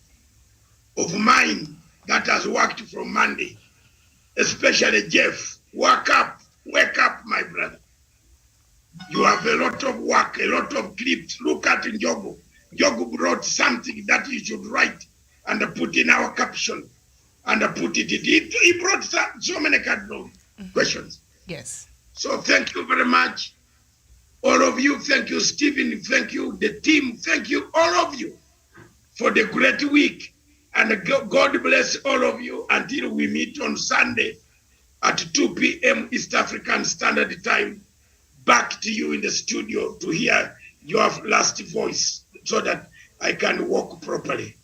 of mine that has worked from Monday, especially Jeff. Wake up, my brother. You have a lot of work, a lot of clips. Look at Njogu. Njogu brought something that you should write and put in our caption and put it in. He brought so many kind of questions. Yes. So thank you very much. All of you, thank you, Stephen, thank you, the team, thank you, all of you, for the great week. And God bless all of you until we meet on Sunday at 2 p.m. East African Standard Time. Back to you in the studio to hear your last voice so that I can walk properly.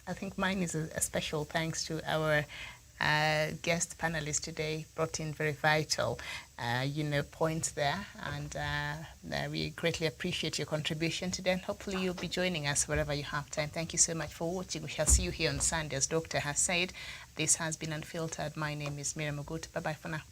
I think mine is a special thanks to our guest panelists today. Brought in very vital, points there, and we greatly appreciate your contribution today. And hopefully you'll be joining us wherever you have time. Thank you so much for watching. We shall see you here on Sunday, as Doctor has said. This has been Unfiltered. My name is Miriam Mogutu. Bye-bye for now.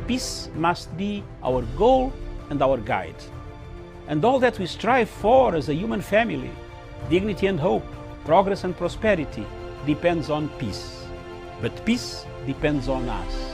Peace must be our goal and our guide. And all that we strive for as a human family, dignity and hope, progress and prosperity, depends on peace. But peace depends on us.